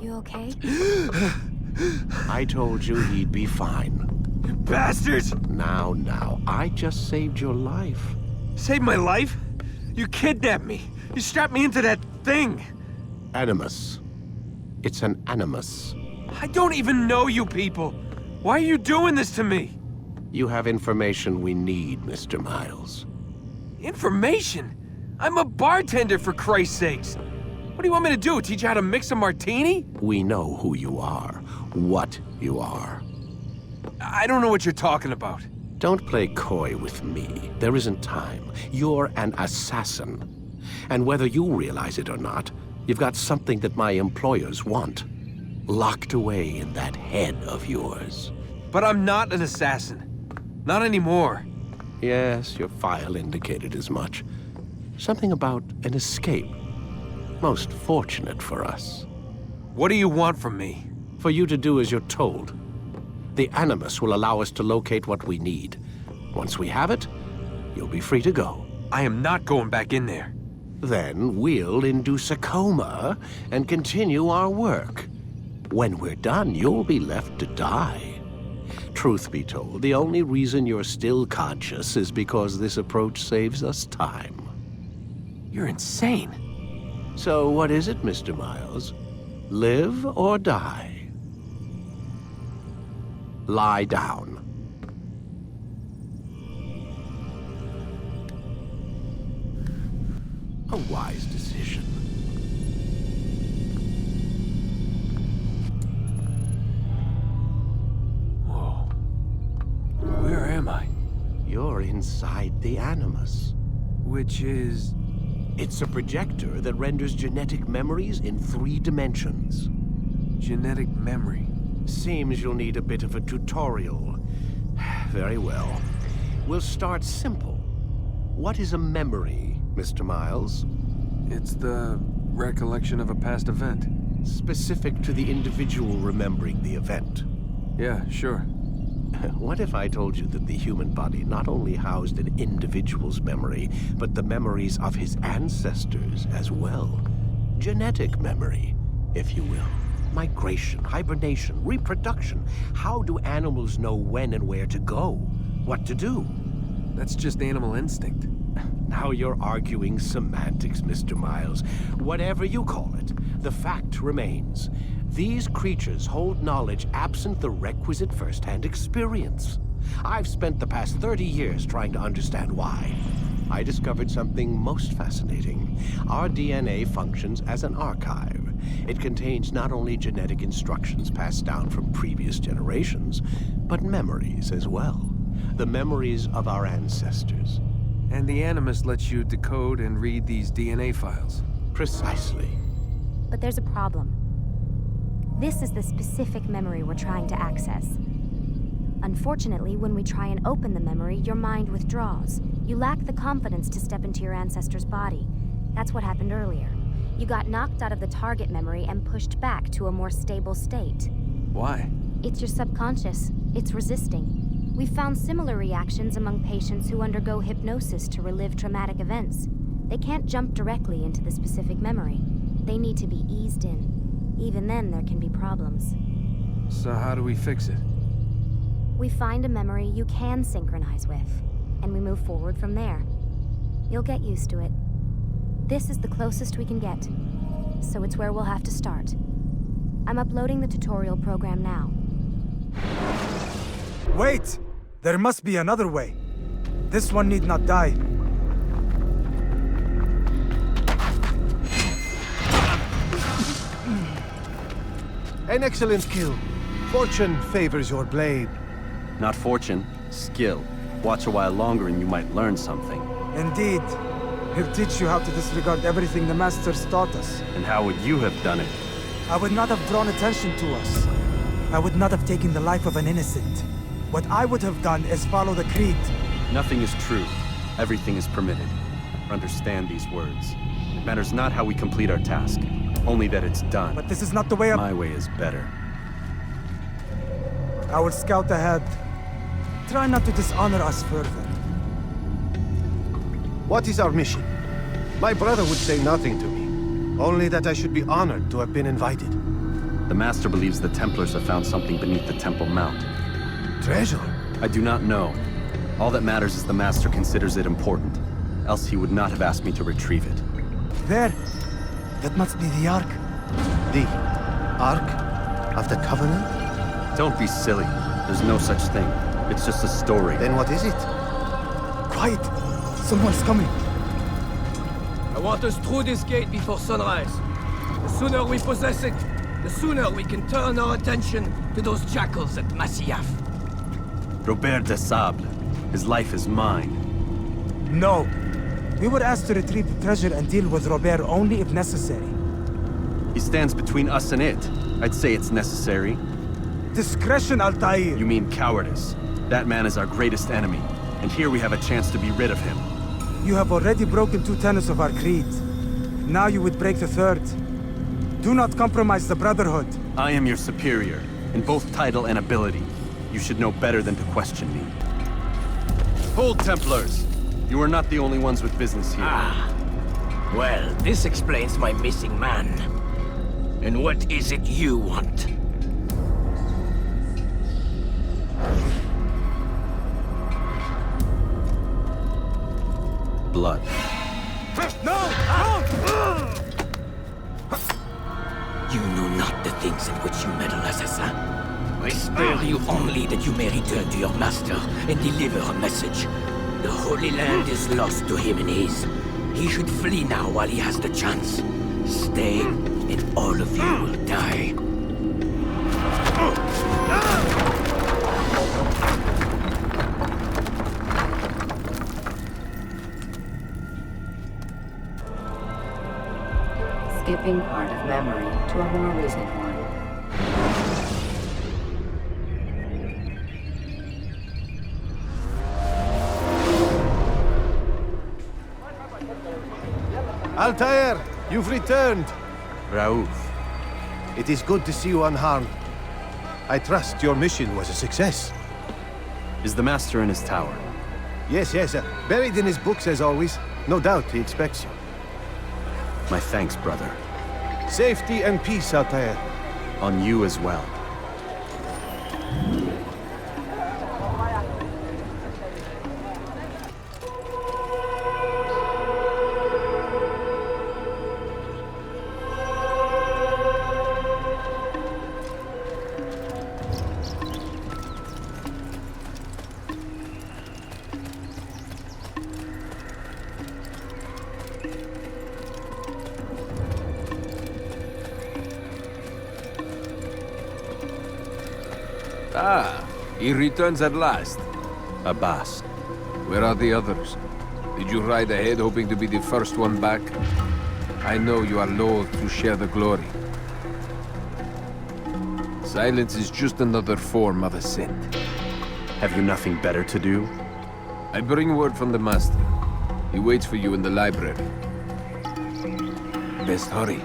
You okay? I told you he'd be fine. You bastards! Now, I just saved your life. Saved my life? You kidnapped me. You strapped me into that thing. Animus. It's an animus. I don't even know you people. Why are you doing this to me? You have information we need, Mr. Miles. Information? I'm a bartender, for Christ's sakes. What do you want me to do? Teach you how to mix a martini? We know who you are, what you are. I don't know what you're talking about. Don't play coy with me. There isn't time. You're an assassin. And whether you realize it or not, you've got something that my employers want. Locked away in that head of yours. But I'm not an assassin. Not anymore. Yes, your file indicated as much. Something about an escape. Most fortunate for us. What do you want from me? For you to do as you're told. The Animus will allow us to locate what we need. Once we have it, you'll be free to go. I am not going back in there. Then we'll induce a coma and continue our work. When we're done, you'll be left to die. Truth be told, the only reason you're still conscious is because this approach saves us time. You're insane. So what is it, Mr. Miles? Live or die? Lie down. A wise decision. Whoa. Where am I? You're inside the Animus. Which is... It's a projector that renders genetic memories in 3 dimensions. Genetic memory. Seems you'll need a bit of a tutorial. Very well. We'll start simple. What is a memory, Mr. Miles? It's the recollection of a past event. Specific to the individual remembering the event. Yeah, sure. What if I told you that the human body not only housed an individual's memory, but the memories of his ancestors as well? Genetic memory, if you will. Migration, hibernation, reproduction. How do animals know when and where to go? What to do? That's just animal instinct. Now you're arguing semantics, Mr. Miles. Whatever you call it, the fact remains. These creatures hold knowledge absent the requisite first-hand experience. I've spent the past 30 years trying to understand why. I discovered something most fascinating. Our DNA functions as an archive. It contains not only genetic instructions passed down from previous generations, but memories as well. The memories of our ancestors. And the Animus lets you decode and read these DNA files. Precisely. But there's a problem. This is the specific memory we're trying to access. Unfortunately, when we try and open the memory, your mind withdraws. You lack the confidence to step into your ancestor's body. That's what happened earlier. You got knocked out of the target memory and pushed back to a more stable state. Why? It's your subconscious. It's resisting. We found similar reactions among patients who undergo hypnosis to relive traumatic events. They can't jump directly into the specific memory. They need to be eased in. Even then, there can be problems. So how do we fix it? We find a memory you can synchronize with, and we move forward from there. You'll get used to it. This is the closest we can get, so it's where we'll have to start. I'm uploading the tutorial program now. Wait! There must be another way. This one need not die. An excellent kill. Fortune favors your blade. Not fortune, skill. Watch a while longer and you might learn something. Indeed. He'll teach you how to disregard everything the Masters taught us. And how would you have done it? I would not have drawn attention to us. I would not have taken the life of an innocent. What I would have done is follow the creed. Nothing is true. Everything is permitted. Understand these words. It matters not how we complete our task, only that it's done. But this is not the way My way is better. I will scout ahead. Try not to dishonor us further. What is our mission? My brother would say nothing to me. Only that I should be honored to have been invited. The Master believes the Templars have found something beneath the Temple Mount. Treasure? I do not know. All that matters is the Master considers it important. Else he would not have asked me to retrieve it. There! That must be the Ark. The Ark of the Covenant? Don't be silly. There's no such thing. It's just a story. Then what is it? Quiet! Someone's coming. I want us through this gate before sunrise. The sooner we possess it, the sooner we can turn our attention to those jackals at Masyaf. Robert de Sablé. His life is mine. No. We were asked to retrieve the treasure and deal with Robert only if necessary. He stands between us and it. I'd say it's necessary. Discretion, Altaïr! You mean cowardice. That man is our greatest enemy, and here we have a chance to be rid of him. You have already broken 2 tenets of our creed. Now you would break the 3rd. Do not compromise the Brotherhood. I am your superior, in both title and ability. You should know better than to question me. Hold, Templars! You are not the only ones with business here. Well, this explains my missing man. And what is it you want? Blood. No! You know not the things in which you meddle, Assassin. I spare you only that you may return to your master and deliver a message. The Holy Land is lost to him and his. He should flee now while he has the chance. Stay, and all of you will die. Skipping part of memory to a more recent one. Altaïr, you've returned. Raouf. It is good to see you unharmed. I trust your mission was a success. Is the Master in his tower? Yes, buried in his books as always. No doubt he expects you. My thanks, brother. Safety and peace, Altaïr. On you as well. Ah, he returns at last. Abbas. Where are the others? Did you ride ahead hoping to be the first one back? I know you are loath to share the glory. Silence is just another form of assent. Have you nothing better to do? I bring word from the Master. He waits for you in the library. Best hurry.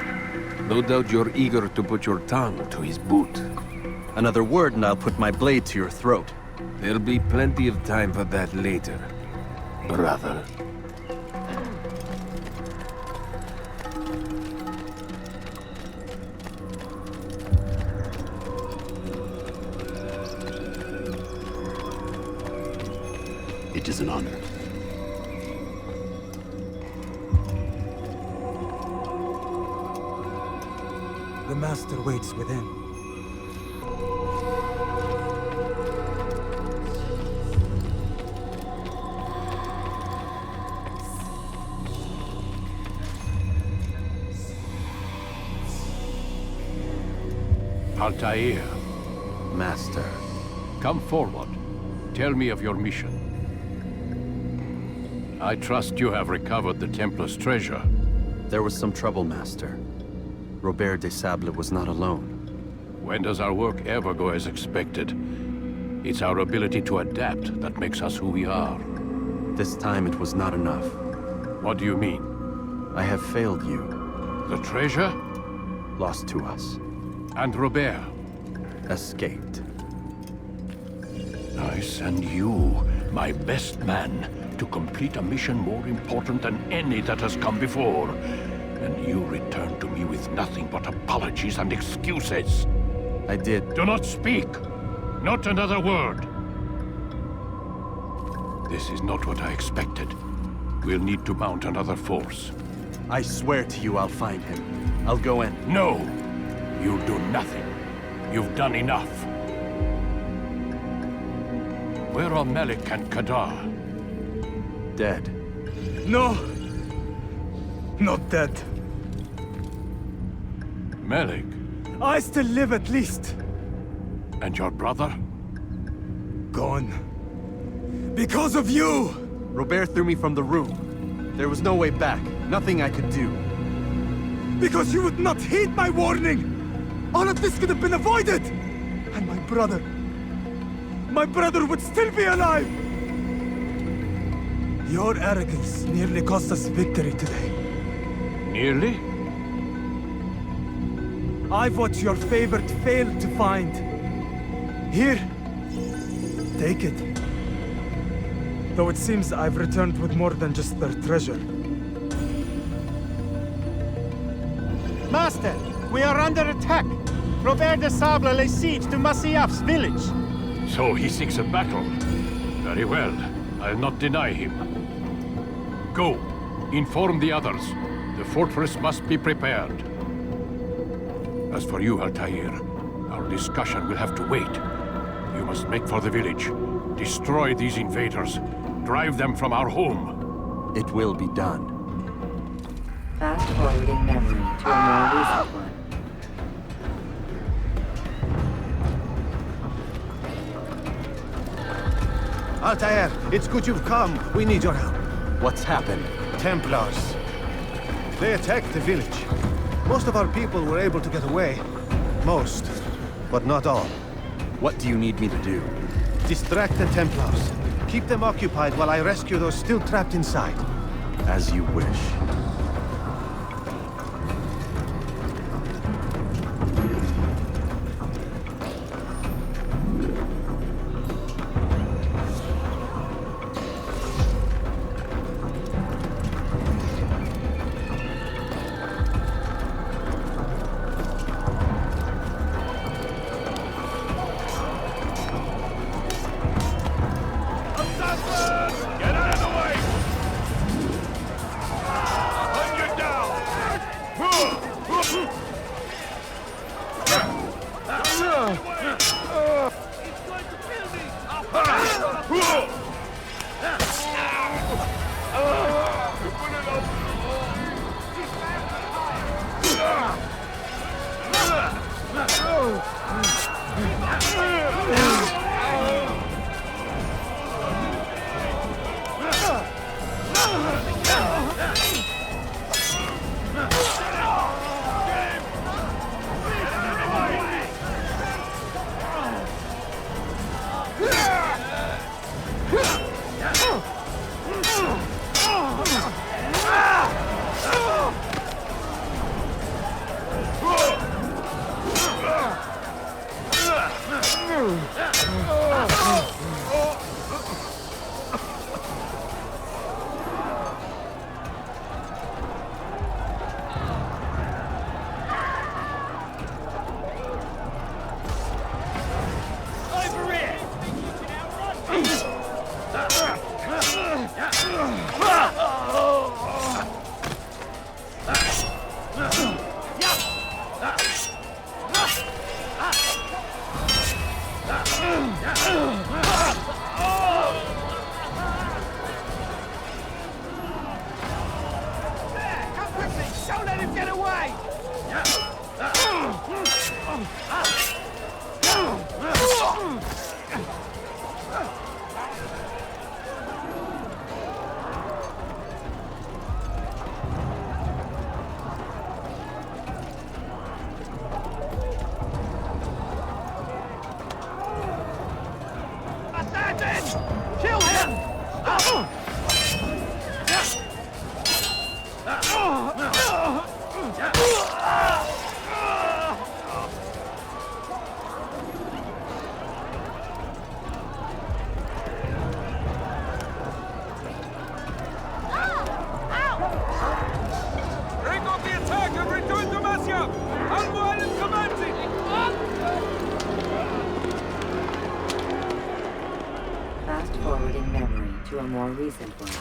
No doubt you're eager to put your tongue to his boot. Another word and I'll put my blade to your throat. There'll be plenty of time for that later, brother. It is an honor. The Master waits within. Altaïr, Master. come forward. Tell me of your mission. I trust you have recovered the Templar's treasure. There was some trouble, Master. Robert de Sablé was not alone. When does our work ever go as expected? It's our ability to adapt that makes us who we are. This time it was not enough. What do you mean? I have failed you. The treasure? Lost to us. And Robert? Escaped. I send you, my best man, to complete a mission more important than any that has come before. And you return to me with nothing but apologies and excuses. I did. Do not speak! Not another word! This is not what I expected. We'll need to mount another force. I swear to you I'll find him. I'll go in. No! You'll do nothing. You've done enough. Where are Malik and Kadar? Dead. No! Not dead. Malik? I still live at least. And your brother? Gone. Because of you! Robert threw me from the room. There was no way back. Nothing I could do. Because you would not heed my warning! All of this could have been avoided! And my brother would still be alive! Your arrogance nearly cost us victory today. Nearly? I've what your favorite failed to find. Here, take it. Though it seems I've returned with more than just their treasure. Master, we are under attack. Robert de Sablé lays siege to Masyaf's village. So he seeks a battle. Very well. I'll not deny him. Go. Inform the others. The fortress must be prepared. As for you, Altaïr, our discussion will have to wait. You must make for the village. Destroy these invaders. Drive them from our home. It will be done. Fast forwarding memory to a more recent one. Altaïr, it's good you've come. We need your help. What's happened? Templars. They attacked the village. Most of our people were able to get away. Most, but not all. What do you need me to do? Distract the Templars. Keep them occupied while I rescue those still trapped inside. As you wish. Don't let him get away! Assassin! Kill him! Break off the attack and return to Masya! Al-Mualim commanding! Fast forwarding memory to a more recent one.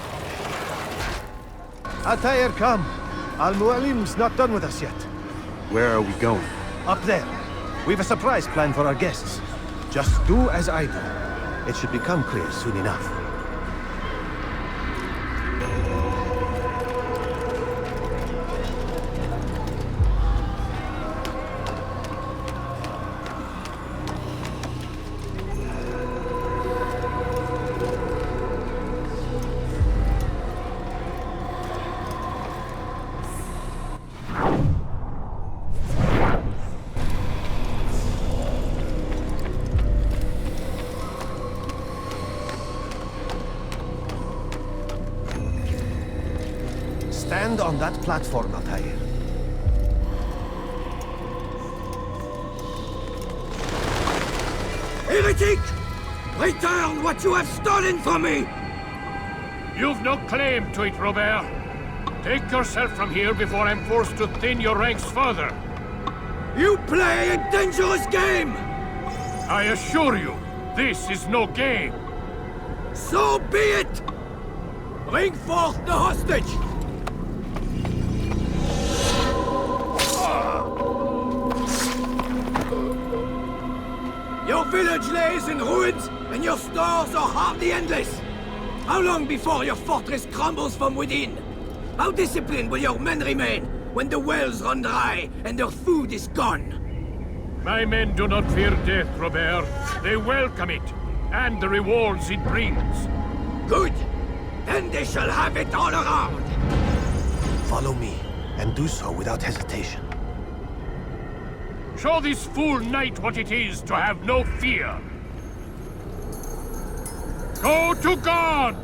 Altaïr, come. Al-Mualim's not done with us yet. Where are we going? Up there. We've a surprise plan for our guests. Just do as I do. It should become clear soon enough. Stand on that platform, Altaïr. Heretic! Return what you have stolen from me! You've no claim to it, Robert. Take yourself from here before I'm forced to thin your ranks further. You play a dangerous game! I assure you, this is no game. So be it! Bring forth the hostage! Your village lays in ruins, and your stores are hardly endless. How long before your fortress crumbles from within? How disciplined will your men remain when the wells run dry and their food is gone? My men do not fear death, Robert. They welcome it, and the rewards it brings. Good. Then they shall have it all around. Follow me, and do so without hesitation. Show this fool knight what it is to have no fear. Go to God!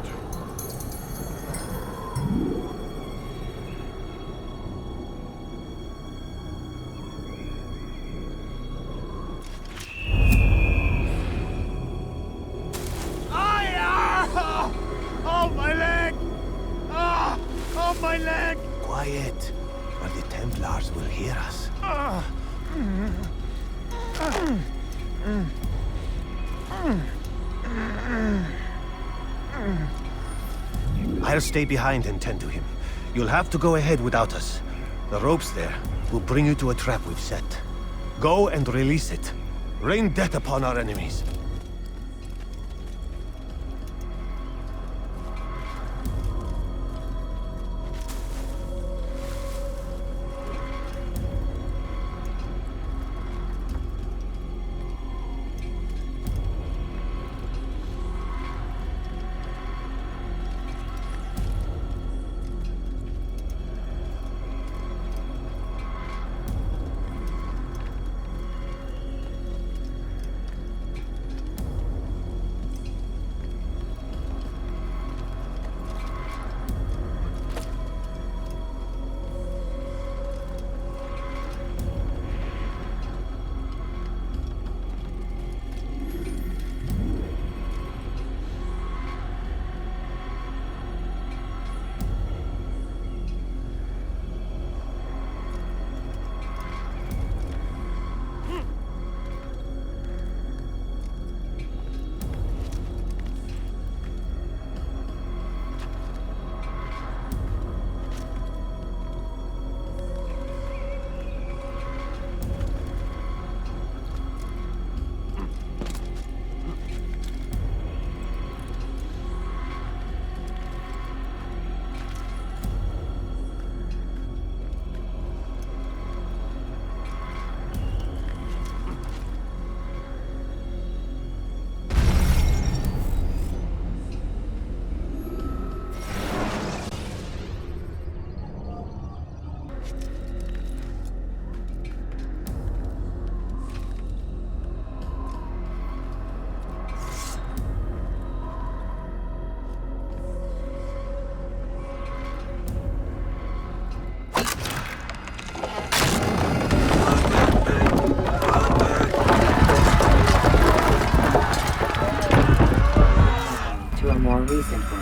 Oh, my leg! Oh, my leg! Quiet, or the Templars will hear us. I'll stay behind and tend to him. You'll have to go ahead without us. The ropes there will bring you to a trap we've set. Go and release it. Rain death upon our enemies.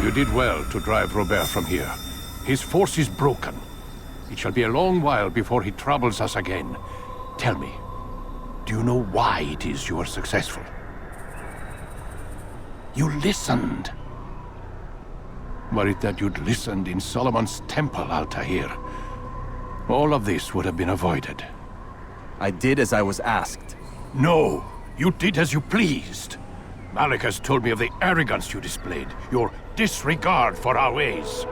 You did well to drive Robert from here. His force is broken. It shall be a long while before he troubles us again. Tell me, do you know why it is you are successful? You listened. Were it that you'd listened in Solomon's temple, Altaïr, all of this would have been avoided. I did as I was asked. No, you did as you pleased. Malik has told me of the arrogance you displayed, your disregard for our ways.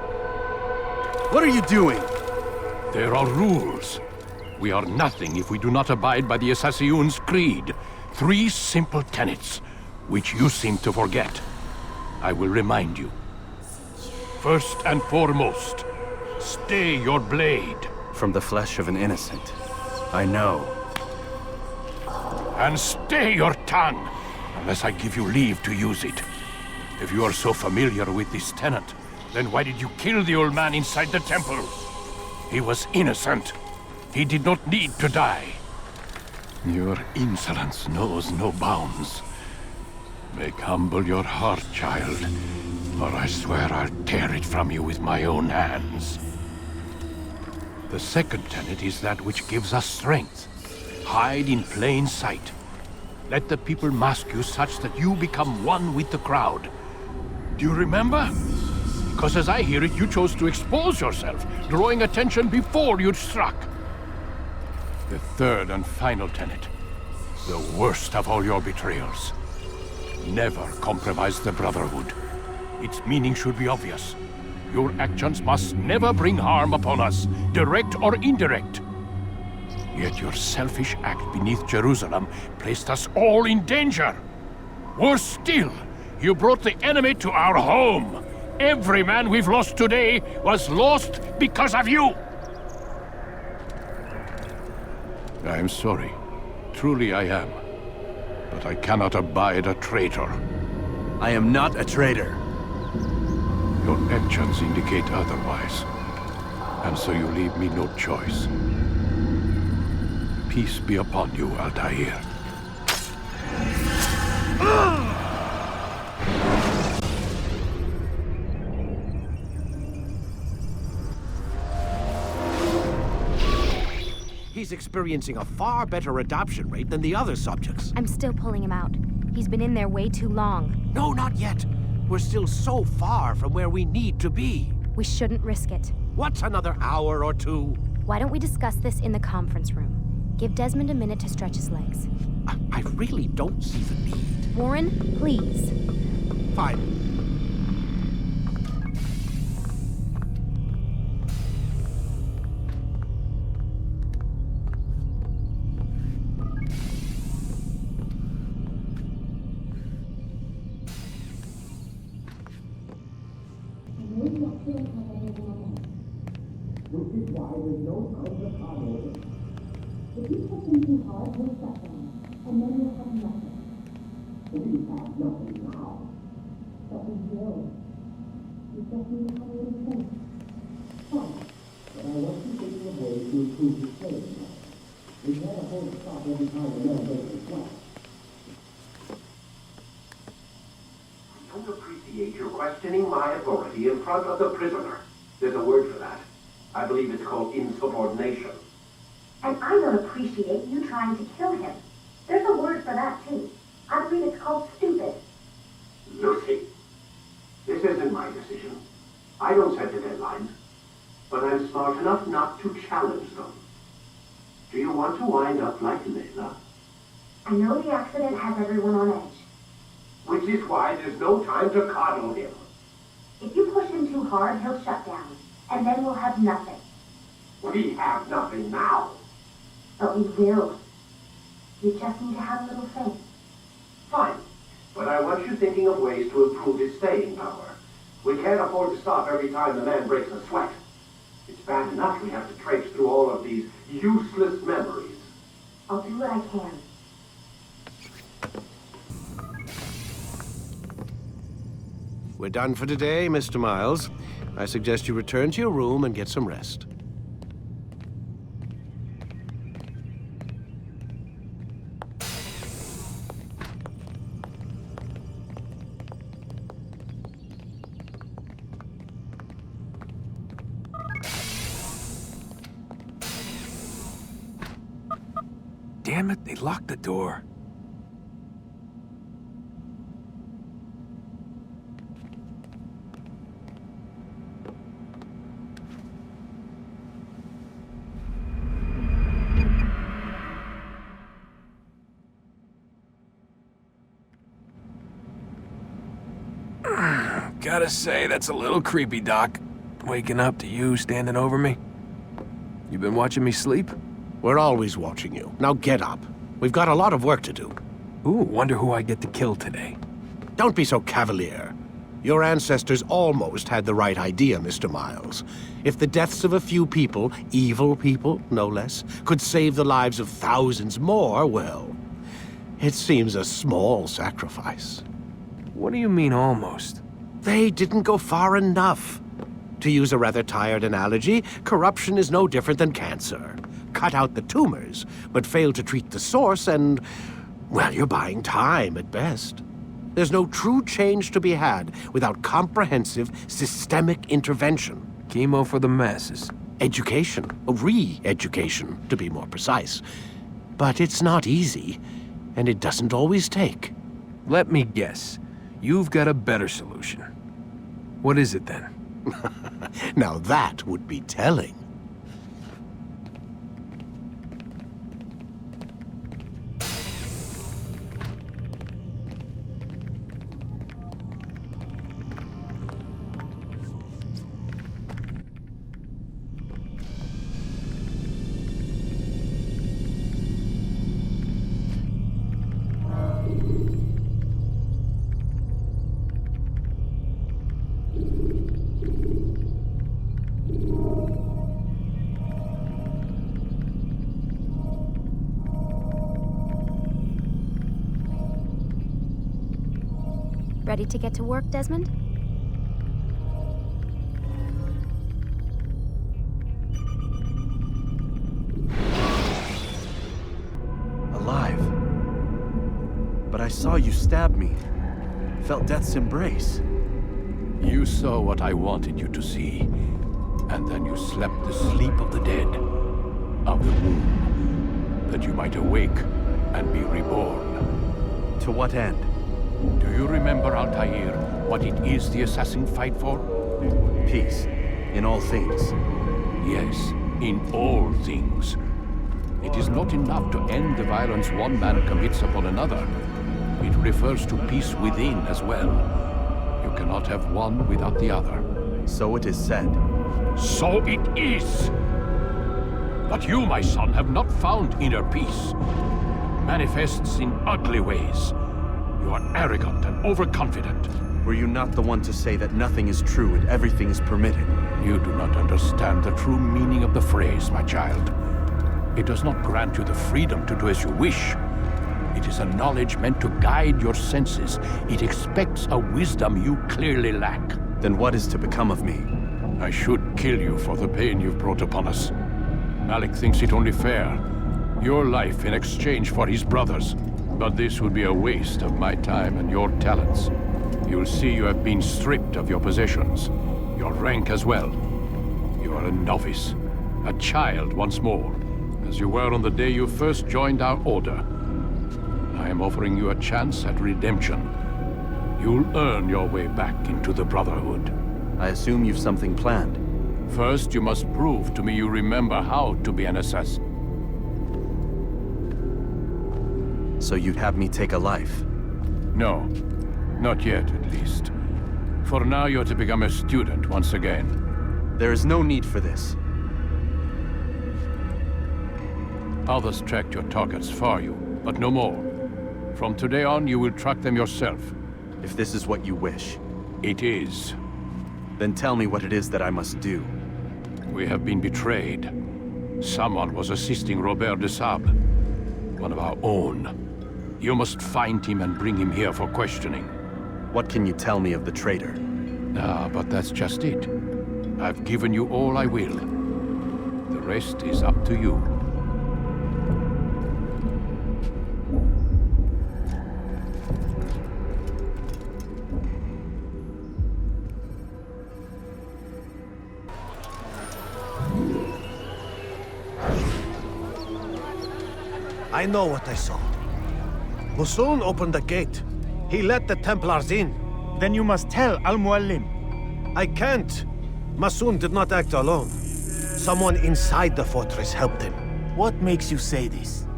What are you doing? There are rules. We are nothing if we do not abide by the Assassin's creed. 3 simple tenets, which you seem to forget. I will remind you. First and foremost, stay your blade. From the flesh of an innocent. I know. And stay your tongue, unless I give you leave to use it. If you are so familiar with this tenet, then why did you kill the old man inside the temple? He was innocent. He did not need to die. Your insolence knows no bounds. Make humble your heart, child, or I swear I'll tear it from you with my own hands. The second tenet is that which gives us strength. Hide in plain sight. Let the people mask you such that you become one with the crowd. Do you remember? Because as I hear it, you chose to expose yourself, drawing attention before you'd struck. The third and final tenet. The worst of all your betrayals. Never compromise the Brotherhood. Its meaning should be obvious. Your actions must never bring harm upon us, direct or indirect. Yet your selfish act beneath Jerusalem placed us all in danger. Worse still, you brought the enemy to our home. Every man we've lost today was lost because of you. I am sorry. Truly I am. But I cannot abide a traitor. I am not a traitor. Your actions indicate otherwise. And so you leave me no choice. Peace be upon you, Altaïr. He's experiencing a far better adoption rate than the other subjects. I'm still pulling him out. He's been in there way too long. No, not yet. We're still so far from where we need to be. We shouldn't risk it. What's another hour or 2? Why don't we discuss this in the conference room? Give Desmond a minute to stretch his legs. I really don't see the need. Warren, please. Fine. If you push him too hard, he'll shut down, and then you'll have nothing. We have nothing now. But we will. We just need to have a little faith. Fine. But I want you thinking of ways to improve the staying power. We can't afford to stop every time a man breaks his sweat. I don't appreciate you questioning my authority in front of the prisoner. There's a word for that. I believe it's called insubordination. And I don't appreciate you trying to kill him. There's a word for that, too. I believe it's called stupid. Lucy, this isn't my decision. I don't set the deadlines. But I'm smart enough not to challenge them. Do you want to wind up like Layla? I know the accident has everyone on edge. Which is why there's no time to coddle him. If you push him too hard, he'll shut down. And then we'll have nothing. We have nothing now. But we will. You just need to have a little faith. Fine. But I want you thinking of ways to improve his staying power. We can't afford to stop every time the man breaks a sweat. It's bad enough we have to traipse through all of these useless memories. I'll do what I can. We're done for today, Mr. Miles. I suggest you return to your room and get some rest. damn it, they locked the door. Gotta say, that's a little creepy, Doc. Waking up to you standing over me. You been watching me sleep? We're always watching you. Now get up. We've got a lot of work to do. Ooh, wonder who I get to kill today. Don't be so cavalier. Your ancestors almost had the right idea, Mr. Miles. If the deaths of a few people, evil people, no less, could save the lives of thousands more, well, it seems a small sacrifice. What do you mean, almost? They didn't go far enough. To use a rather tired analogy, corruption is no different than cancer. Cut out the tumors, but fail to treat the source and, well, you're buying time at best. There's no true change to be had without comprehensive, systemic intervention. Chemo for the masses. Education, re-education, to be more precise. But it's not easy, and it doesn't always take. Let me guess. You've got a better solution. What is it then? Now that would be telling. Ready to get to work, Desmond? Alive. But I saw you stab me. Felt death's embrace. You saw what I wanted you to see. And then you slept the sleep of the dead. Of the womb. That you might awake and be reborn. To what end? Do you remember, Altaïr, what it is the assassin fight for? Peace. In all things. Yes, in all things. It is not enough to end the violence one man commits upon another. It refers to peace within as well. You cannot have one without the other. So it is said. So it is! But you, my son, have not found inner peace. It manifests in ugly ways. You are arrogant and overconfident. Were you not the one to say that nothing is true and everything is permitted? You do not understand the true meaning of the phrase, my child. It does not grant you the freedom to do as you wish. It is a knowledge meant to guide your senses. It expects a wisdom you clearly lack. Then what is to become of me? I should kill you for the pain you've brought upon us. Malik thinks it only fair. Your life in exchange for his brother's. But this would be a waste of my time and your talents. You'll see you have been stripped of your possessions, your rank as well. You are a novice, a child once more, as you were on the day you first joined our order. I am offering you a chance at redemption. You'll earn your way back into the Brotherhood. I assume you've something planned. First, you must prove to me you remember how to be an assassin. So you'd have me take a life? No. Not yet, at least. For now, you're to become a student once again. There is no need for this. Others tracked your targets for you, but no more. From today on, you will track them yourself. If this is what you wish. It is. Then tell me what it is that I must do. We have been betrayed. Someone was assisting Robert de Sable, one of our own. You must find him and bring him here for questioning. What can you tell me of the traitor? Ah, but that's just it. I've given you all I will. The rest is up to you. I know what I saw. Musun opened the gate. He let the Templars in. Then you must tell Al-Mualim. I can't. Musun did not act alone. Someone inside the fortress helped him. What makes you say this?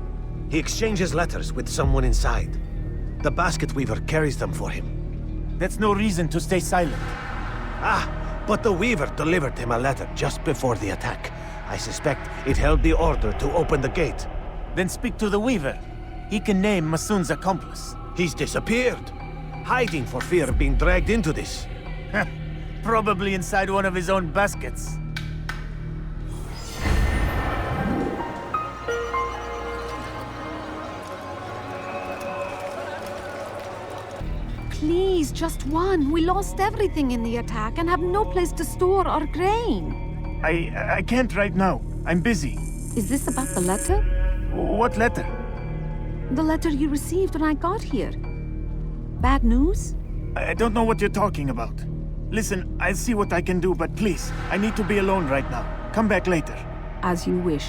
He exchanges letters with someone inside. The basket weaver carries them for him. That's no reason to stay silent. Ah, but the weaver delivered him a letter just before the attack. I suspect it held the order to open the gate. Then speak to the weaver. He can name Masun's accomplice. He's disappeared. Hiding for fear of being dragged into this. Probably inside one of his own baskets. Please, just one. We lost everything in the attack and have no place to store our grain. I can't right now. I'm busy. Is this about the letter? What letter? The letter you received when I got here. Bad news? I don't know what you're talking about. Listen, I'll see what I can do, but please, I need to be alone right now. Come back later. As you wish.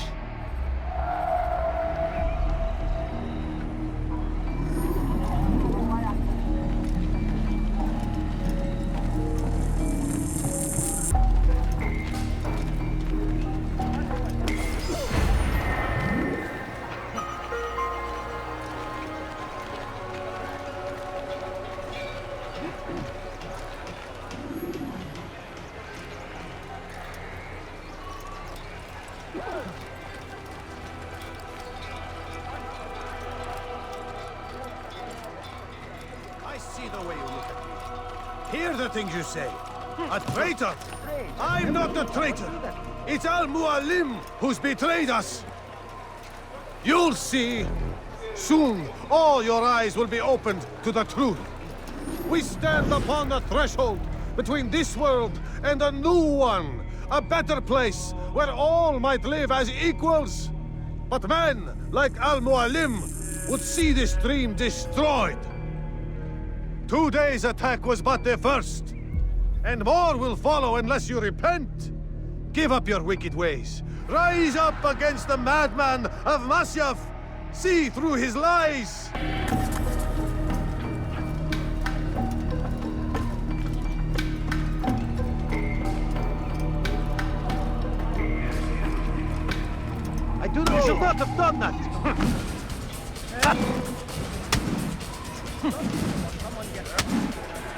Things you say. A traitor! I'm not a traitor! It's Al-Mualim who's betrayed us! You'll see! Soon, all your eyes will be opened to the truth. We stand upon the threshold between this world and a new one, a better place where all might live as equals. But men like Al-Mualim would see this dream destroyed. Today's attack was but the first, and more will follow unless you repent. Give up your wicked ways. Rise up against the madman of Masyaf. See through his lies. I do not should not have done that.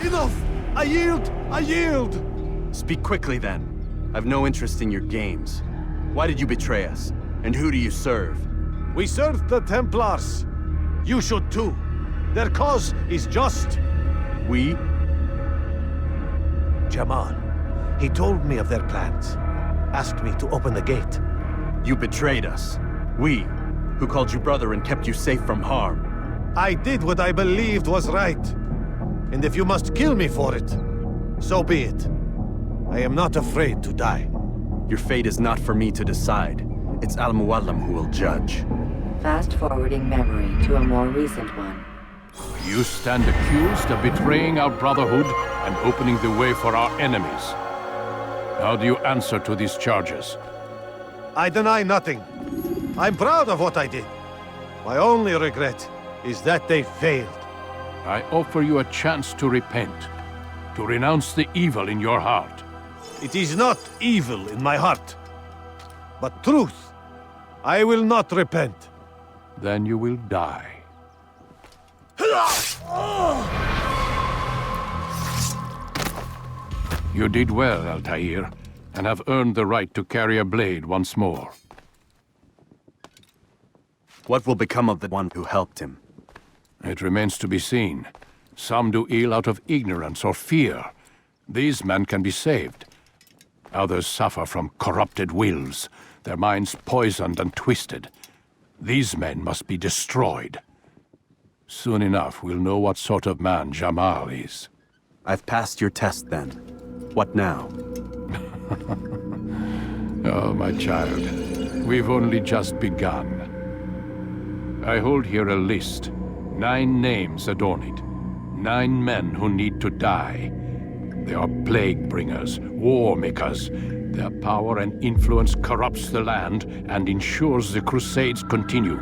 Enough! I yield! I yield! Speak quickly, then. I've no interest in your games. Why did you betray us? And who do you serve? We serve the Templars. You should too. Their cause is just. We? Jamal. He told me of their plans. Asked me to open the gate. You betrayed us. We, who called you brother and kept you safe from harm. I did what I believed was right. And if you must kill me for it, so be it. I am not afraid to die. Your fate is not for me to decide. It's Al-Mualim who will judge. Fast-forwarding memory to a more recent one. You stand accused of betraying our Brotherhood and opening the way for our enemies. How do you answer to these charges? I deny nothing. I'm proud of what I did. My only regret is that they failed. I offer you a chance to repent, to renounce the evil in your heart. It is not evil in my heart, but truth. I will not repent. Then you will die. You did well, Altaïr, and have earned the right to carry a blade once more. What will become of the one who helped him? It remains to be seen. Some do ill out of ignorance or fear. These men can be saved. Others suffer from corrupted wills, their minds poisoned and twisted. These men must be destroyed. Soon enough, we'll know what sort of man Jamal is. I've passed your test, then. What now? Oh, my child. We've only just begun. I hold here a list. 9 names adorn it. 9 men who need to die. They are plague bringers, war makers. Their power and influence corrupts the land and ensures the Crusades continue.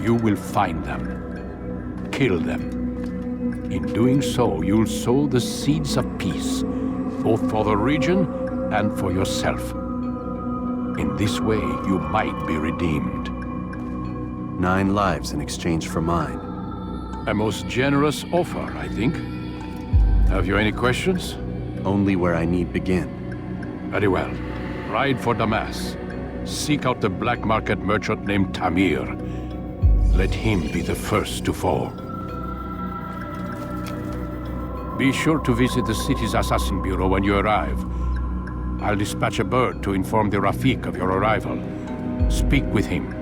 You will find them. Kill them. In doing so, you'll sow the seeds of peace, both for the region and for yourself. In this way, you might be redeemed. 9 lives in exchange for mine. A most generous offer, I think. Have you any questions? Only where I need begin. Very well. Ride for Damas. Seek out the black market merchant named Tamir. Let him be the first to fall. Be sure to visit the city's assassin bureau when you arrive. I'll dispatch a bird to inform the Rafik of your arrival. Speak with him.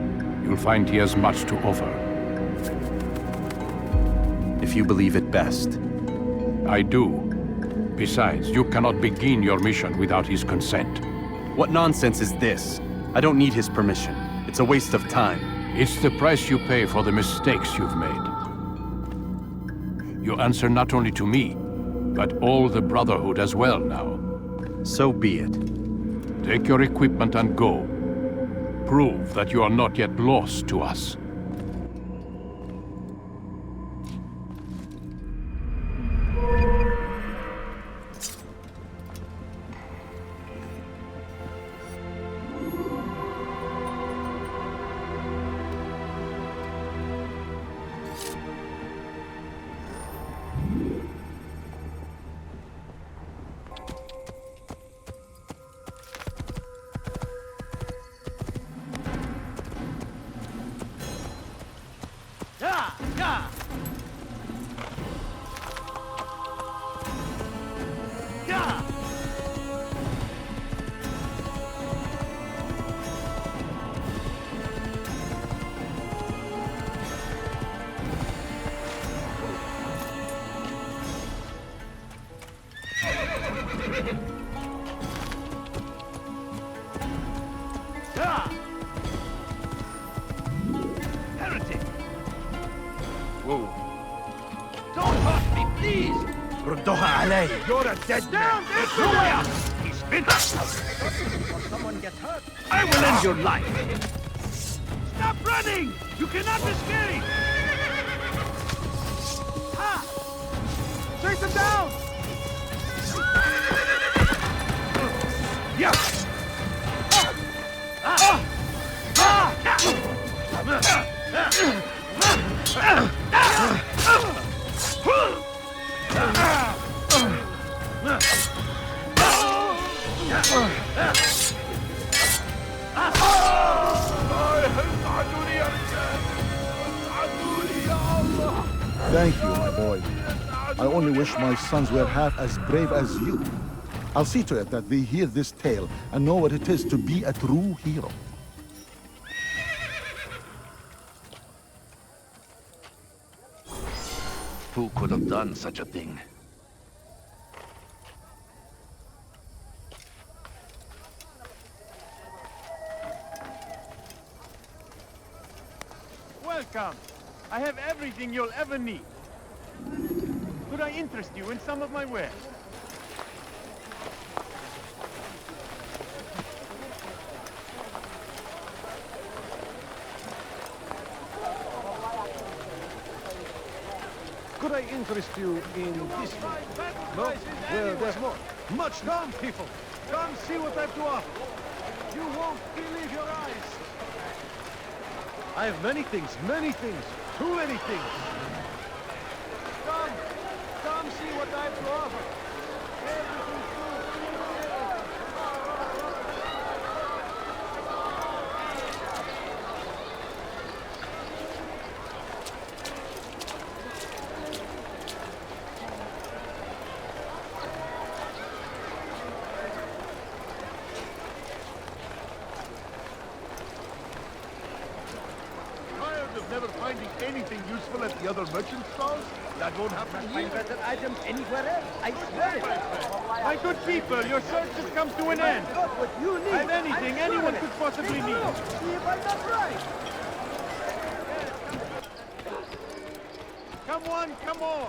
You'll find he has much to offer. If you believe it best. I do. Besides, you cannot begin your mission without his consent. What nonsense is this? I don't need his permission. It's a waste of time. It's the price you pay for the mistakes you've made. You answer not only to me, but all the Brotherhood as well now. So be it. Take your equipment and go. Prove that you are not yet lost to us. Heretic! Whoa. Don't hurt me, please! You're a dead man! Down! He's finished! Someone gets hurt, I will end your life! Stop running! You cannot escape! Ha! Chase him down! Yeah! Thank you, my boy. I only wish my sons were half as brave as you. I'll see to it that they hear this tale and know what it is to be a true hero. Who could have done such a thing? Welcome. I have everything you'll ever need. Could I interest you in some of my wares? Could I interest you in this one? No? Well, there's more. Much come, people. Come see what I have to offer. You won't believe your eyes. I have many things, too many things. Come see what I have to offer. Everything's never finding anything useful at the other merchant stalls? That won't happen here. Find better items anywhere else. I swear it. My good people, your search has come to an end. What you need. I have anything anyone could possibly need. See if I'm not right. Come on, come on.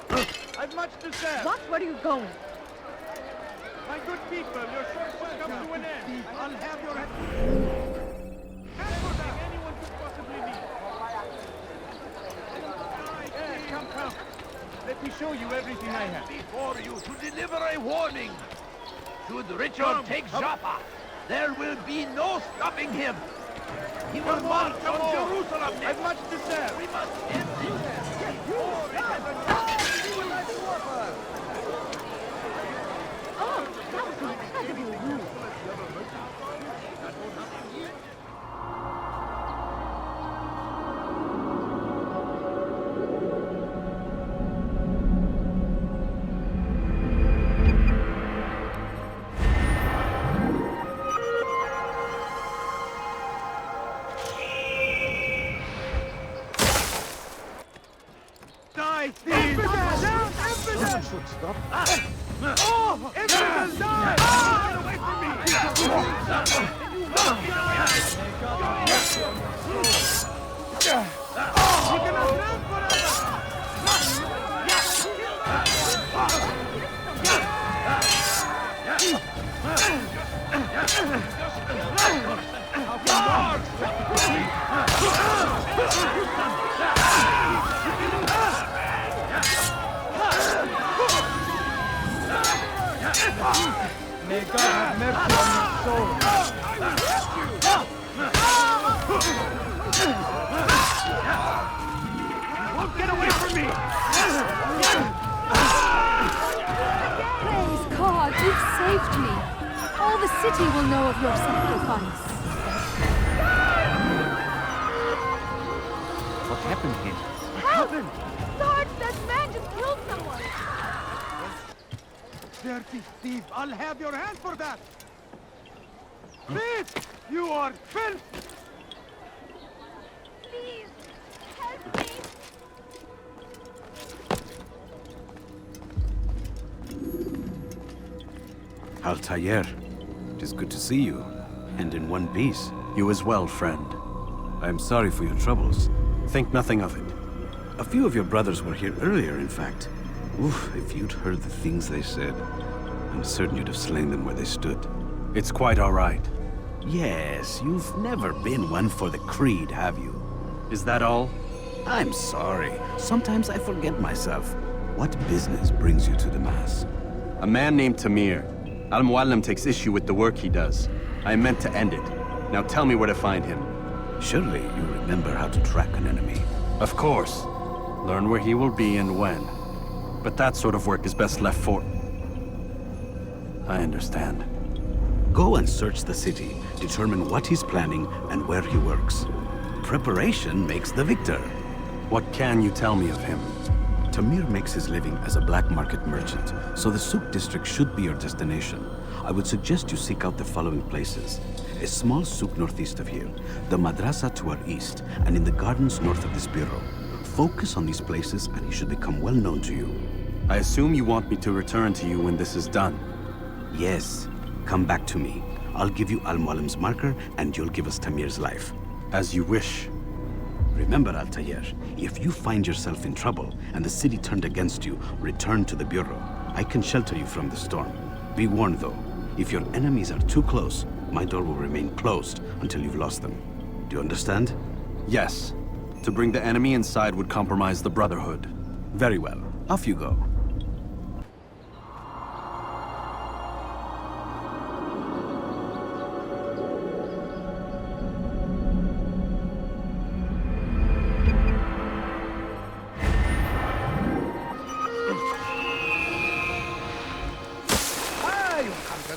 I've much to sell. What? Where are you going? My good people, your search has come to an end. I'll have your head. Anyone could possibly need. Let me show you everything I have. Before you to deliver a warning. Should Richard take Joppa, there will be no stopping him. He will march on Jerusalem. I've much to say. We must end this before it has Oh, that was incredibly rude. Oh! Infidel, die! Get away from me! You cannot live May God have mercy on your soul. Won't get away from me! Praise God, you've saved me. All the city will know of your sacrifice. What happened here? Help! Lord, that man just killed someone! Dirty thief! I'll have your hand for that! Thief! You are filth! Please, help me! Altaïr, it is good to see you, and in one piece. You as well, friend. I am sorry for your troubles. Think nothing of it. A few of your brothers were here earlier, in fact. Oof, if you'd heard the things they said, I'm certain you'd have slain them where they stood. It's quite all right. Yes, you've never been one for the creed, have you? Is that all? I'm sorry. Sometimes I forget myself. What business brings you to the Mass? A man named Tamir. Al-Mualim takes issue with the work he does. I meant to end it. Now tell me where to find him. Surely you remember how to track an enemy. Of course. Learn where he will be and when. But that sort of work is best left for... I understand. Go and search the city. Determine what he's planning and where he works. Preparation makes the victor. What can you tell me of him? Tamir makes his living as a black market merchant, so the souk district should be your destination. I would suggest you seek out the following places. A small souk northeast of here, the madrasa to our east, and in the gardens north of this bureau. Focus on these places and he should become well known to you. I assume you want me to return to you when this is done? Yes. Come back to me. I'll give you Al-Mualim's marker and you'll give us Tamir's life. As you wish. Remember, Altaïr, if you find yourself in trouble and the city turned against you, return to the bureau. I can shelter you from the storm. Be warned though, if your enemies are too close, my door will remain closed until you've lost them. Do you understand? Yes. To bring the enemy inside would compromise the Brotherhood. Very well. Off you go.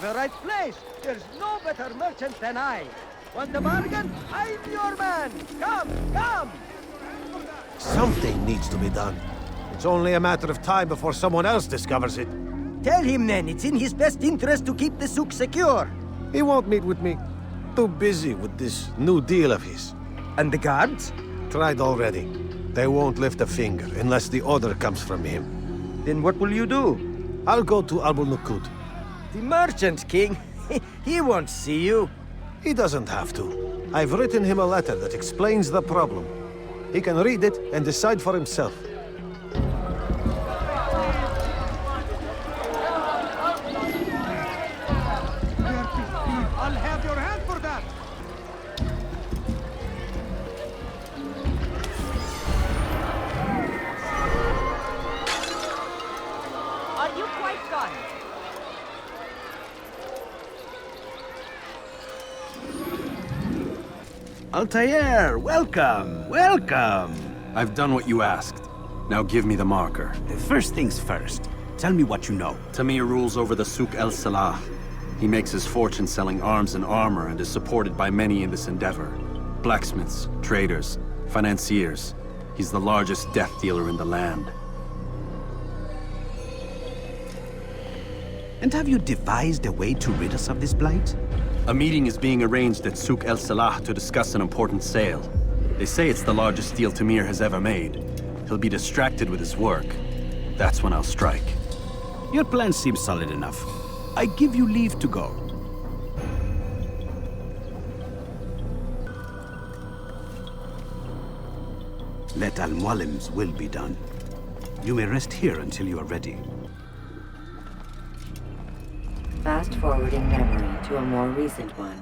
The right place. There's no better merchant than I. Want a bargain? I'm your man. Come, come. Something needs to be done. It's only a matter of time before someone else discovers it. Tell him then it's in his best interest to keep the souk secure. He won't meet with me. Too busy with this new deal of his. And the guards? Tried already. They won't lift a finger unless the order comes from him. Then what will you do? I'll go to Nuqoud. The merchant king? He won't see you. He doesn't have to. I've written him a letter that explains the problem. He can read it and decide for himself. I'll have your hand for that! Altaïr, welcome, welcome! I've done what you asked. Now give me the marker. First things first. Tell me what you know. Tamir rules over the Souk el-Salah. He makes his fortune selling arms and armor and is supported by many in this endeavor. Blacksmiths, traders, financiers. He's the largest death dealer in the land. And have you devised a way to rid us of this blight? A meeting is being arranged at Souk el-Salah to discuss an important sale. They say it's the largest deal Tamir has ever made. He'll be distracted with his work. That's when I'll strike. Your plan seems solid enough. I give you leave to go. Let Al-Mualim's will be done. You may rest here until you are ready. Fast-forwarding memory to a more recent one.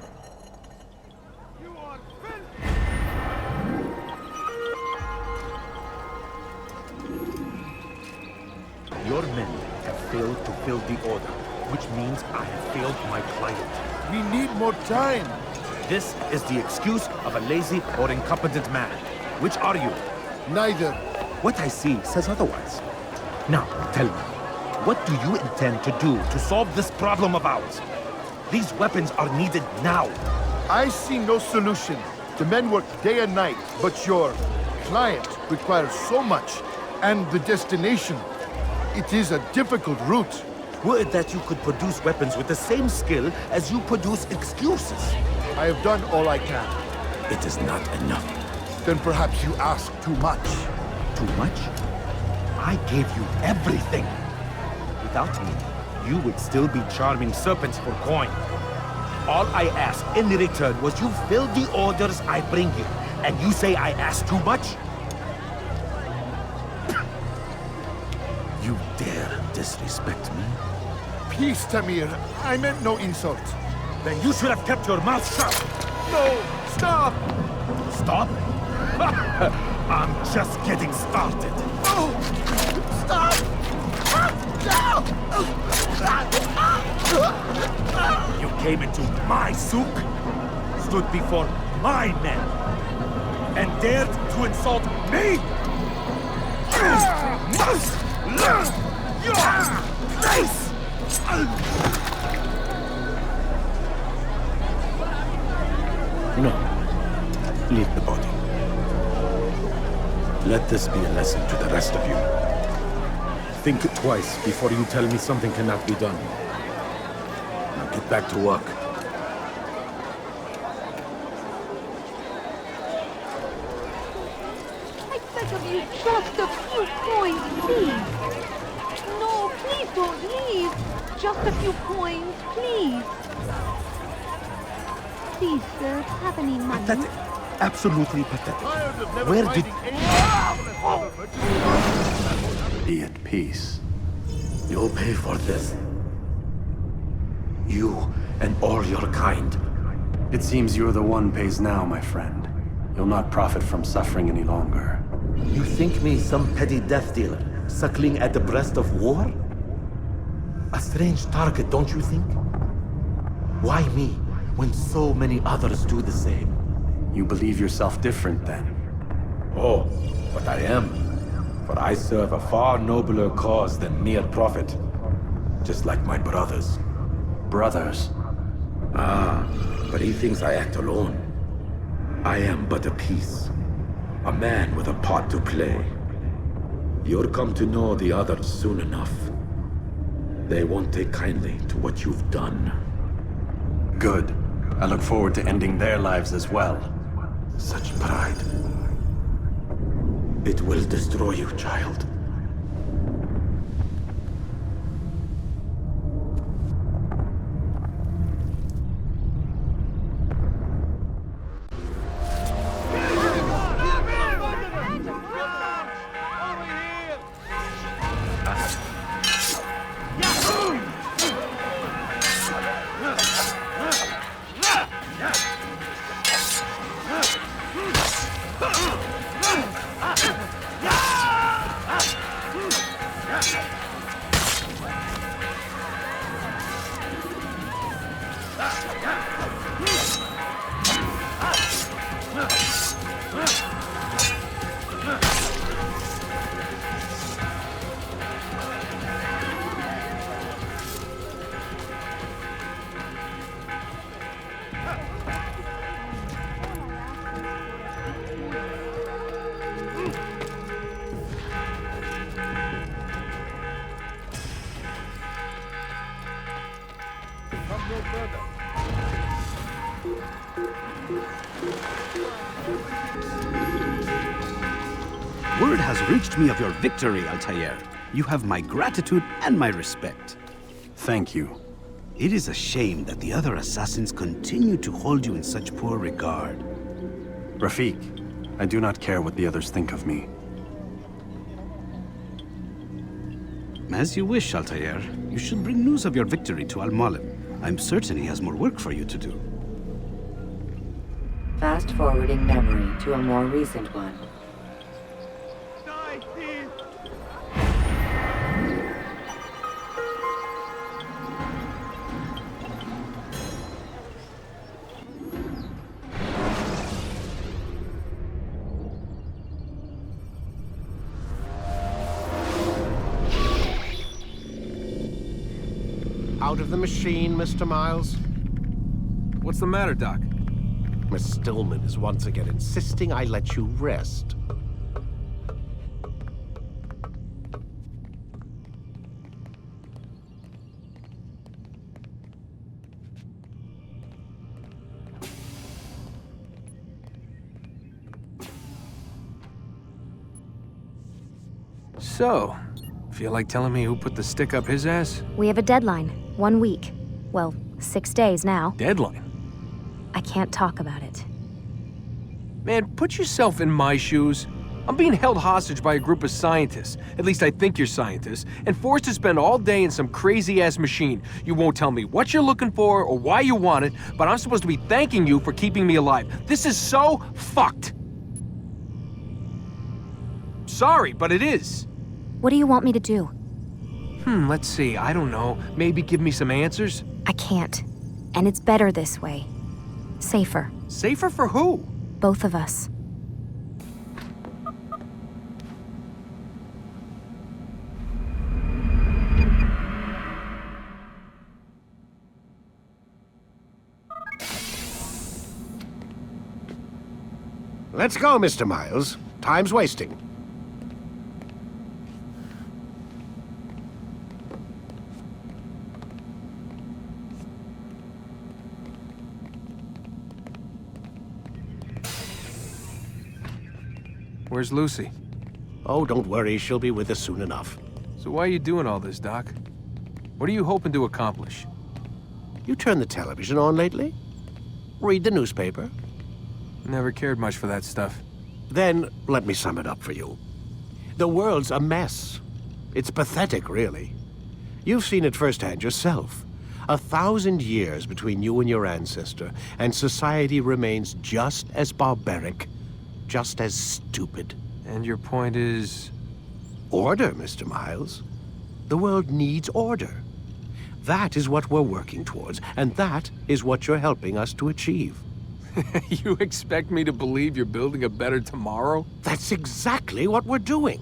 Your men have failed to fill the order, which means I have failed my client. We need more time. This is the excuse of a lazy or incompetent man. Which are you? Neither. What I see says otherwise. Now, tell me, what do you intend to do to solve this problem of ours? These weapons are needed now. I see no solution. The men work day and night, but your client requires so much, and the destination. It is a difficult route. Would that you could produce weapons with the same skill as you produce excuses. I have done all I can. It is not enough. Then perhaps you ask too much. Too much? I gave you everything. Without me, you would still be charming serpents for coin. All I ask in return was you fill the orders I bring you, and you say I ask too much? You dare disrespect me? Peace, Tamir. I meant no insult. Then you should have kept your mouth shut. No! Stop! Stop? I'm just getting started. No! Stop! You came into my souk, stood before my men, and dared to insult me? You must learn your place! No. Leave the body. Let this be a lesson to the rest of you. Think twice before you tell me something cannot be done. Now get back to work. I beg of you, just a few coins, please. No, please don't leave. Just a few coins, please. Please, sir, have any money? Pathetic. Absolutely pathetic. Where did... Be at peace. You'll pay for this. You and all your kind. It seems you're the one pays now, my friend. You'll not profit from suffering any longer. You think me some petty death dealer, suckling at the breast of war? A strange target, don't you think? Why me, when so many others do the same? You believe yourself different, then? Oh, but I am. For I serve a far nobler cause than mere profit. Just like my brothers. Brothers? Ah, but he thinks I act alone. I am but a piece. A man with a part to play. You'll come to know the others soon enough. They won't take kindly to what you've done. Good. I look forward to ending their lives as well. Such pride. It will destroy you, child. your brother. Word has reached me of your victory, Altaïr. You have my gratitude and my respect. Thank you. It is a shame that the other assassins continue to hold you in such poor regard. Rafiq, I do not care what the others think of me. As you wish, Altaïr. You should bring news of your victory to Al-Mualim. I'm certain he has more work for you to do. Fast-forwarding memory to a more recent one. Out of the machine, Mr. Miles? What's the matter, Doc? Miss Stillman is once again insisting I let you rest. So, feel like telling me who put the stick up his ass? We have a deadline. 1 week. Well, 6 days now. Deadline? I can't talk about it. Man, put yourself in my shoes. I'm being held hostage by a group of scientists. At least I think you're scientists. And forced to spend all day in some crazy-ass machine. You won't tell me what you're looking for or why you want it, but I'm supposed to be thanking you for keeping me alive. This is so fucked. Sorry, but it is. What do you want me to do? Let's see. I don't know. Maybe give me some answers? I can't. And it's better this way. Safer. Safer for who? Both of us. Let's go, Mr. Miles. Time's wasting. Where's Lucy? Oh, don't worry. She'll be with us soon enough. So why are you doing all this, Doc? What are you hoping to accomplish? You turned the television on lately? Read the newspaper? Never cared much for that stuff. Then, let me sum it up for you. The world's a mess. It's pathetic, really. You've seen it firsthand yourself. 1,000 years between you and your ancestor, and society remains just as barbaric, just as stupid. And your point is? Order, Mr. Miles. The world needs order. That is what we're working towards, and that is what you're helping us to achieve. You expect me to believe you're building a better tomorrow? That's exactly what we're doing.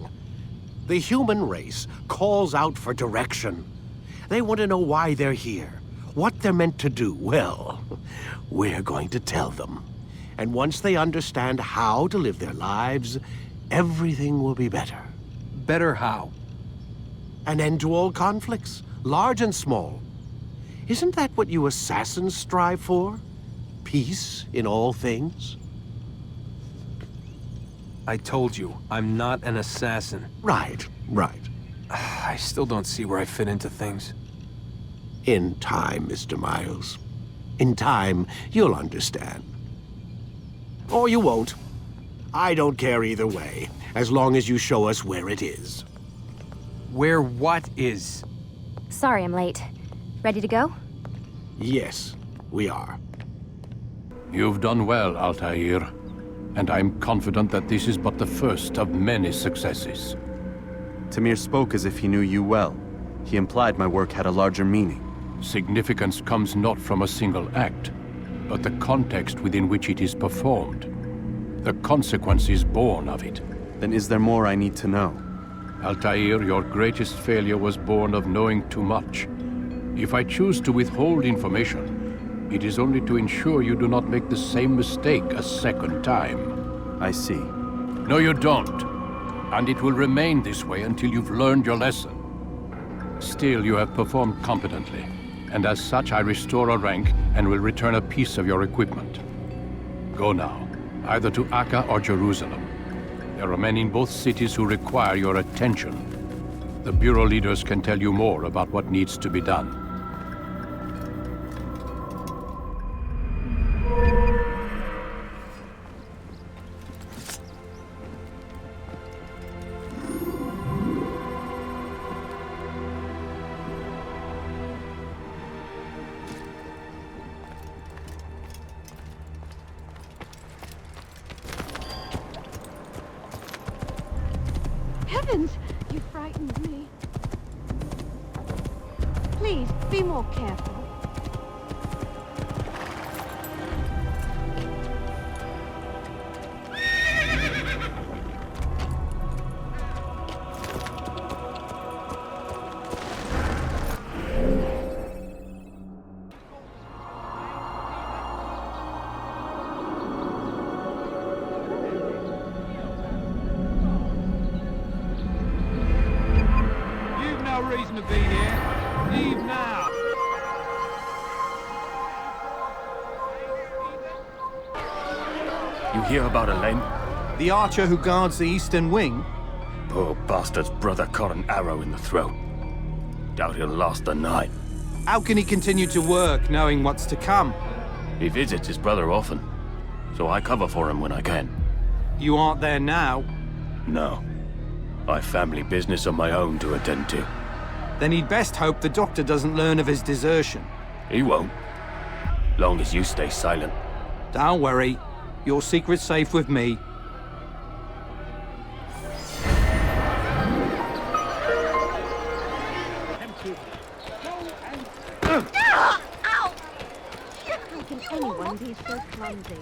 The human race calls out for direction. They want to know why they're here, what they're meant to do. Well, we're going to tell them. And once they understand how to live their lives, everything will be better. Better how? An end to all conflicts, large and small. Isn't that what you assassins strive for? Peace in all things? I told you, I'm not an assassin. Right. I still don't see where I fit into things. In time, Mr. Miles. In time, you'll understand. Or you won't. I don't care either way, as long as you show us where it is. Where what is? Sorry I'm late. Ready to go? Yes, we are. You've done well, Altaïr. And I'm confident that this is but the first of many successes. Tamir spoke as if he knew you well. He implied my work had a larger meaning. Significance comes not from a single act, but the context within which it is performed. The consequences born of it. Then is there more I need to know? Altaïr, your greatest failure was born of knowing too much. If I choose to withhold information, it is only to ensure you do not make the same mistake a second time. I see. No, you don't. And it will remain this way until you've learned your lesson. Still, you have performed competently. and as such I restore a rank and will return a piece of your equipment. Go now, either to Acre or Jerusalem. There are men in both cities who require your attention. The Bureau leaders can tell you more about what needs to be done. Heavens! You frightened me. Please, be more careful. Reason to be here. Leave now. You hear about Elaine? The archer who guards the eastern wing? Poor bastard's brother caught an arrow in the throat. Doubt he'll last the night. How can he continue to work, knowing what's to come? He visits his brother often, so I cover for him when I can. You aren't there now? No. I've family business of my own to attend to. Then he'd best hope the doctor doesn't learn of his desertion. He won't. Long as you stay silent. Don't worry. Your secret's safe with me. Ow! How can anyone be so clumsy?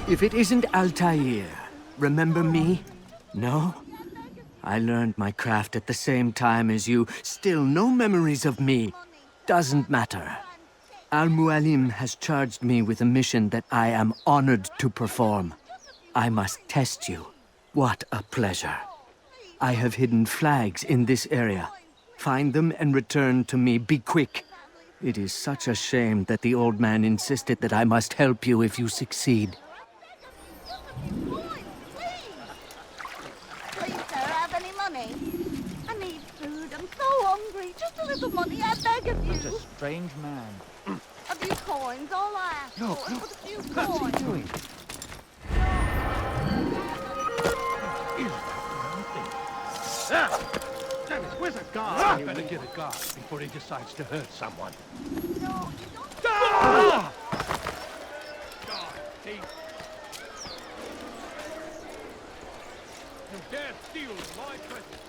If it isn't Altaïr, remember me? No? I learned my craft at the same time as you. Still no memories of me. Doesn't matter. Al-Mualim has charged me with a mission that I am honored to perform. I must test you. What a pleasure. I have hidden flags in this area. Find them and return to me. Be quick. It is such a shame that the old man insisted that I must help you if you succeed. Please, sir, have any money? I need food. I'm so hungry. Just a little money, I beg of you. He's a strange man. A few coins, all I ask No, for. look. A few What's he coins. doing? Damn it, where's a guard? I better get a guard before he decides to hurt someone. No, you don't. Ah! God, thief. You dare steal in my presence.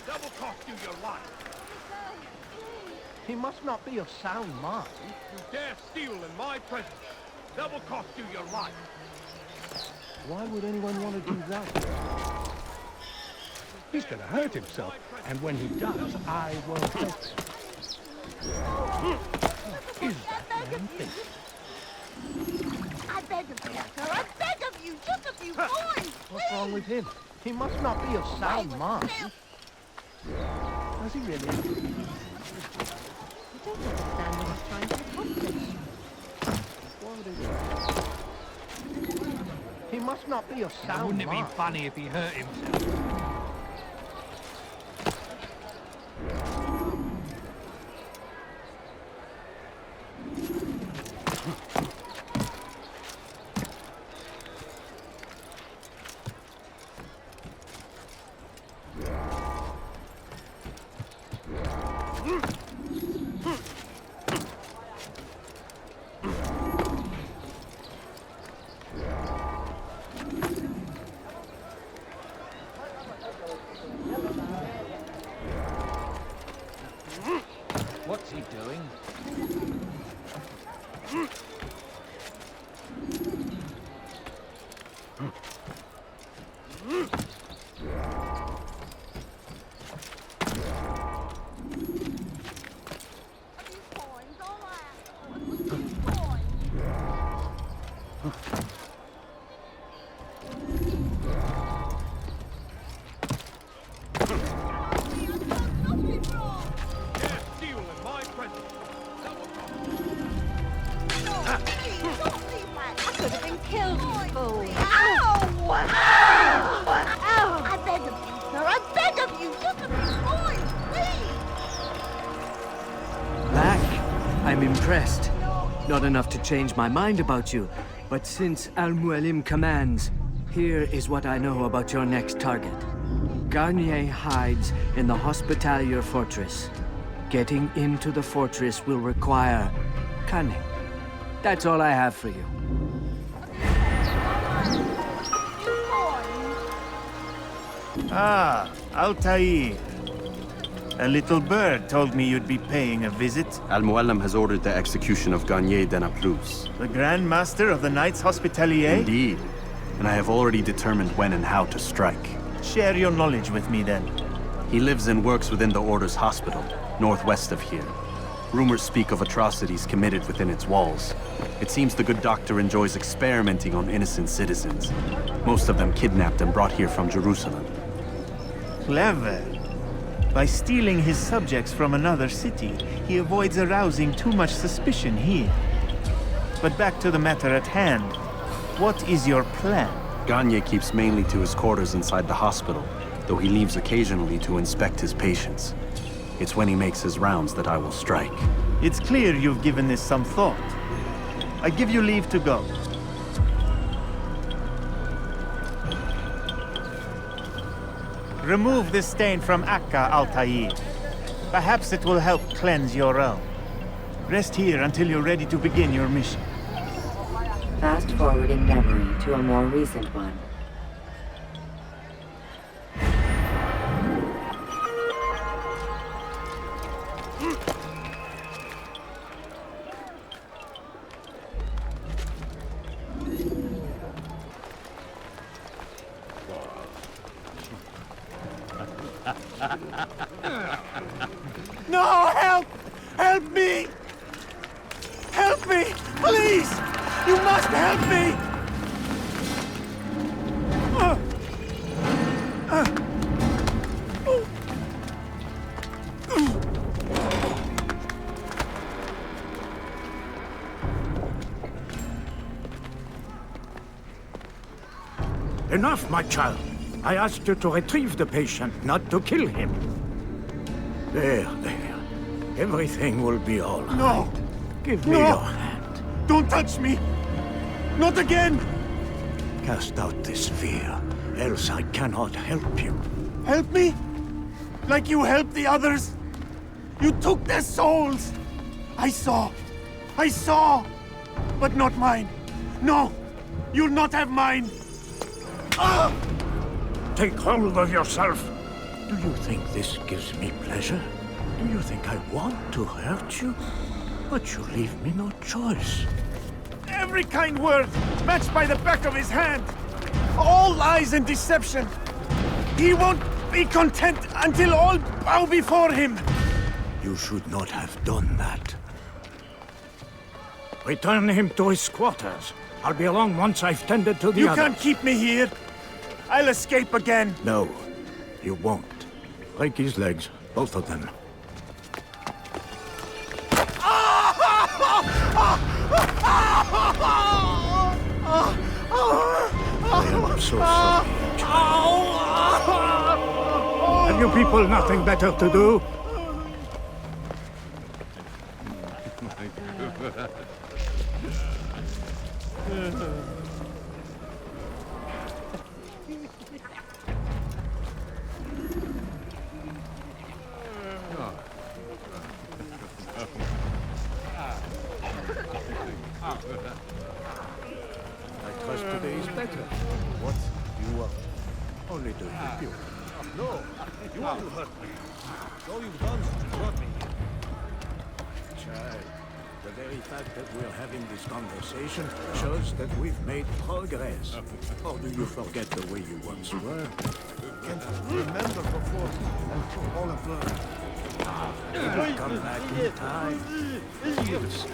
That will cost you your life. He must not be of sound mind. You dare steal in my presence. That will cost you your life. Why would anyone want to do that? He's going to hurt himself, and when he does, I will help him. Is that man thief? I beg of you, sir. I beg of you. Just a few coins. What's wrong with him? He must not be of sound mind. Does he really? I don't understand what he's trying to accomplish. Why would he? He must not be of sound Wouldn't it be mind. funny if he hurt himself? What's he doing? I'm impressed. Not enough to change my mind about you, but since Al-Mualim commands, here is what I know about your next target. Garnier hides in the Hospitalier Fortress. Getting into the fortress will require cunning. That's all I have for you. Ah, Altaïr. A little bird told me you'd be paying a visit. Al-Mualim has ordered the execution of Garnier de Naplouse. The Grand Master of the Knights Hospitalier? Indeed. And I have already determined when and how to strike. Share your knowledge with me, then. He lives and works within the Order's hospital, northwest of here. Rumors speak of atrocities committed within its walls. It seems the good doctor enjoys experimenting on innocent citizens. Most of them kidnapped and brought here from Jerusalem. Clever. By stealing his subjects from another city, he avoids arousing too much suspicion here. But back to the matter at hand. What is your plan? Garnier keeps mainly to his quarters inside the hospital, though he leaves occasionally to inspect his patients. It's when he makes his rounds that I will strike. It's clear you've given this some thought. I give you leave to go. Remove this stain from Akka, Altaïr. Perhaps it will help cleanse your own. Rest here until you're ready to begin your mission. Fast-forwarding memory to a more recent one. No, help! Help me! Help me! Please! You must help me! Enough, my child. I asked you to retrieve the patient, not to kill him. There. Everything will be all right. No! Give me your hand. Don't touch me! Not again! Cast out this fear, else I cannot help you. Help me? Like you helped the others? You took their souls! I saw! But not mine! No! You'll not have mine! Ah! Take hold of yourself. Do you think this gives me pleasure? Do you think I want to hurt you? But you leave me no choice. Every kind word matched by the back of his hand. All lies and deception. He won't be content until all bow before him. You should not have done that. Return him to his quarters. I'll be along once I've tended to the You others. can't keep me here. I'll escape again. No, you won't. Break his legs, both of them. I'm so sorry, child. Have you people nothing better to do? I trust today is better. What do you want? Only to help you. No, you want to hurt me. All you've done is to brought me here. Child, the very fact that we're having this conversation shows that we've made progress. Or do you forget the way you once were? Can't remember before all of the... It'll come back in time. You'll see.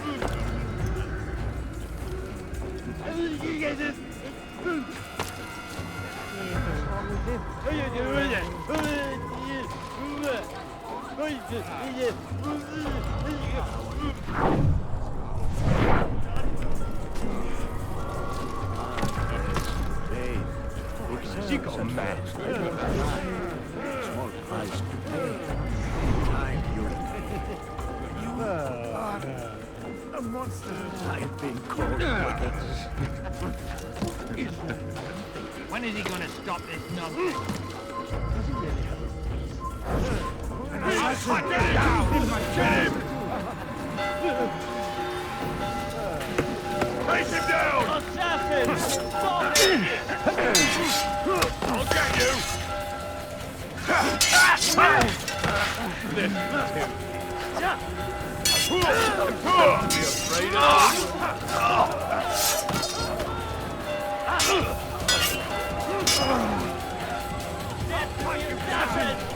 Small price to pay. Time you a monster. I've been called When is he gonna stop this nonsense? Face him down! Assassin! I'll get you! Don't be afraid of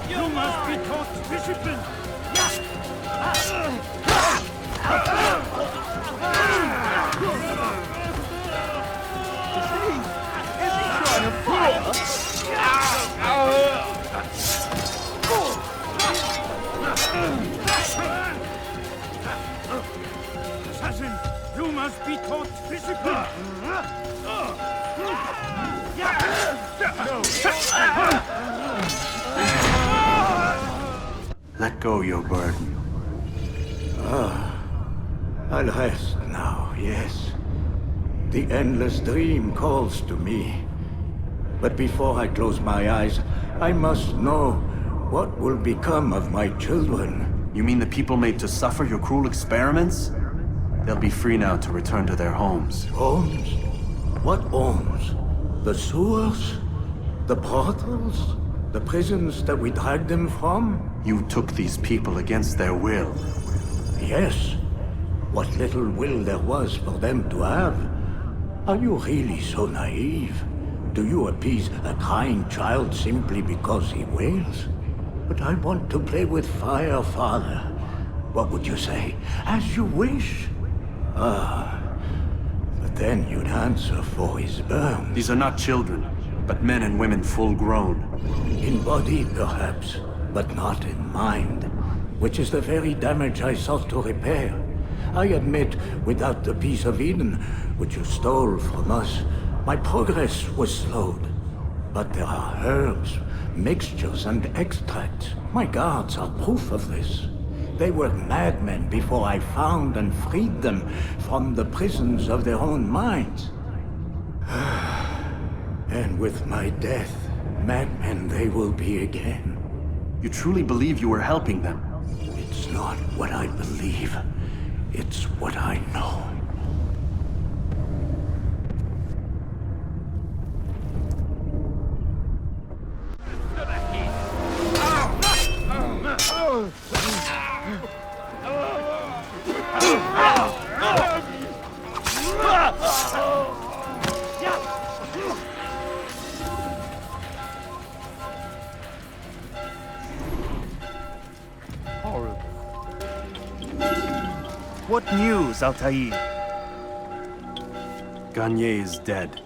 You must be taught discipline. Assassin, you must be taught discipline. Let go your burden. I'll rest now, yes. The endless dream calls to me. But before I close my eyes, I must know what will become of my children. You mean the people made to suffer your cruel experiments? They'll be free now to return to their homes. Homes? What homes? The sewers? The brothels? The prisons that we dragged them from? You took these people against their will. Yes. What little will there was for them to have. Are you really so naive? Do you appease a crying child simply because he wails? But I want to play with fire, Father. What would you say? As you wish. But then you'd answer for his burns. These are not children, but men and women full grown. In body, perhaps, but not in mind. Which is the very damage I sought to repair. I admit, without the piece of Eden, which you stole from us, my progress was slowed. But there are herbs, mixtures, and extracts. My guards are proof of this. They were madmen before I found and freed them from the prisons of their own minds. And with my death, madmen they will be again. You truly believe you were helping them? It's not what I believe. It's what I know. What news, Altaïr? Garnier is dead.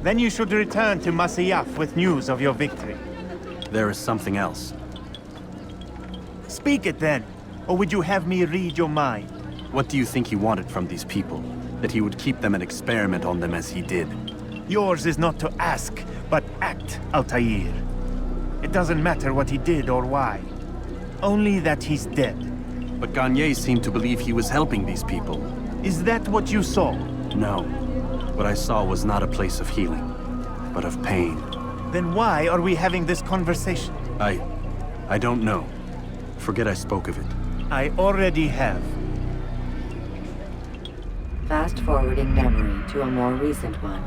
Then you should return to Masyaf with news of your victory. There is something else. Speak it then, or would you have me read your mind? What do you think he wanted from these people? that he would keep them and experiment on them as he did. Yours is not to ask, but act, Altaïr. It doesn't matter what he did or why. Only that he's dead. But Garnier seemed to believe he was helping these people. Is that what you saw? No. What I saw was not a place of healing, but of pain. Then why are we having this conversation? I don't know. Forget I spoke of it. I already have. Fast-forwarding memory to a more recent one.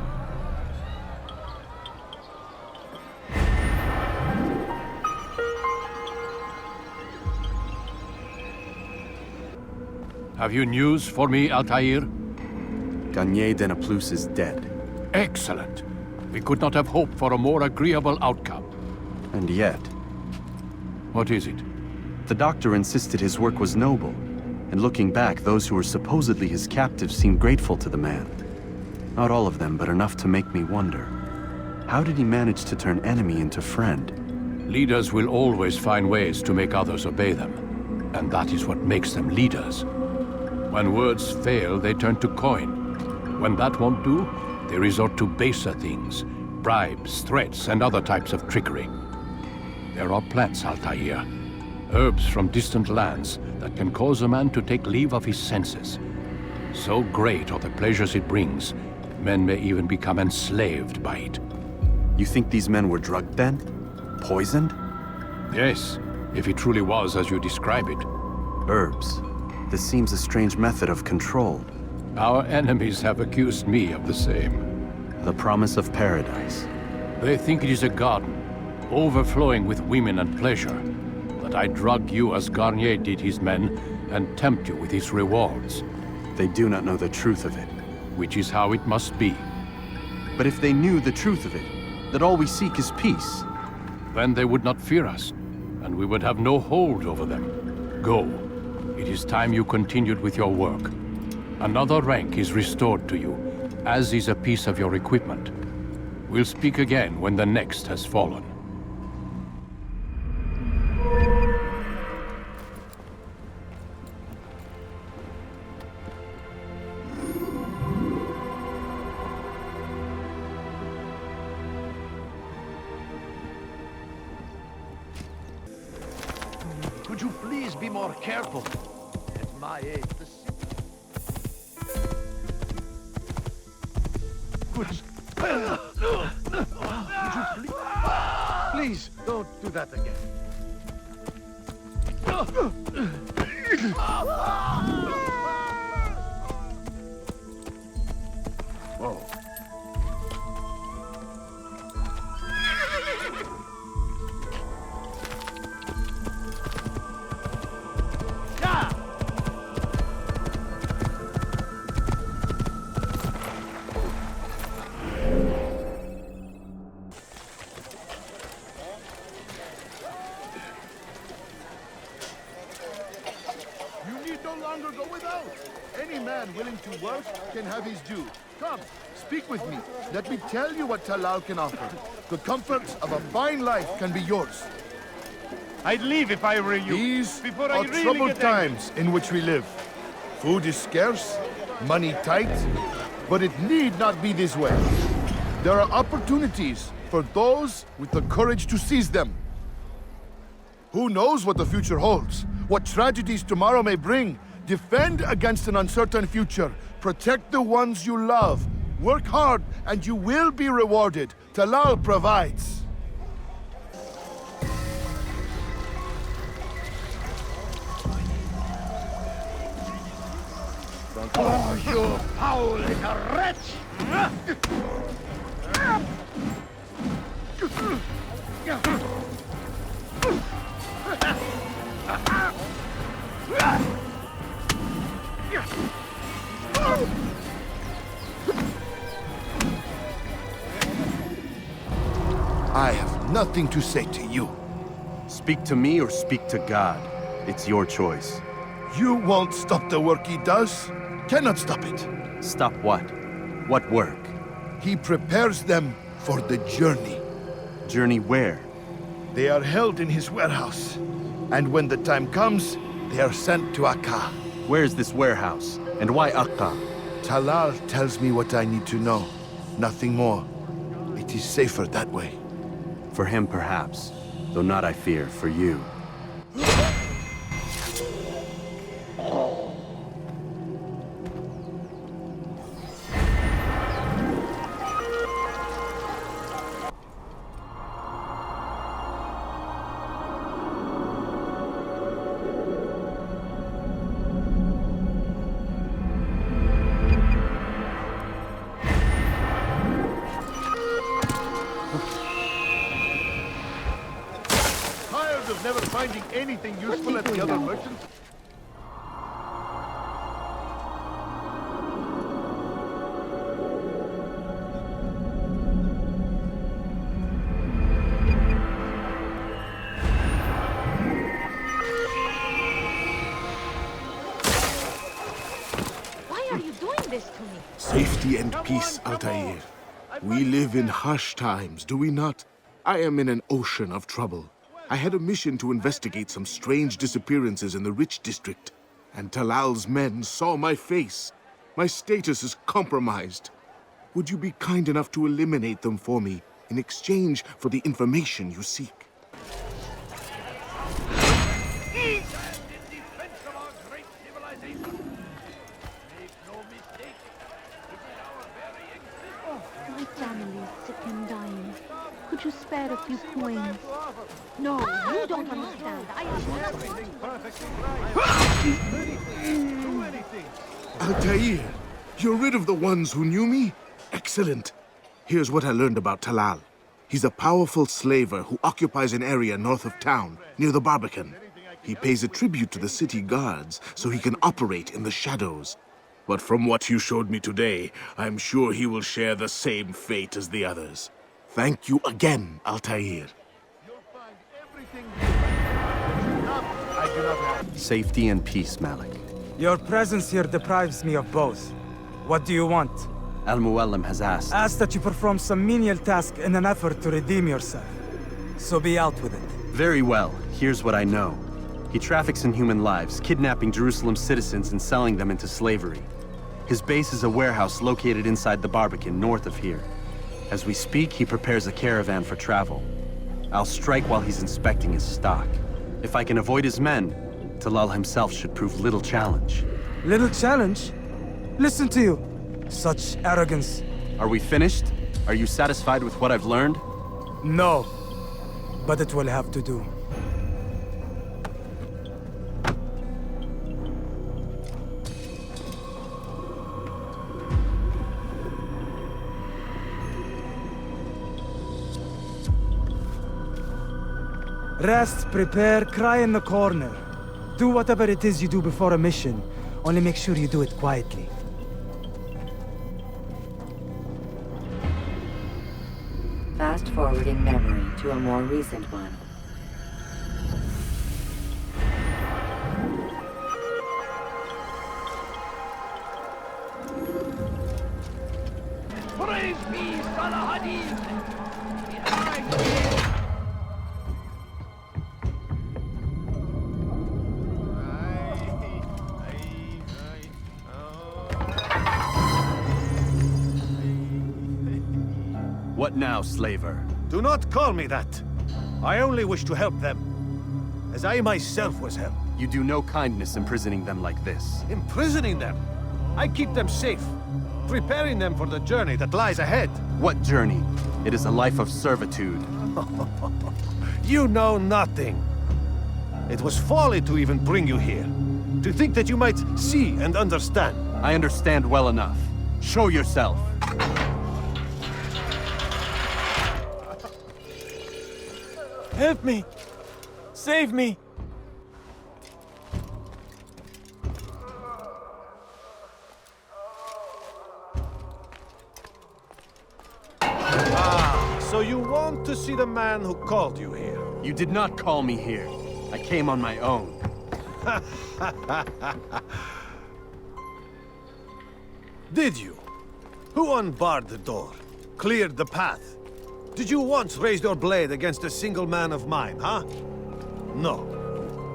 Have you news for me, Altaïr? Garnier de Naplouse is dead. Excellent. We could not have hoped for a more agreeable outcome. And yet... What is it? The doctor insisted his work was noble. And looking back, those who were supposedly his captives seemed grateful to the man. Not all of them, but enough to make me wonder. How did he manage to turn enemy into friend? Leaders will always find ways to make others obey them. And that is what makes them leaders. When words fail, they turn to coin. When that won't do, they resort to baser things. Bribes, threats, and other types of trickery. There are plants, Altaïr. Herbs from distant lands that can cause a man to take leave of his senses. So great are the pleasures it brings, men may even become enslaved by it. You think these men were drugged then? Poisoned? Yes, if it truly was as you describe it. Herbs. This seems a strange method of control. Our enemies have accused me of the same. The promise of paradise. They think it is a garden, overflowing with women and pleasure. That I drug you as Garnier did his men, and tempt you with his rewards. They do not know the truth of it. Which is how it must be. But if they knew the truth of it, that all we seek is peace. Then they would not fear us, and we would have no hold over them. Go. It is time you continued with your work. Another rank is restored to you, as is a piece of your equipment. We'll speak again when the next has fallen. Could you please be more careful? At my age, Could you please don't do that again. Whoa. Willing to work can have his due. Come, speak with me. Let me tell you what Talal can offer. The comforts of a fine life can be yours. I'd leave if I were you. These before are I really troubled times in which we live. Food is scarce, money tight, but it need not be this way. There are opportunities for those with the courage to seize them. Who knows what the future holds? What tragedies tomorrow may bring? Defend against an uncertain future. Protect the ones you love. Work hard and you will be rewarded. Talal provides. Oh, you foul little wretch! I have nothing to say to you. Speak to me or speak to God. It's your choice. You won't stop the work he does. Cannot stop it. Stop what? What work? He prepares them for the journey. Journey where? They are held in his warehouse. And when the time comes, they are sent to ACO I. Where is this warehouse? And why ACO I? Talal tells me what I need to know. Nothing more. It is safer that way. For him, perhaps. Though not, I fear, for you. Never finding anything useful at the other merchants? Why are you doing this to me? Safety and peace, Altaïr. We live in harsh times, do we not? I am in an ocean of trouble. I had a mission to investigate some strange disappearances in the rich district, and Talal's men saw my face. My status is compromised. Would you be kind enough to eliminate them for me in exchange for the information you seek? My family is sick and dying. Could you spare a few coins? No, you don't understand. I am Altaïr, you're rid of the ones who knew me? Excellent. Here's what I learned about Talal. He's a powerful slaver who occupies an area north of town, near the Barbican. He pays a tribute to the city guards so he can operate in the shadows. But from what you showed me today, I'm sure he will share the same fate as the others. Thank you again, Altaïr. Safety and peace, Malik. Your presence here deprives me of both. What do you want? Al-Mualim has asked. Asked that you perform some menial task in an effort to redeem yourself. So be out with it. Very well. Here's what I know. He traffics in human lives, kidnapping Jerusalem citizens and selling them into slavery. His base is a warehouse located inside the Barbican, north of here. As we speak, he prepares a caravan for travel. I'll strike while he's inspecting his stock. If I can avoid his men, Talal himself should prove little challenge. Little challenge? Listen to you. Such arrogance. Are we finished? Are you satisfied with what I've learned? No. But it will have to do. Rest, prepare, cry in the corner. Do whatever it is you do before a mission. Only make sure you do it quietly. Fast-forwarding memory to a more recent one. Praise be, Saladin! What now, slaver? Do not call me that. I only wish to help them, as I myself was helped. You do no kindness imprisoning them like this. Imprisoning them? I keep them safe, preparing them for the journey that lies ahead. What journey? It is a life of servitude. You know nothing. It was folly to even bring you here. To think that you might see and understand. I understand well enough. Show yourself. Help me! Save me! So you want to see the man who called you here? You did not call me here. I came on my own. Did you? Who unbarred the door? Cleared the path? Did you once raise your blade against a single man of mine, huh? No.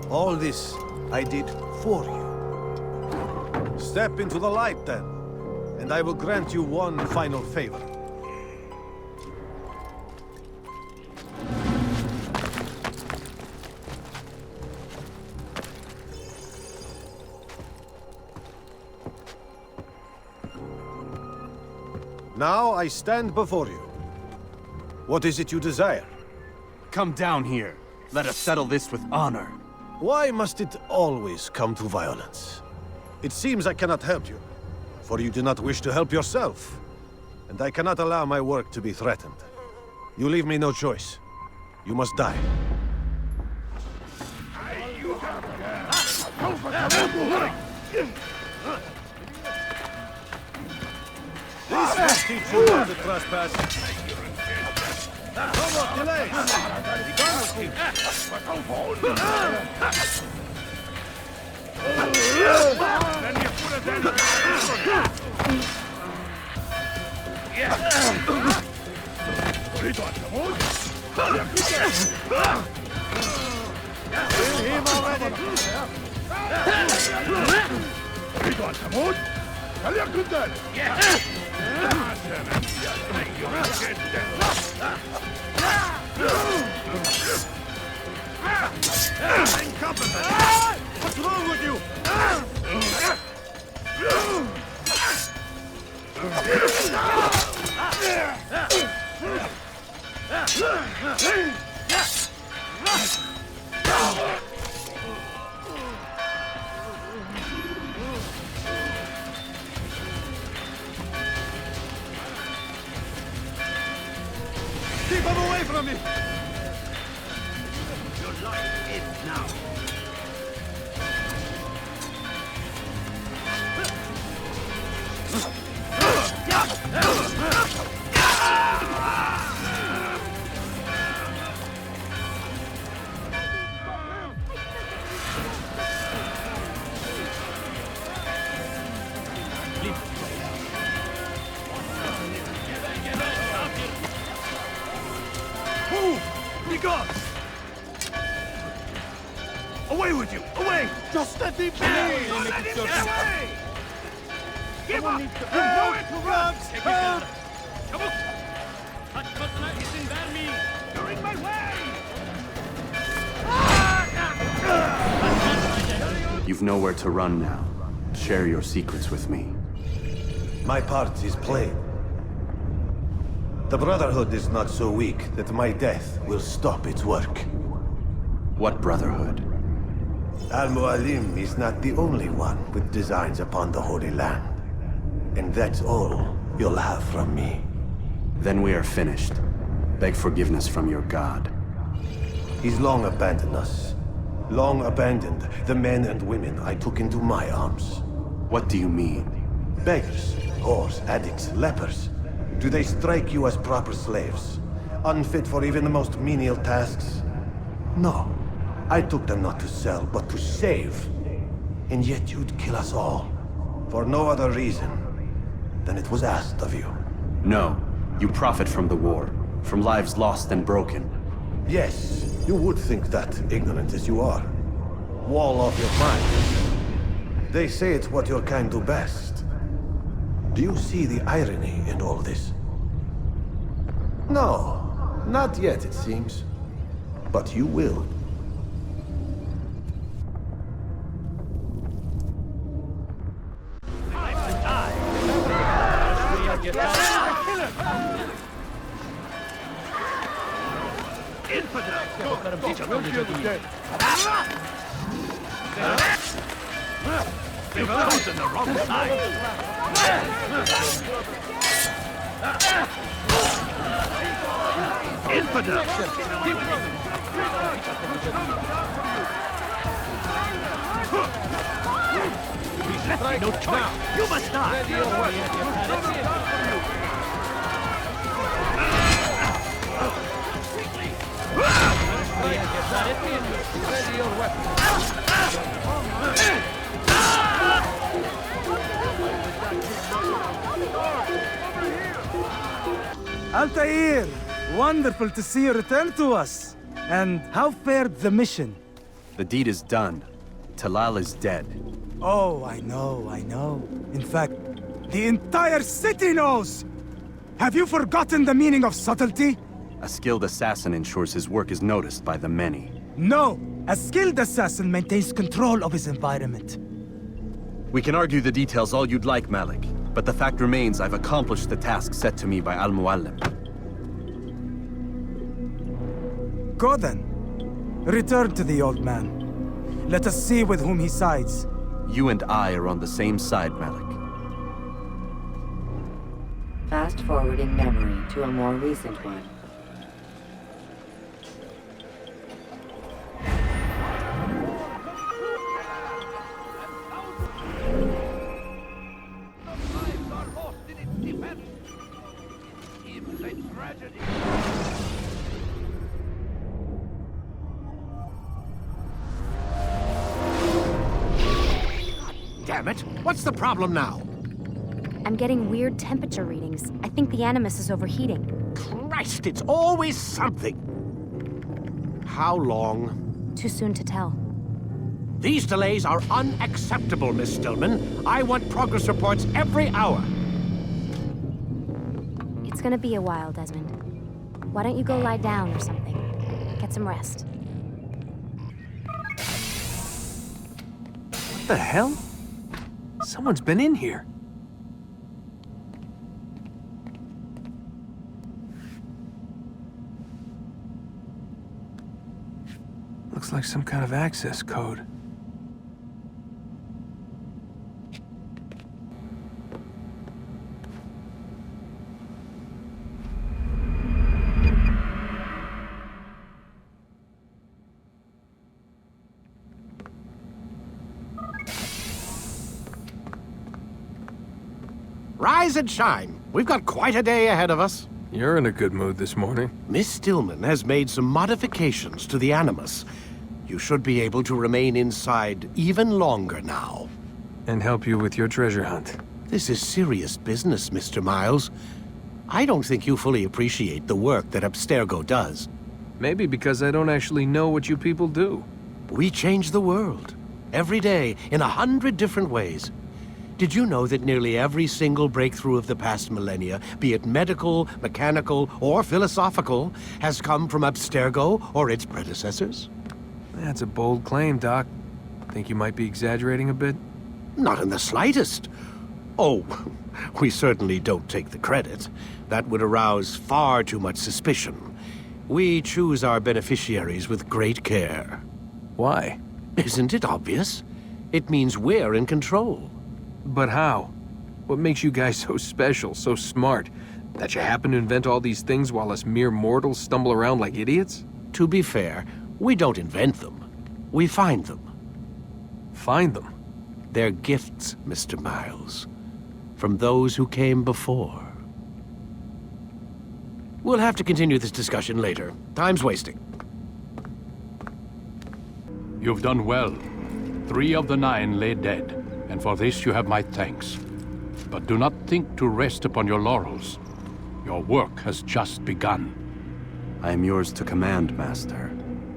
All this I did for you. Step into the light, then. and I will grant you one final favor. Now I stand before you. What is it you desire? Come down here. Let us settle this with honor. Why must it always come to violence? It seems I cannot help you, for you do not wish to help yourself. And I cannot allow my work to be threatened. You leave me no choice. You must die. This will teach you how to trespass. No more delays! What's wrong with you? Keep him away from me! Your life ends now. Move! Be gone! Away with you! Away! Just let me be! Let him get away! Give up! You know it to run! Help! You're in my way! You've nowhere to run now. Share your secrets with me. My part is plain. The Brotherhood is not so weak that my death will stop its work. What Brotherhood? Al-Mualim is not the only one with designs upon the Holy Land. And that's all you'll have from me. Then we are finished. Beg forgiveness from your god. He's long abandoned us. Long abandoned the men and women I took into my arms. What do you mean? Beggars, whores, addicts, lepers. Do they strike you as proper slaves? Unfit for even the most menial tasks? No. I took them not to sell, but to save. And yet you'd kill us all. For no other reason than it was asked of you. No. You profit from the war. From lives lost and broken. Yes, you would think that, ignorant as you are. Wall off your mind. They say it's what your kind do best. Do you see the irony in all this? No, not yet, it seems. But you will. You've chosen the wrong side. Infidel! He's left me no choice. You must die. Ready your weapon. Altaïr! Wonderful to see you return to us. And how fared the mission? The deed is done. Talal is dead. Oh, I know. In fact, The entire city knows! Have you forgotten the meaning of subtlety? A skilled assassin ensures his work is noticed by the many. No! A skilled assassin maintains control of his environment. We can argue the details all you'd like, Malik, but the fact remains I've accomplished the task set to me by Al-Mualim. Go then. Return to the old man. Let us see with whom he sides. You and I are on the same side, Malik. Fast-forwarding memory to a more recent one. Damn it! What's the problem now? I'm getting weird temperature readings. I think the Animus is overheating. Christ, it's always something! How long? Too soon to tell. These delays are unacceptable, Miss Stillman. I want progress reports every hour. It's gonna be a while, Desmond. Why don't you go lie down or something? Get some rest. What the hell? Someone's been in here. Looks like some kind of access code. Rise and shine. We've got quite a day ahead of us. You're in a good mood this morning. Miss Stillman has made some modifications to the Animus. You should be able to remain inside even longer now. And help you with your treasure hunt. This is serious business, Mr. Miles. I don't think you fully appreciate the work that Abstergo does. Maybe because I don't actually know what you people do. We change the world. Every day, in 100 different ways. Did you know that nearly every single breakthrough of the past millennia, be it medical, mechanical, or philosophical, has come from Abstergo or its predecessors? That's a bold claim, Doc. Think you might be exaggerating a bit? Not in the slightest. Oh, we certainly don't take the credit. That would arouse far too much suspicion. We choose our beneficiaries with great care. Why? Isn't it obvious? It means we're in control. But how? What makes you guys so special, so smart? That you happen to invent all these things while us mere mortals stumble around like idiots? To be fair, we don't invent them. We find them. Find them? They're gifts, Mr. Miles. From those who came before. We'll have to continue this discussion later. Time's wasting. You've done well. 3 of the 9 lay dead, and for this you have my thanks. But do not think to rest upon your laurels. Your work has just begun. I am yours to command, Master.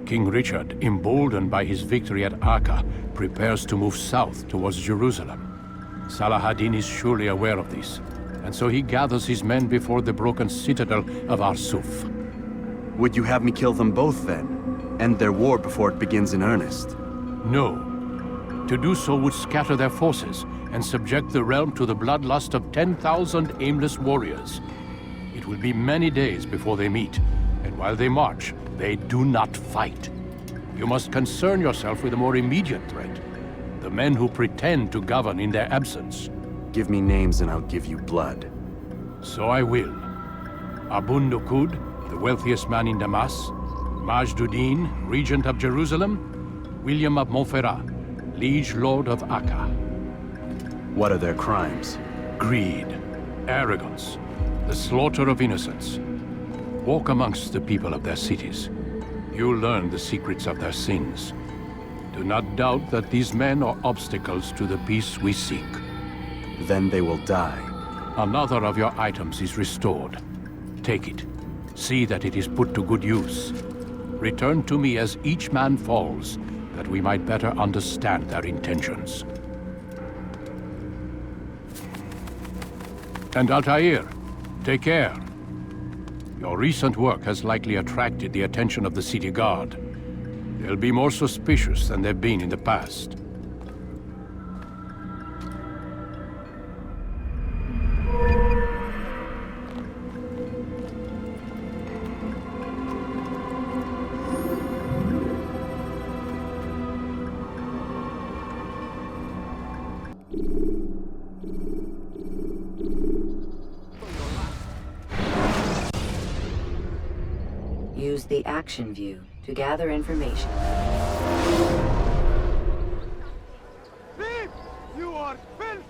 King Richard, emboldened by his victory at Acre, prepares to move south towards Jerusalem. Salah ad-Din is surely aware of this, and so he gathers his men before the broken citadel of Arsuf. Would you have me kill them both, then? End their war before it begins in earnest? No. To do so would scatter their forces and subject the realm to the bloodlust of 10,000 aimless warriors. It will be many days before they meet, and while they march, they do not fight. You must concern yourself with a more immediate threat. The men who pretend to govern in their absence. Give me names and I'll give you blood. So I will. Abu Nuqoud, the wealthiest man in Damas. Majd Addin, regent of Jerusalem. William of Montferrat, liege lord of Acre. What are their crimes? Greed, arrogance, the slaughter of innocents. Walk amongst the people of their cities. You'll learn the secrets of their sins. Do not doubt that these men are obstacles to the peace we seek. Then they will die. Another of your items is restored. Take it. See that it is put to good use. Return to me as each man falls, that we might better understand their intentions. And Altaïr, take care. Your recent work has likely attracted the attention of the city guard. They'll be more suspicious than they've been in the past. Use the action view to gather information. Thief! You are filth!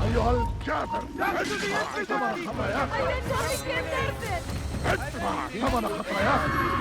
أيها الكافر ادفع ثمن خطاياك ادفع ثمن خطاياك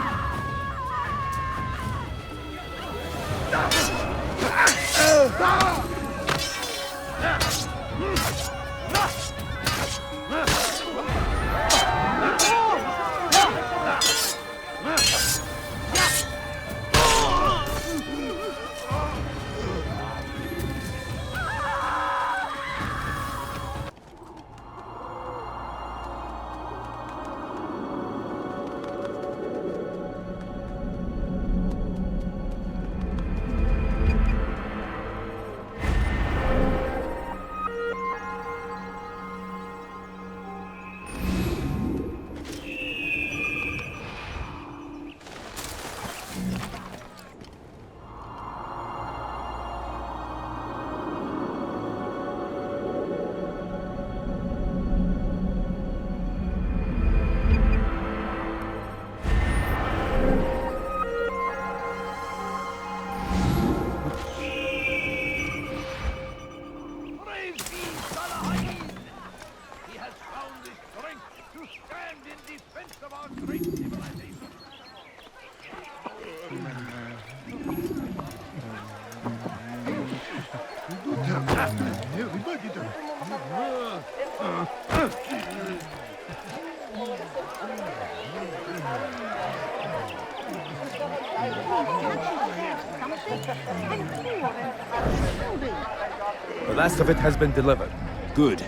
The last of it has been delivered. Good.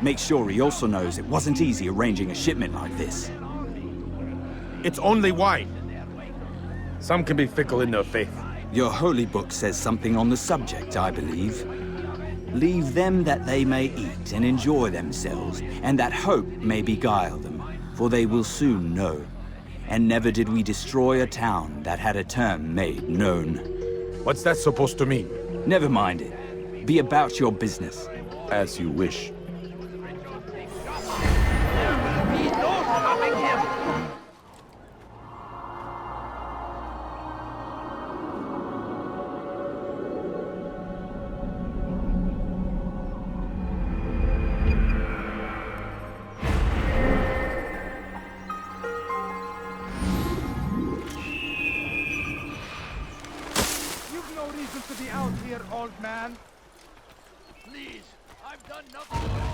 Make sure he also knows it wasn't easy arranging a shipment like this. It's only wine. Some can be fickle in their faith. Your holy book says something on the subject, I believe. Leave them that they may eat and enjoy themselves, and that hope may beguile them, for they will soon know. And never did we destroy a town that had a term made known. What's that supposed to mean? Never mind it. Be about your business. As you wish.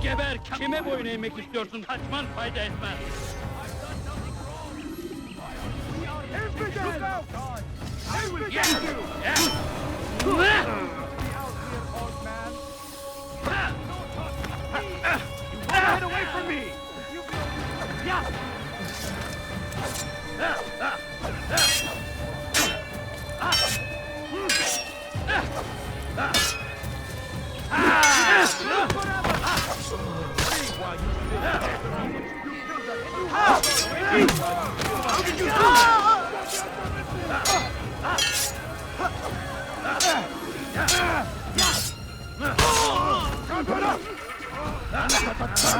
Geber, kime boyun eğmek istiyorsun? Kaçman fayda etmez. Get away from me! I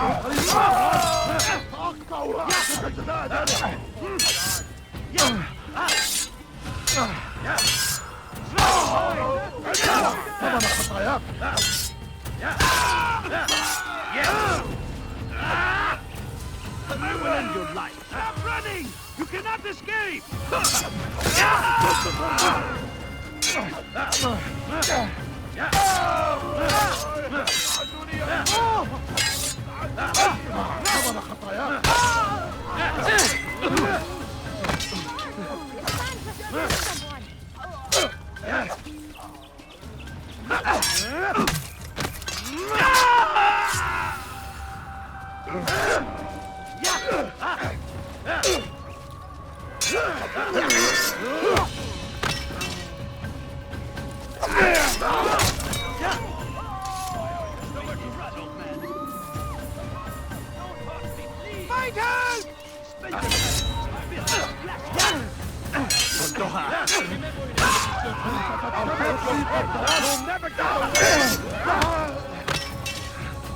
will end your life. Stop running! You cannot escape!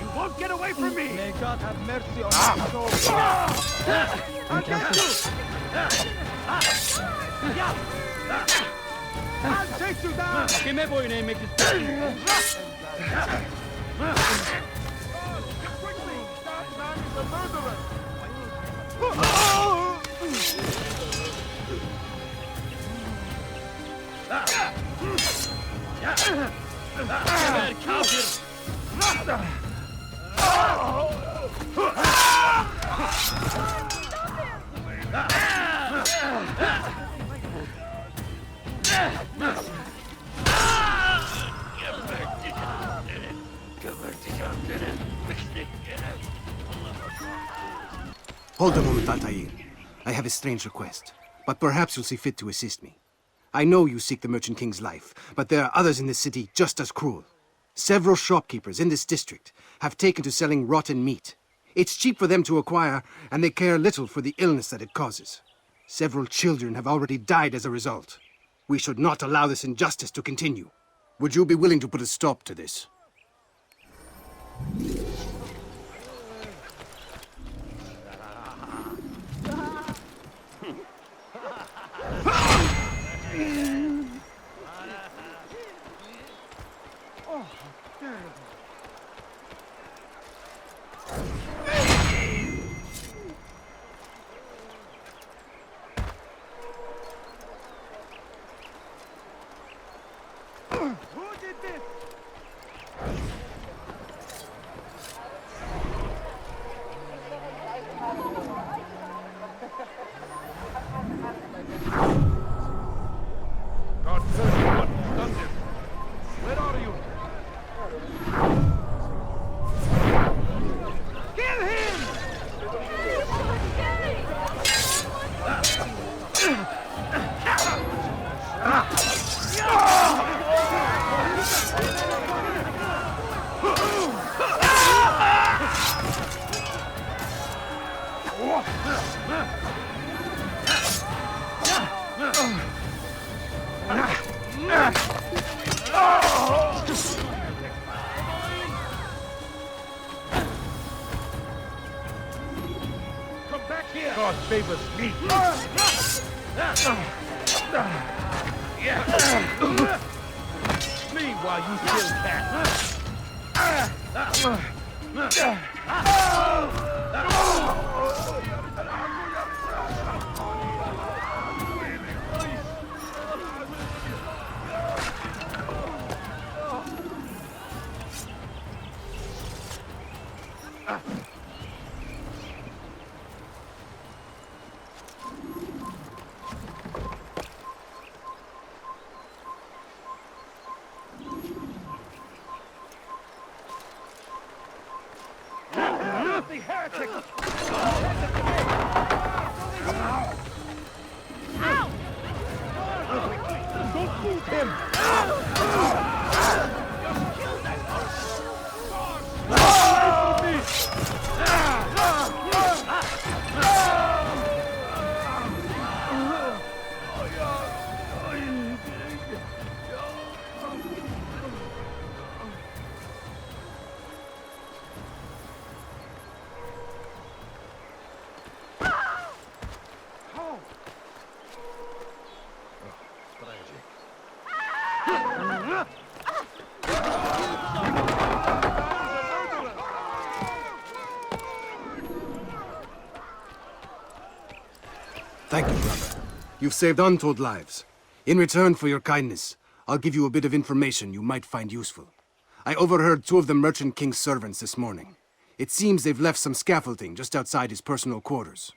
You won't get away from me! May God have mercy on your soul. I'll take you down! Que me voy a make this Quickly! That man is a murderer! Hold a moment, Altaïr. I have a strange request, but perhaps you'll see fit to assist me. I know you seek the Merchant King's life, but there are others in this city just as cruel. Several shopkeepers in this district have taken to selling rotten meat. It's cheap for them to acquire, and they care little for the illness that it causes. Several children have already died as a result. We should not allow this injustice to continue. Would you be willing to put a stop to this? God favors me. Flee while you still can. Heretic! Ow! Don't move him! Thank you, brother. You've saved untold lives. In return for your kindness, I'll give you a bit of information you might find useful. I overheard 2 of the Merchant King's servants this morning. It seems they've left some scaffolding just outside his personal quarters.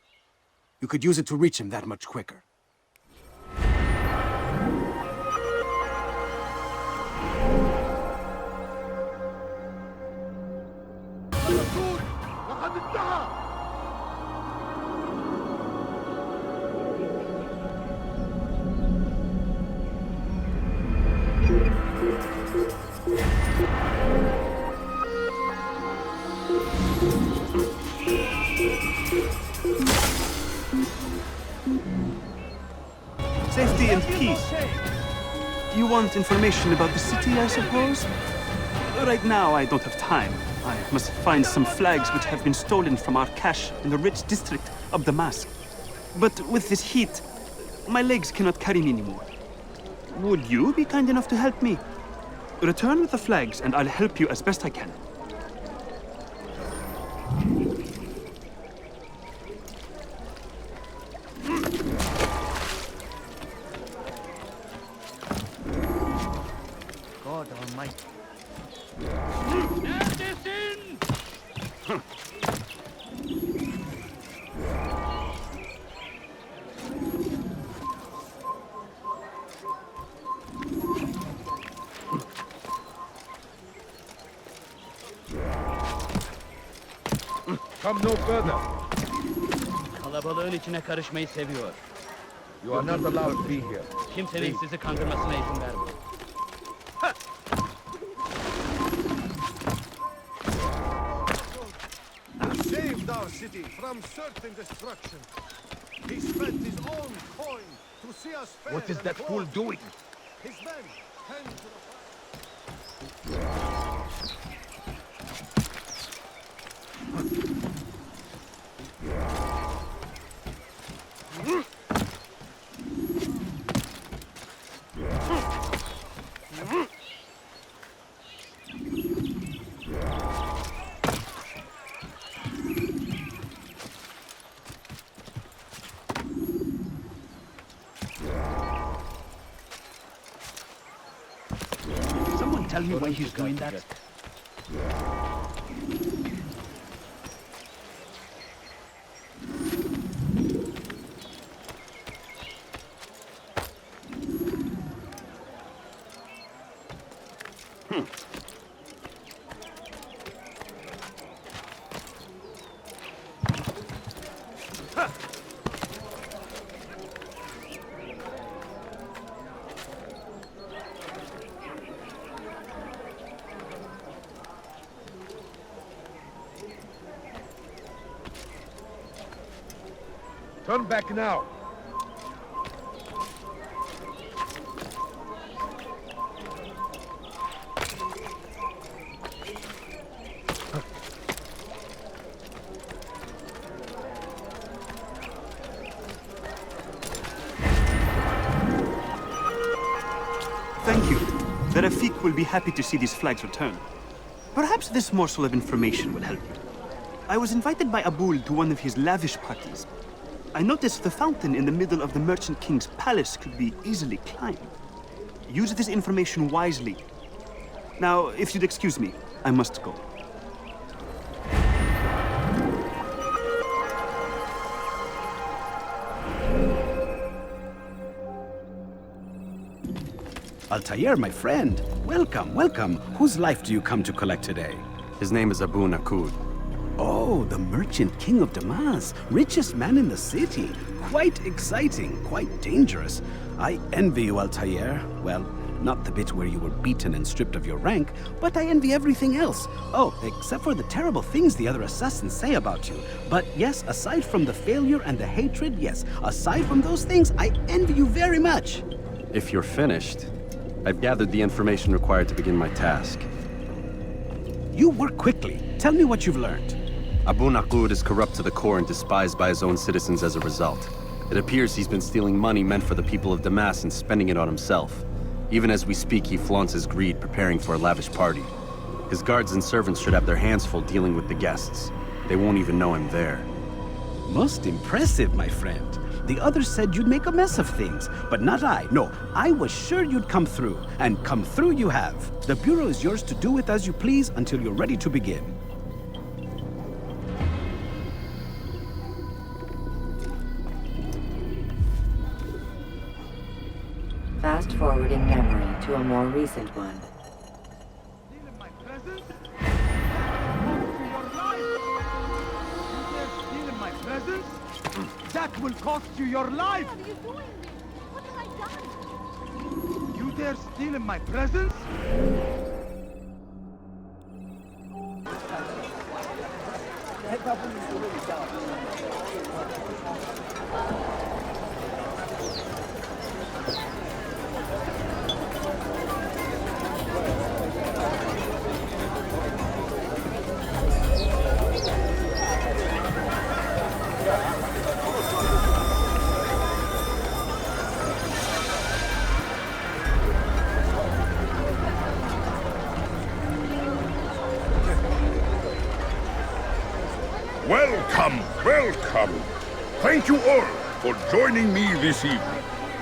You could use it to reach him that much quicker. Safety and peace. You want information about the city, I suppose? Right now, I don't have time. I must find some flags which have been stolen from our cache in the rich district of Damascus. But with this heat, my legs cannot carry me anymore. Would you be kind enough to help me? Return with the flags, and I'll help you as best I can. God Almighty. Come no further. Kalabalığın içine karışmayı seviyor. You are not allowed to be here. Kimsenin sizi kandırmasına izin vermeyin. Saved our city from certain destruction. He spent his own coin to see us fair. What is that fool doing? His men tend to the Someone tell me why he's doing that? Turn back now. Thank you. The Rafiq will be happy to see these flags return. Perhaps this morsel of information will help you. I was invited by Abul to one of his lavish parties. I noticed the fountain in the middle of the Merchant King's palace could be easily climbed. Use this information wisely. Now, if you'd excuse me, I must go. Altaïr, my friend. Welcome, welcome. Whose life do you come to collect today? His name is Abu Nuqoud. Oh, the Merchant King of Damas. Richest man in the city. Quite exciting, quite dangerous. I envy you, Altaïr. Well, not the bit where you were beaten and stripped of your rank, but I envy everything else. Oh, except for the terrible things the other assassins say about you. But yes, aside from the failure and the hatred, yes, aside from those things, I envy you very much. If you're finished, I've gathered the information required to begin my task. You work quickly. Tell me what you've learned. Abu Nuqoud is corrupt to the core and despised by his own citizens as a result. It appears he's been stealing money meant for the people of Damas and spending it on himself. Even as we speak, he flaunts his greed, preparing for a lavish party. His guards and servants should have their hands full dealing with the guests. They won't even know I'm there. Most impressive, my friend. The others said you'd make a mess of things, but not I. No, I was sure you'd come through, and come through you have. The Bureau is yours to do with as you please until you're ready to begin. Fast-forwarding memory to a more recent one. That will cost you your life! What are you doing? What have I done? You dare steal in my presence? Welcome, welcome. Thank you all for joining me this evening.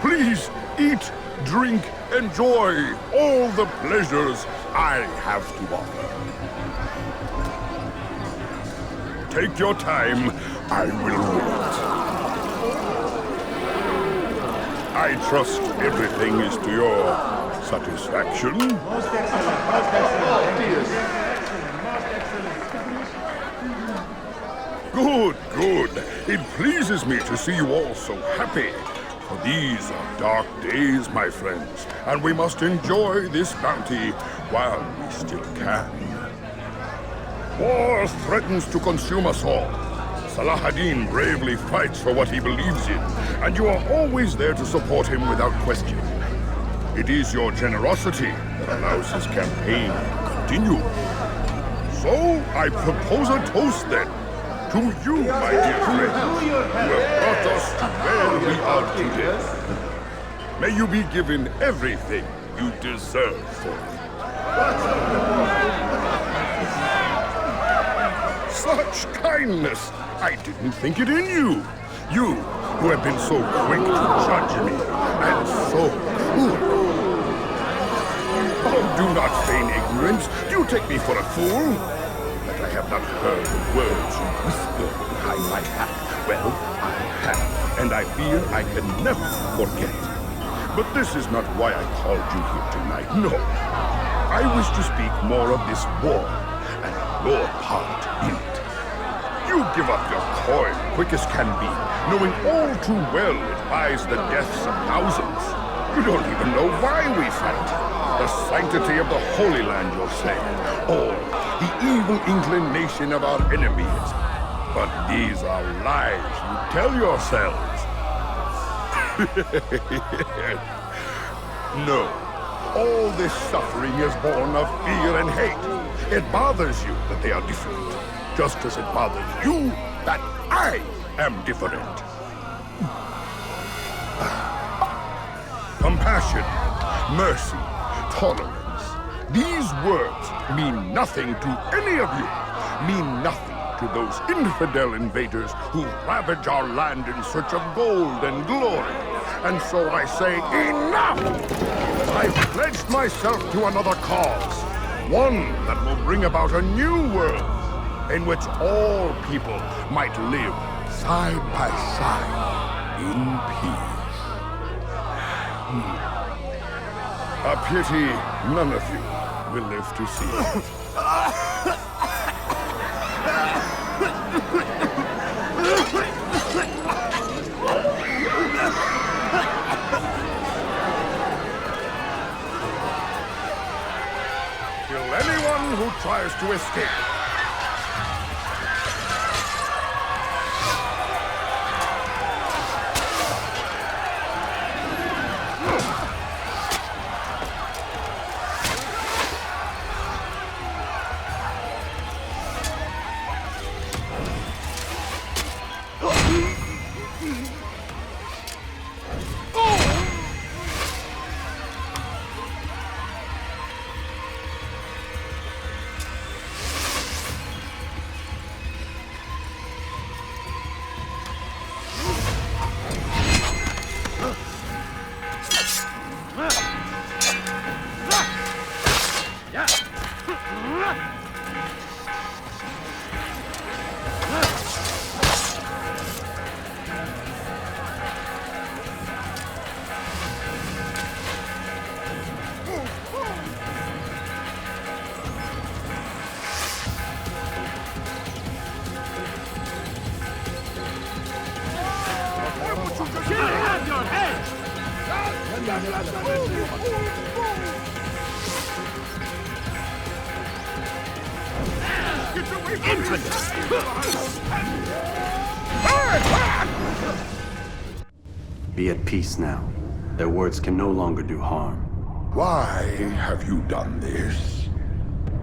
Please eat, drink, enjoy all the pleasures I have to offer. Take your time, I will wait. I trust everything is to your satisfaction. Most excellent, most excellent. Good, good. It pleases me to see you all so happy. For these are dark days, my friends, and we must enjoy this bounty while we still can. War threatens to consume us all. Salah ad-Din bravely fights for what he believes in, and you are always there to support him without question. It is your generosity that allows his campaign to continue. So, I propose a toast then. To you, my dear friends, who have brought us to where we are today. May you be given everything you deserve for it. Such kindness! I didn't think it in you. You, who have been so quick to judge me, and so cruel. Oh, do not feign ignorance. Do you take me for a fool? I have not heard the words you whisper behind my back. Well, I have, and I fear I can never forget. But this is not why I called you here tonight, no. I wish to speak more of this war, and your part in it. You give up your coin quick as can be, knowing all too well it buys the deaths of thousands. You don't even know why we fight. The sanctity of the Holy Land, you'll say. Or the evil inclination of our enemies. But these are lies you tell yourselves. No. All this suffering is born of fear and hate. It bothers you that they are different. Just as it bothers you that I am different. Compassion, mercy, tolerance. These words mean nothing to any of you. Mean nothing to those infidel invaders who ravage our land in search of gold and glory. And so I say, enough! I've pledged myself to another cause. One that will bring about a new world in which all people might live side by side in peace. A pity none of you will live to see it. Kill anyone who tries to escape. Be at peace now. Their words can no longer do harm. Why have you done this?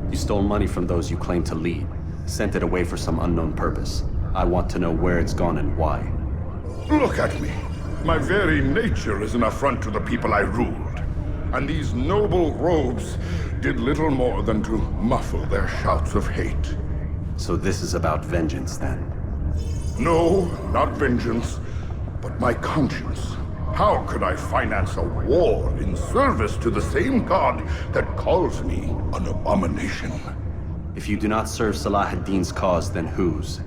You stole money from those you claim to lead, sent it away for some unknown purpose. I want to know where it's gone and why. Look at me. My very nature is an affront to the people I ruled. And these noble robes did little more than to muffle their shouts of hate. So this is about vengeance, then? No, not vengeance, but my conscience. How could I finance a war in service to the same god that calls me an abomination? If you do not serve Salah ad-Din's cause, then whose?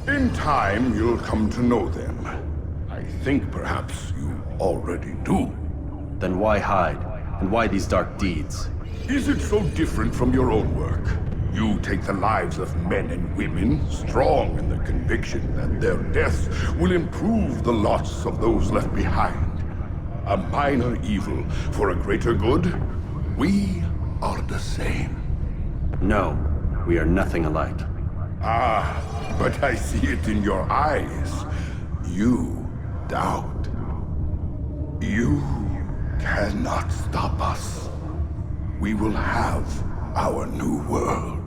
In time, you'll come to know them. I think perhaps you already do. Then why hide? And why these dark deeds? Is it so different from your own work? You take the lives of men and women, strong in the conviction that their deaths will improve the lots of those left behind. A minor evil for a greater good? We are the same. No, we are nothing alike. Ah, but I see it in your eyes. You doubt. You cannot stop us. We will have our new world.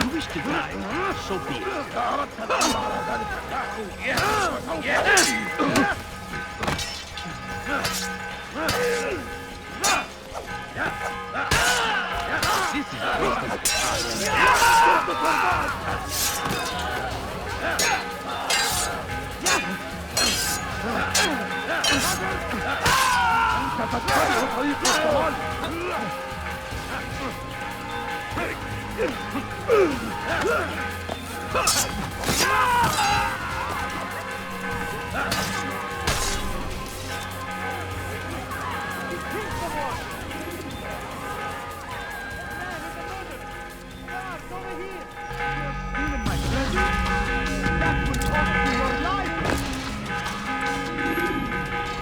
You wish to die, so be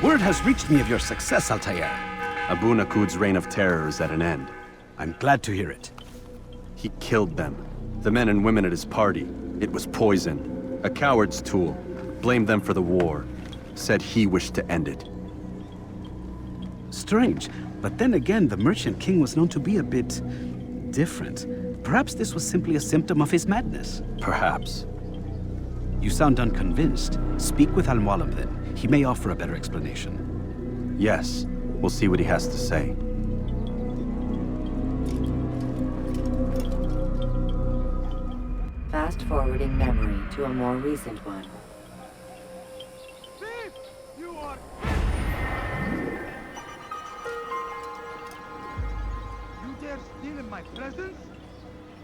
Word has reached me of your success, Altaïr. Abu Nuqoud's reign of terror is at an end. I'm glad to hear it. He killed them. The men and women at his party. It was poison. A coward's tool. Blamed them for the war. Said he wished to end it. Strange, but then again, the Merchant King was known to be a bit different. Perhaps this was simply a symptom of his madness. Perhaps. You sound unconvinced. Speak with Al-Mualim then. He may offer a better explanation. Yes. We'll see what he has to say. Fast-forwarding memory to a more recent one. You dare steal in my presence?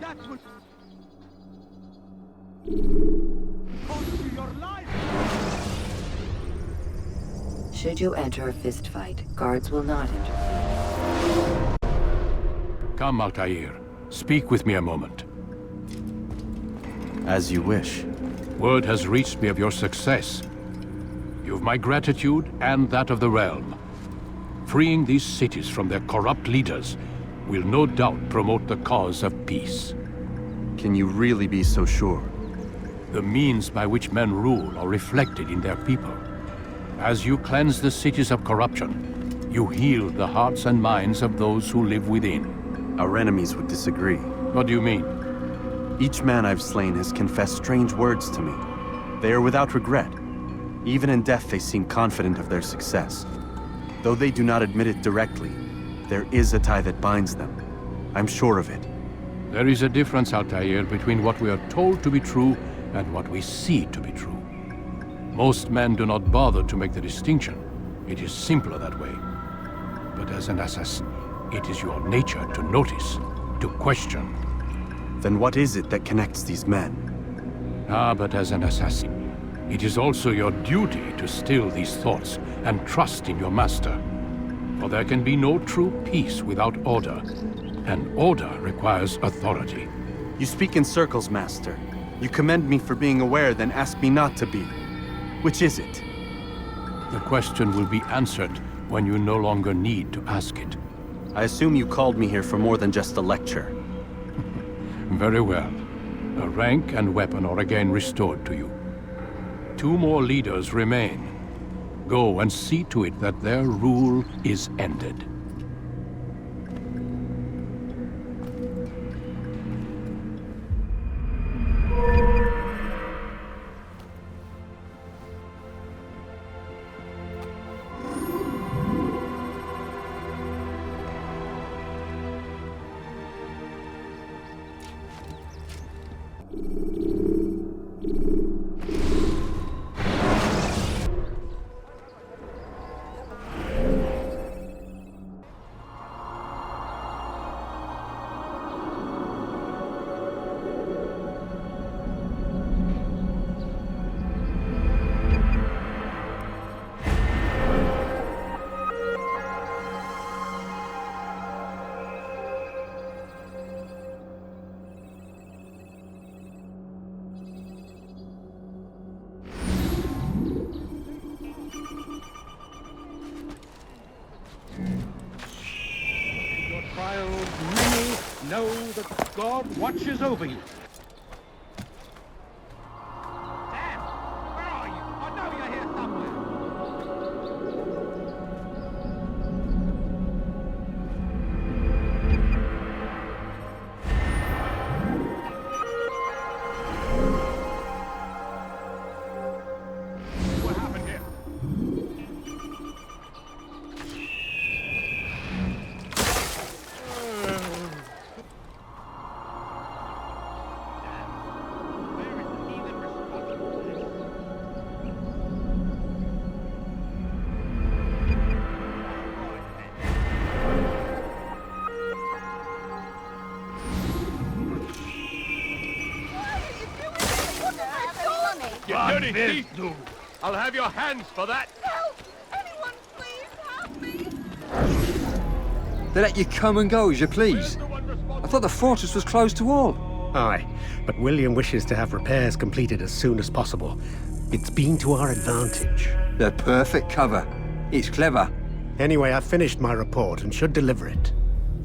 That would cost you your life! Should you enter a fistfight, guards will not enter. Come, Altaïr. Speak with me a moment. As you wish. Word has reached me of your success. You've my gratitude and that of the realm. Freeing these cities from their corrupt leaders will no doubt promote the cause of peace. Can you really be so sure? The means by which men rule are reflected in their people. As you cleanse the cities of corruption, You heal the hearts and minds of those who live within. Our enemies would disagree. What do you mean? Each man I've slain has confessed strange words to me. They are without regret. Even in death they seem confident of their success. Though they do not admit it directly, there is a tie that binds them. I'm sure of it. There is a difference, Altaïr, between what we are told to be true and what we see to be true. Most men do not bother to make the distinction. It is simpler that way. But as an assassin, it is your nature to notice, to question. Then what is it that connects these men? But as an assassin, it is also your duty to still these thoughts and trust in your master. For there can be no true peace without order, and order requires authority. You speak in circles, Master. You commend me for being aware, then ask me not to be. Which is it? The question will be answered when you no longer need to ask it. I assume you called me here for more than just a lecture. Very well. A rank and weapon are again restored to you. 2 more leaders remain. Go and see to it that their rule is ended. Trials many, know that God watches over you. Sam, where are you? I know you're here somewhere. What happened here? You dirty thief! I'll have your hands for that! Help! Anyone, please help me! They let you come and go as you please. I thought the fortress was closed to all. Aye, but William wishes to have repairs completed as soon as possible. It's been to our advantage. The perfect cover. It's clever. Anyway, I've finished my report and should deliver it.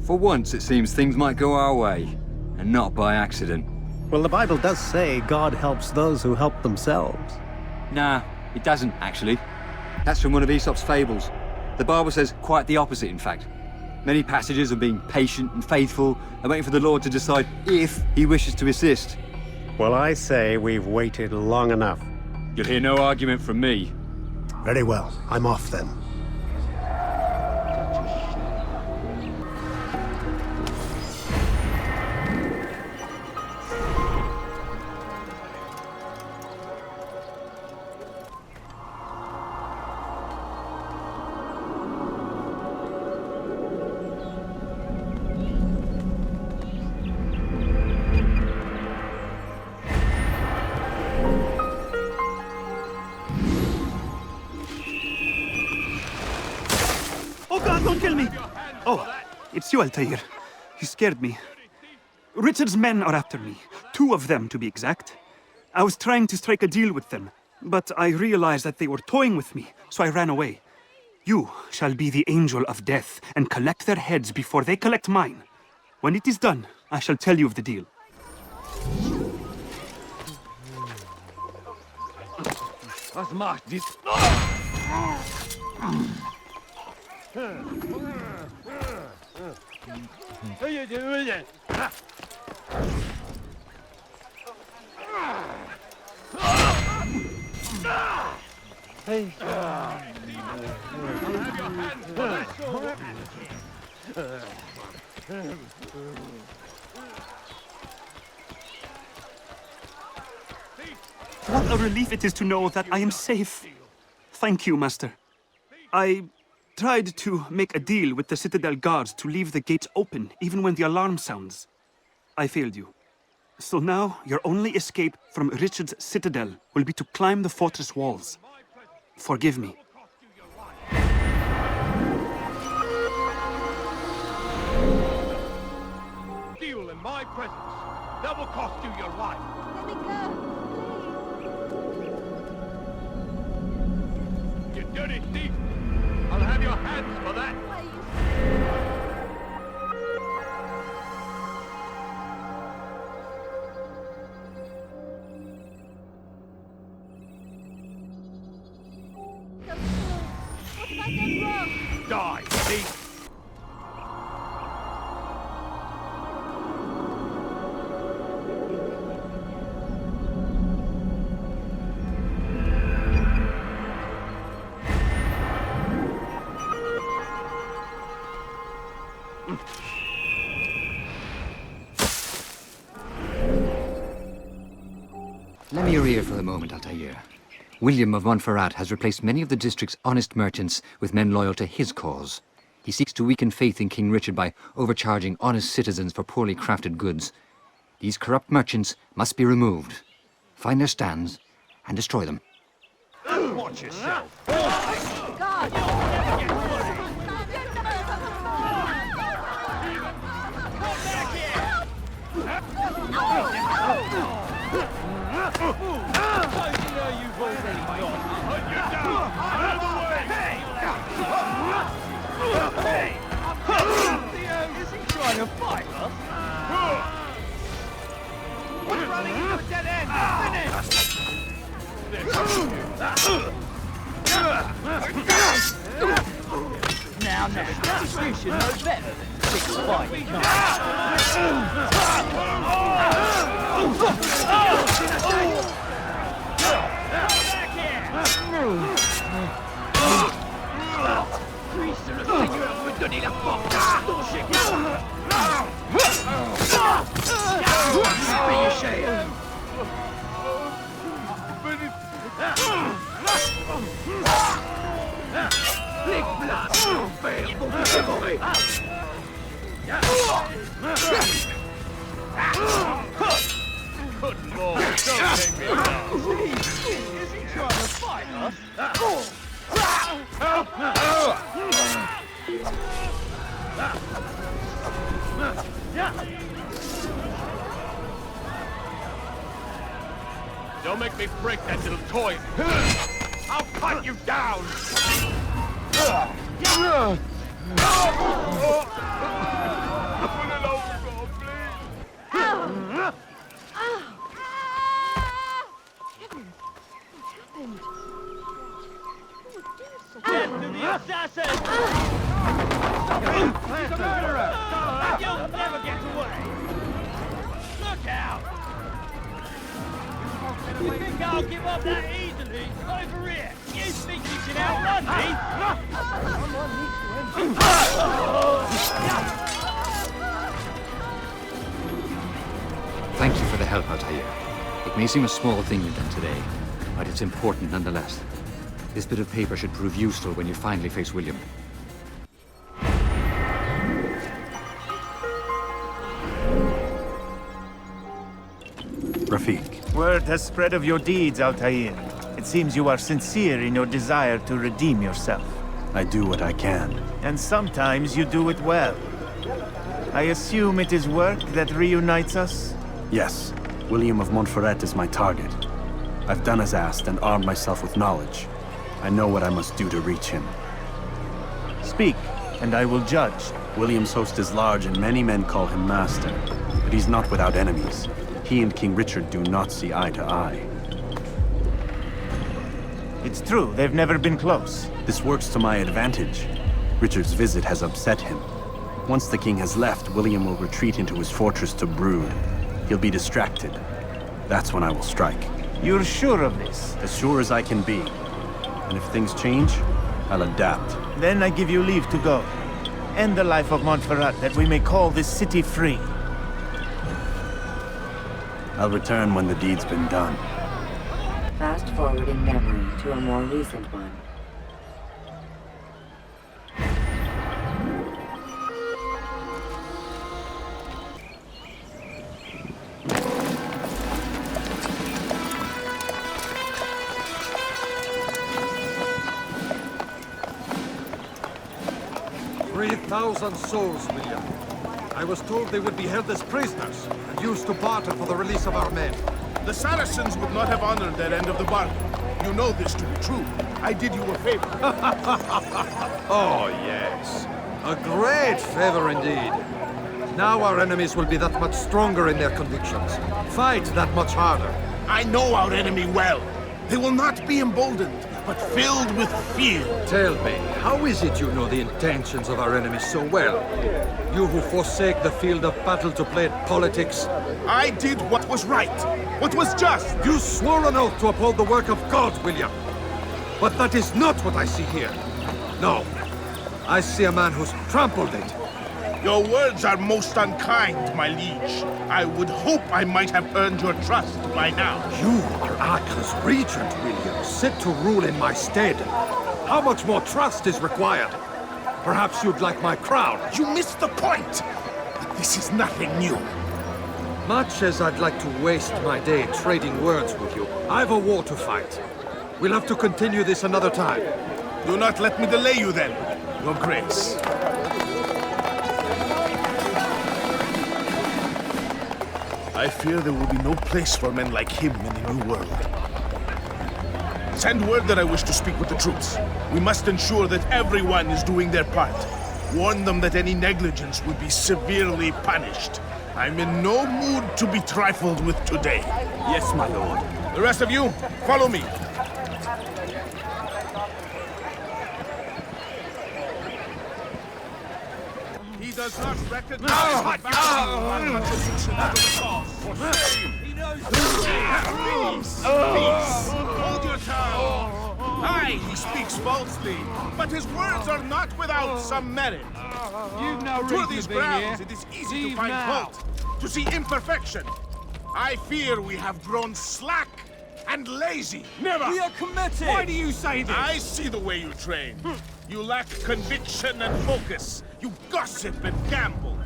For once, it seems things might go our way, and not by accident. Well, the Bible does say God helps those who help themselves. Nah, it doesn't, actually. That's from one of Aesop's fables. The Bible says quite the opposite, in fact. Many passages of being patient and faithful and waiting for the Lord to decide if he wishes to assist. Well, I say we've waited long enough. You'll hear no argument from me. Very well. I'm off then. Don't kill me! Oh, it's you, Altaïr. You scared me. Richard's men are after me. 2 of them, to be exact. I was trying to strike a deal with them, but I realized that they were toying with me, so I ran away. You shall be the angel of death and collect their heads before they collect mine. When it is done, I shall tell you of the deal. Was macht dies? What a relief it is to know that I am safe. Thank you, Master. I tried to make a deal with the Citadel guards to leave the gates open, even when the alarm sounds. I failed you. So now, your only escape from Richard's Citadel will be to climb the fortress walls. Forgive me. Deal in my presence. That will cost you your life. Let me go, You dirty thief! I'll have your hands for that! What have I done wrong? Die, thief! Lend me your ear for a moment, Altaïr. William of Montferrat has replaced many of the district's honest merchants with men loyal to his cause. He seeks to weaken faith in King Richard by overcharging honest citizens for poorly crafted goods. These corrupt merchants must be removed. Find their stands and destroy them. Watch yourself! God! Is he trying to fight us? We're running into a dead end! Now, you should know better than fix fight. Puisse le Seigneur me donner la force dont j'ai besoin. Payez cher. Les places de l'enfer vont vous dévorer. Good Lord, don't take me now. Is he trying to fight us? Don't make me break that little toy. I'll cut you down. Death to the assassin! He's a murderer! You'll never get away! Look out! You think I'll give up that easily? Over here! You think you can outrun me? Thank you for the help, Altaïr. It may seem a small thing you've done today, but it's important nonetheless. This bit of paper should prove useful when you finally face William. Rafiq. Word has spread of your deeds, Altaïr. It seems you are sincere in your desire to redeem yourself. I do what I can. And sometimes you do it well. I assume it is work that reunites us? Yes. William of Montferrat is my target. I've done as asked and armed myself with knowledge. I know what I must do to reach him. Speak, and I will judge. William's host is large and many men call him master. But he's not without enemies. He and King Richard do not see eye to eye. It's true, they've never been close. This works to my advantage. Richard's visit has upset him. Once the king has left, William will retreat into his fortress to brood. He'll be distracted. That's when I will strike. You're sure of this? As sure as I can be. And if things change, I'll adapt. Then I give you leave to go. End the life of Montferrat, that we may call this city free. I'll return when the deed's been done. Fast forwarding memory to a more recent one. Thousand souls, William. I was told they would be held as prisoners and used to barter for the release of our men. The Saracens would not have honored their end of the bargain. You know this to be true. I did you a favor. Oh, yes. A great favor indeed. Now our enemies will be that much stronger in their convictions. Fight that much harder. I know our enemy well. They will not be emboldened, but filled with fear. Tell me, how is it you know the intentions of our enemies so well? You who forsake the field of battle to play at politics. I did what was right, what was just. You swore an oath to uphold the work of God, William. But that is not what I see here. No. I see a man who's trampled it. Your words are most unkind, my liege. I would hope I might have earned your trust by now. You are Acre's regent, William, set to rule in my stead. How much more trust is required? Perhaps you'd like my crown. You missed the point! But this is nothing new. Much as I'd like to waste my day trading words with you, I've a war to fight. We'll have to continue this another time. Do not let me delay you then, Your Grace. I fear there will be no place for men like him in the New World. Send word that I wish to speak with the troops. We must ensure that everyone is doing their part. Warn them that any negligence will be severely punished. I'm in no mood to be trifled with today. Yes, my lord. The rest of you, follow me. He does not recognize the value of contribution to the cause. He knows peace. Peace. Hold your tongue. Aye, he speaks falsely, but his words are not without some merit. You've no To reason these to be here. grounds, it is easy to find fault, to see imperfection. I fear we have grown slack and lazy. Never! We are committed! Why do you say this? I see the way you train. You lack conviction and focus. You gossip and gamble.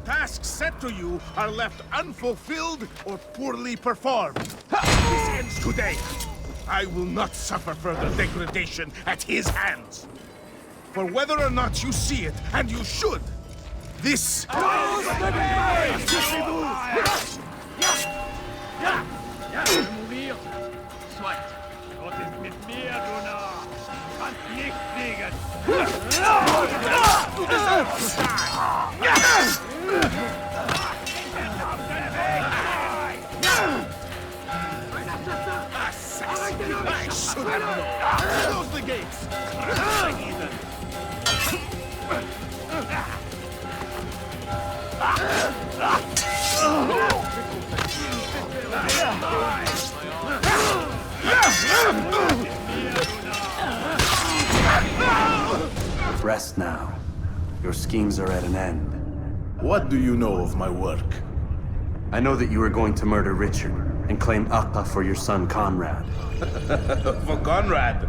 Tasks set to you are left unfulfilled or poorly performed. This ends today. I will not suffer further degradation at his hands. For whether or not you see it, and you should, this... Mourir. Soit. Gott ist mit mir, du Narr. Kannst nicht fliegen. Du deserve to Assassin! I should have known. Close the gates. Rest now. Your schemes are at an end. What do you know of my work? I know that you are going to murder Richard and claim Akka for your son Conrad. For Conrad,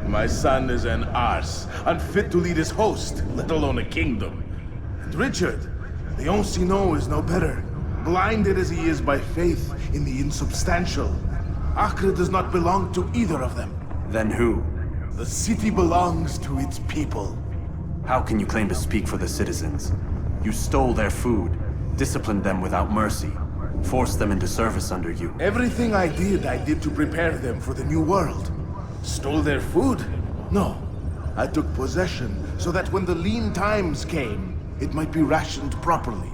my son is an arse, unfit to lead his host, let alone a kingdom. And Richard, the Ancestor is no better, blinded as he is by faith in the insubstantial. Acre does not belong to either of them. Then who? The city belongs to its people. How can you claim to speak for the citizens? You stole their food, disciplined them without mercy, forced them into service under you. Everything I did to prepare them for the new world. Stole their food? No. I took possession so that when the lean times came, it might be rationed properly.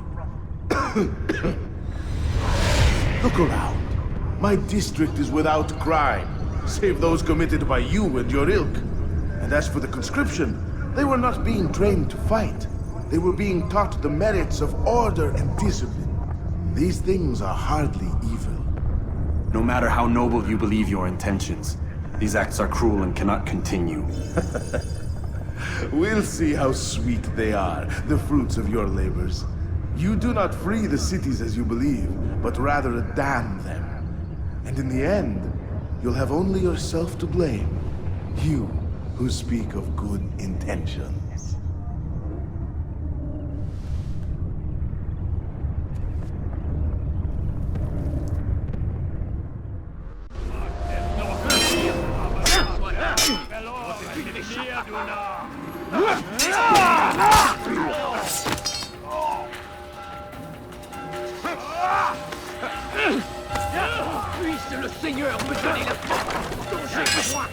Look around. My district is without crime, save those committed by you and your ilk. And as for the conscription, They were not being trained to fight. They were being taught the merits of order and discipline. These things are hardly evil. No matter how noble you believe your intentions, these acts are cruel and cannot continue. We'll see how sweet they are, the fruits of your labors. You do not free the cities as you believe, but rather damn them. And in the end, you'll have only yourself to blame. You who speak of good intentions. Puisse le Seigneur me donner la force dont j'ai besoin.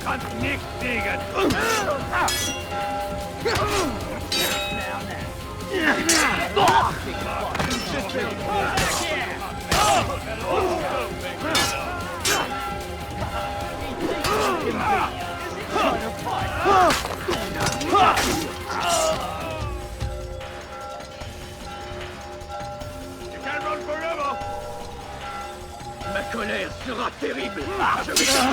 Kann nichts gegen. Ma colère sera terrible. Je vais te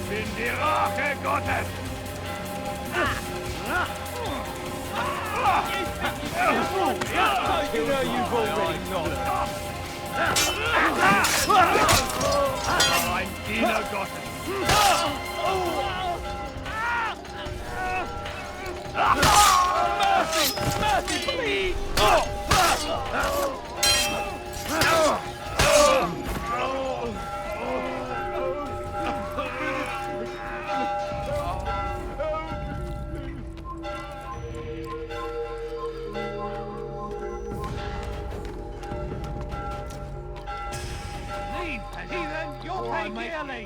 Bin die Rache Gottes! You know you've already known. Ein Diener Gottes! Mercy! Mercy, please! Leave, heathen! You'll pay dearly!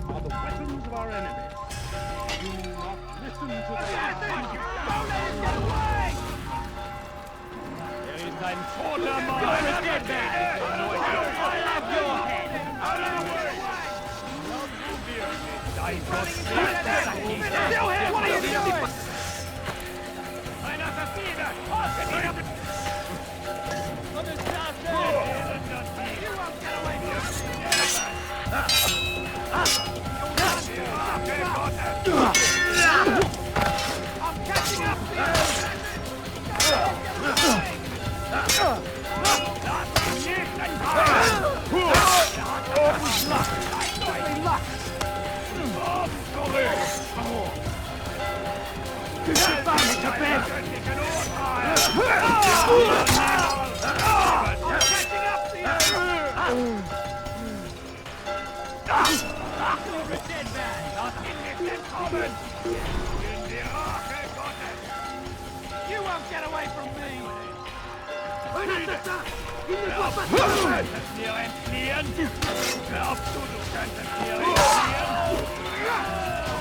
Are the weapons of our enemies. Do not listen to the Don't let him get away! There is ein toter Mann! You're a dead man! I'll have your head! Out of the way! Still here! What are you doing? Ein Assassiner! You won't get away from me! I'm catching up to you!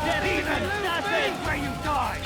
Get even! That's where you die!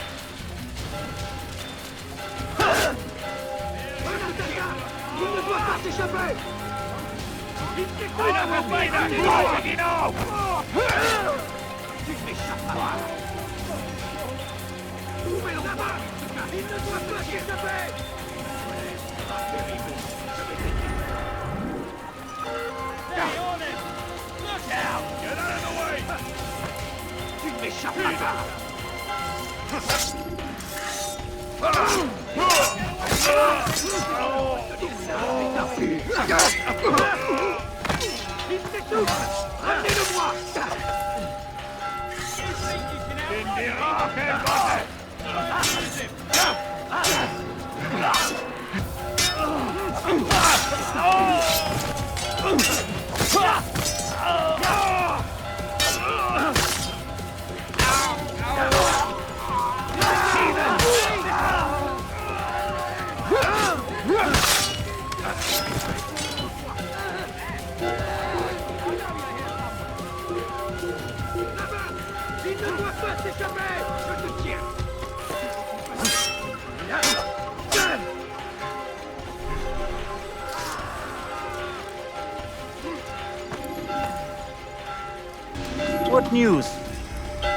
What news?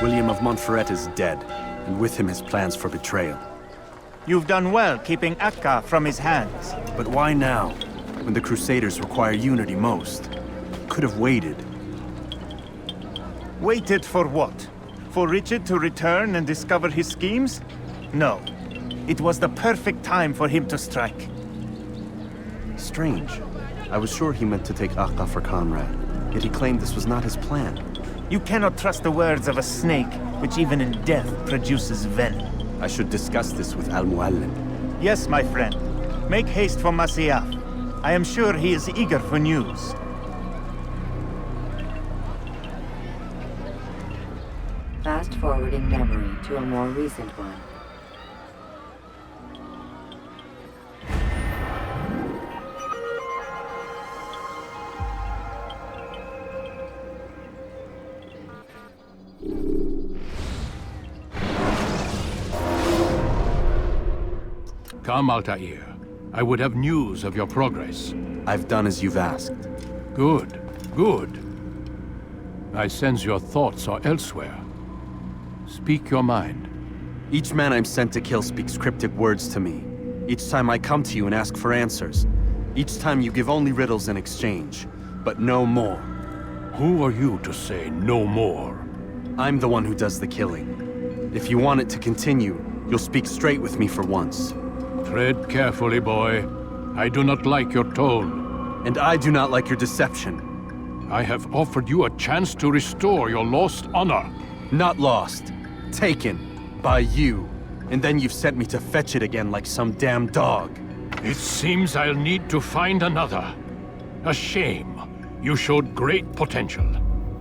William of Montferrat is dead, and with him his plans for betrayal. You've done well keeping Akka from his hands. But why now, when the Crusaders require unity most? Could have waited. Waited for what? For Richard to return and discover his schemes? No. It was the perfect time for him to strike. Strange. I was sure he meant to take Akka for Conrad, yet he claimed this was not his plan. You cannot trust the words of a snake, which even in death produces venom. I should discuss this with Al-Mualim. Yes, my friend. Make haste for Masyaf. I am sure he is eager for news. Fast-forwarding memory to a more recent one. Come, Altaïr. I would have news of your progress. I've done as you've asked. Good, good. I sense your thoughts are elsewhere. Speak your mind. Each man I'm sent to kill speaks cryptic words to me. Each time I come to you and ask for answers. Each time you give only riddles in exchange, but no more. Who are you to say no more? I'm the one who does the killing. If you want it to continue, you'll speak straight with me for once. Tread carefully, boy. I do not like your tone. And I do not like your deception. I have offered you a chance to restore your lost honor. Not lost. Taken. By you. And then you've sent me to fetch it again like some damn dog. It seems I'll need to find another. A shame. You showed great potential.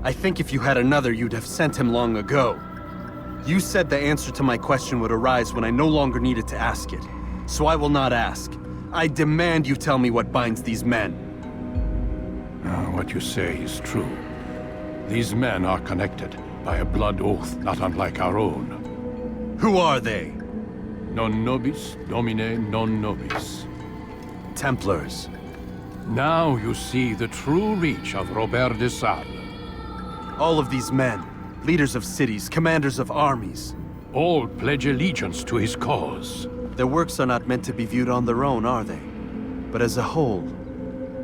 I think if you had another, you'd have sent him long ago. You said the answer to my question would arise when I no longer needed to ask it. So I will not ask. I demand you tell me what binds these men. What you say is true. These men are connected by a blood oath not unlike our own. Who are they? Non nobis, domine non nobis. Templars. Now you see the true reach of Robert de Sable. All of these men, leaders of cities, commanders of armies. All pledge allegiance to his cause. Their works are not meant to be viewed on their own, are they? But as a whole,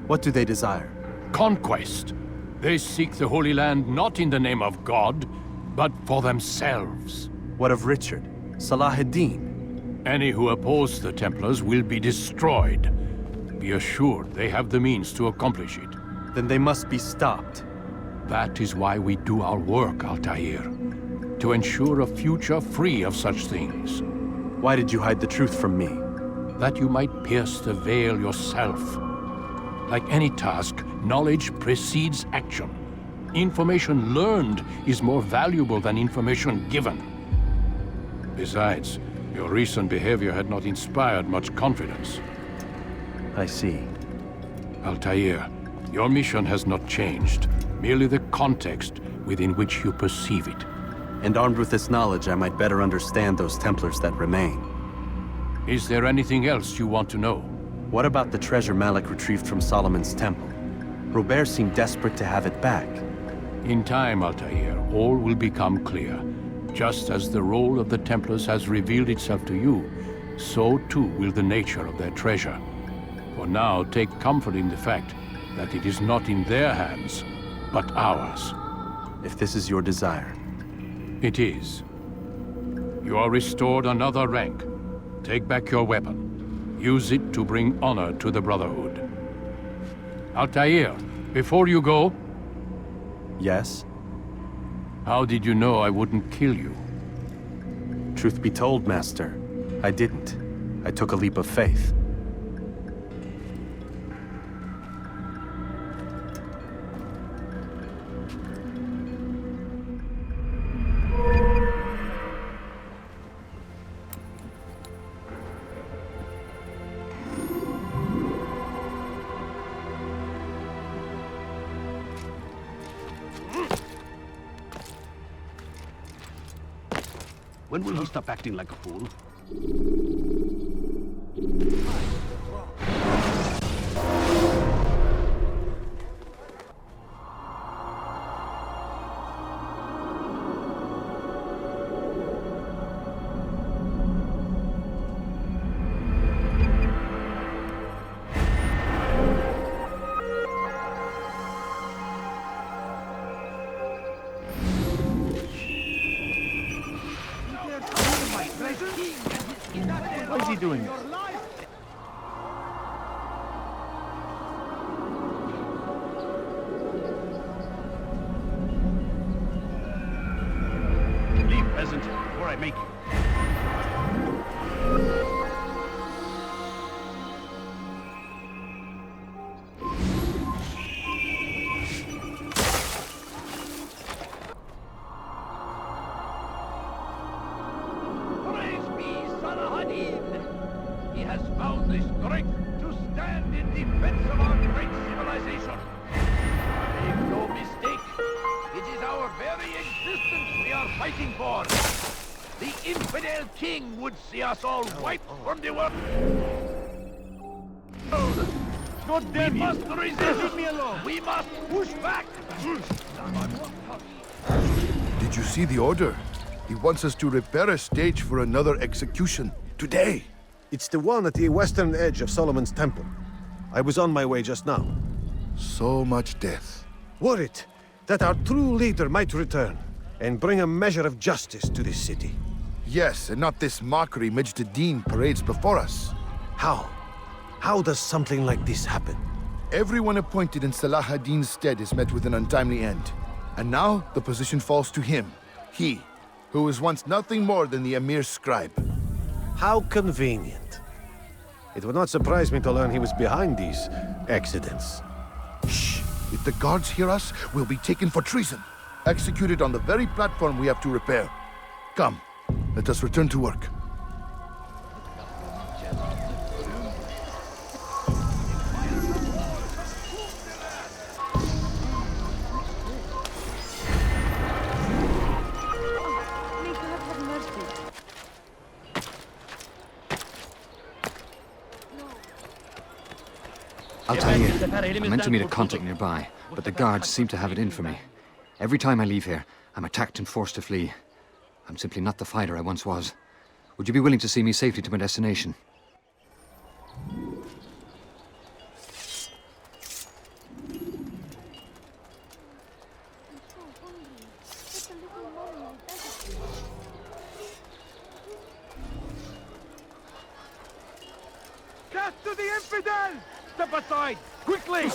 what do they desire? Conquest. They seek the Holy Land not in the name of God, but for themselves. What of Richard? Salah ad-Din? Any who oppose the Templars will be destroyed. Be assured they have the means to accomplish it. Then they must be stopped. That is why we do our work, Altaïr. To ensure a future free of such things. Why did you hide the truth from me? That you might pierce the veil yourself. Like any task, knowledge precedes action. Information learned is more valuable than information given. Besides, your recent behavior had not inspired much confidence. I see. Altaïr, your mission has not changed. Merely the context within which you perceive it. And armed with this knowledge, I might better understand those Templars that remain. Is there anything else you want to know? What about the treasure Malik retrieved from Solomon's temple? Robert seemed desperate to have it back. In time, Altaïr, all will become clear. Just as the role of the Templars has revealed itself to you, so too will the nature of their treasure. For now, take comfort in the fact that it is not in their hands, but ours. If this is your desire. It is. You are restored another rank. Take back your weapon. Use it to bring honor to the Brotherhood. Altaïr, before you go... Yes? How did you know I wouldn't kill you? Truth be told, Master, I didn't. I took a leap of faith. When will you stop acting like a fool? What is he doing? Leave, peasant, before I make you. He has found the strength to stand in defense of our great civilization. Make no mistake, it is our very existence we are fighting for. The infidel king would see us all wiped from the world. God damn we you! must resist. Leave me alone! We must push back. Did you see the order? He wants us to repair a stage for another execution. Today! It's the one at the western edge of Solomon's temple. I was on my way just now. So much death. Worried that our true leader might return and bring a measure of justice to this city. Yes, and not this mockery Majd Addin parades before us. How? How does something like this happen? Everyone appointed in Salah ad-Din's stead is met with an untimely end. And now the position falls to him. He, who was once nothing more than the Emir's scribe. How convenient. It would not surprise me to learn he was behind these accidents. Shh! If the guards hear us, we'll be taken for treason. Executed on the very platform we have to repair. Come, let us return to work. Altaïr, I meant to meet a contact nearby, but the guards seem to have it in for me. Every time I leave here, I'm attacked and forced to flee. I'm simply not the fighter I once was. Would you be willing to see me safely to my destination? Cast to the infidel! Step aside! Quickly!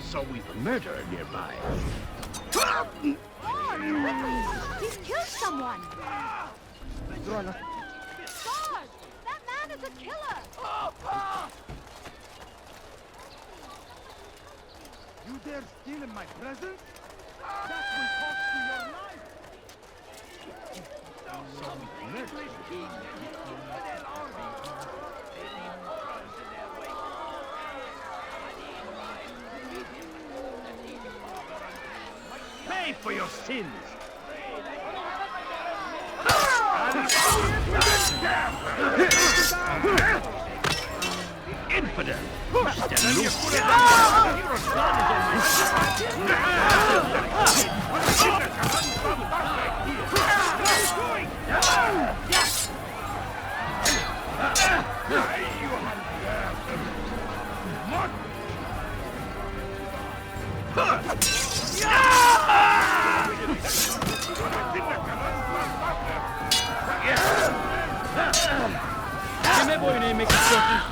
So we've a murderer nearby. He's killed someone! Guard! That man is He's a killer! You dare steal in my presence? That will cost you your life! Some English king and his infidel army. They leave horrors in their wake. Addin rides to meet him, that these barbarous acts might be Pay for your sins! Infidel! Push them loose! Your son is on my Che me vuoi nei miei cazzotti?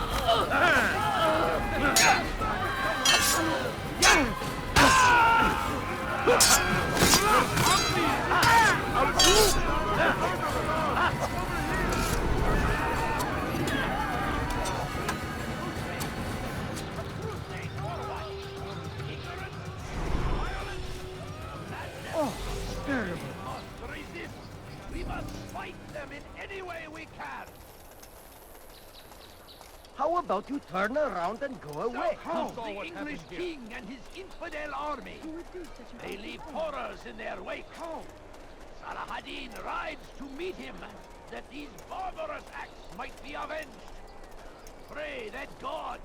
Oh, terrible. Resist. We must fight them in any way we can. How about you turn around and go away? Comes the English king and his infidel army. They leave horrors in their wake. Saladin rides to meet him, that these barbarous acts might be avenged. Pray that God,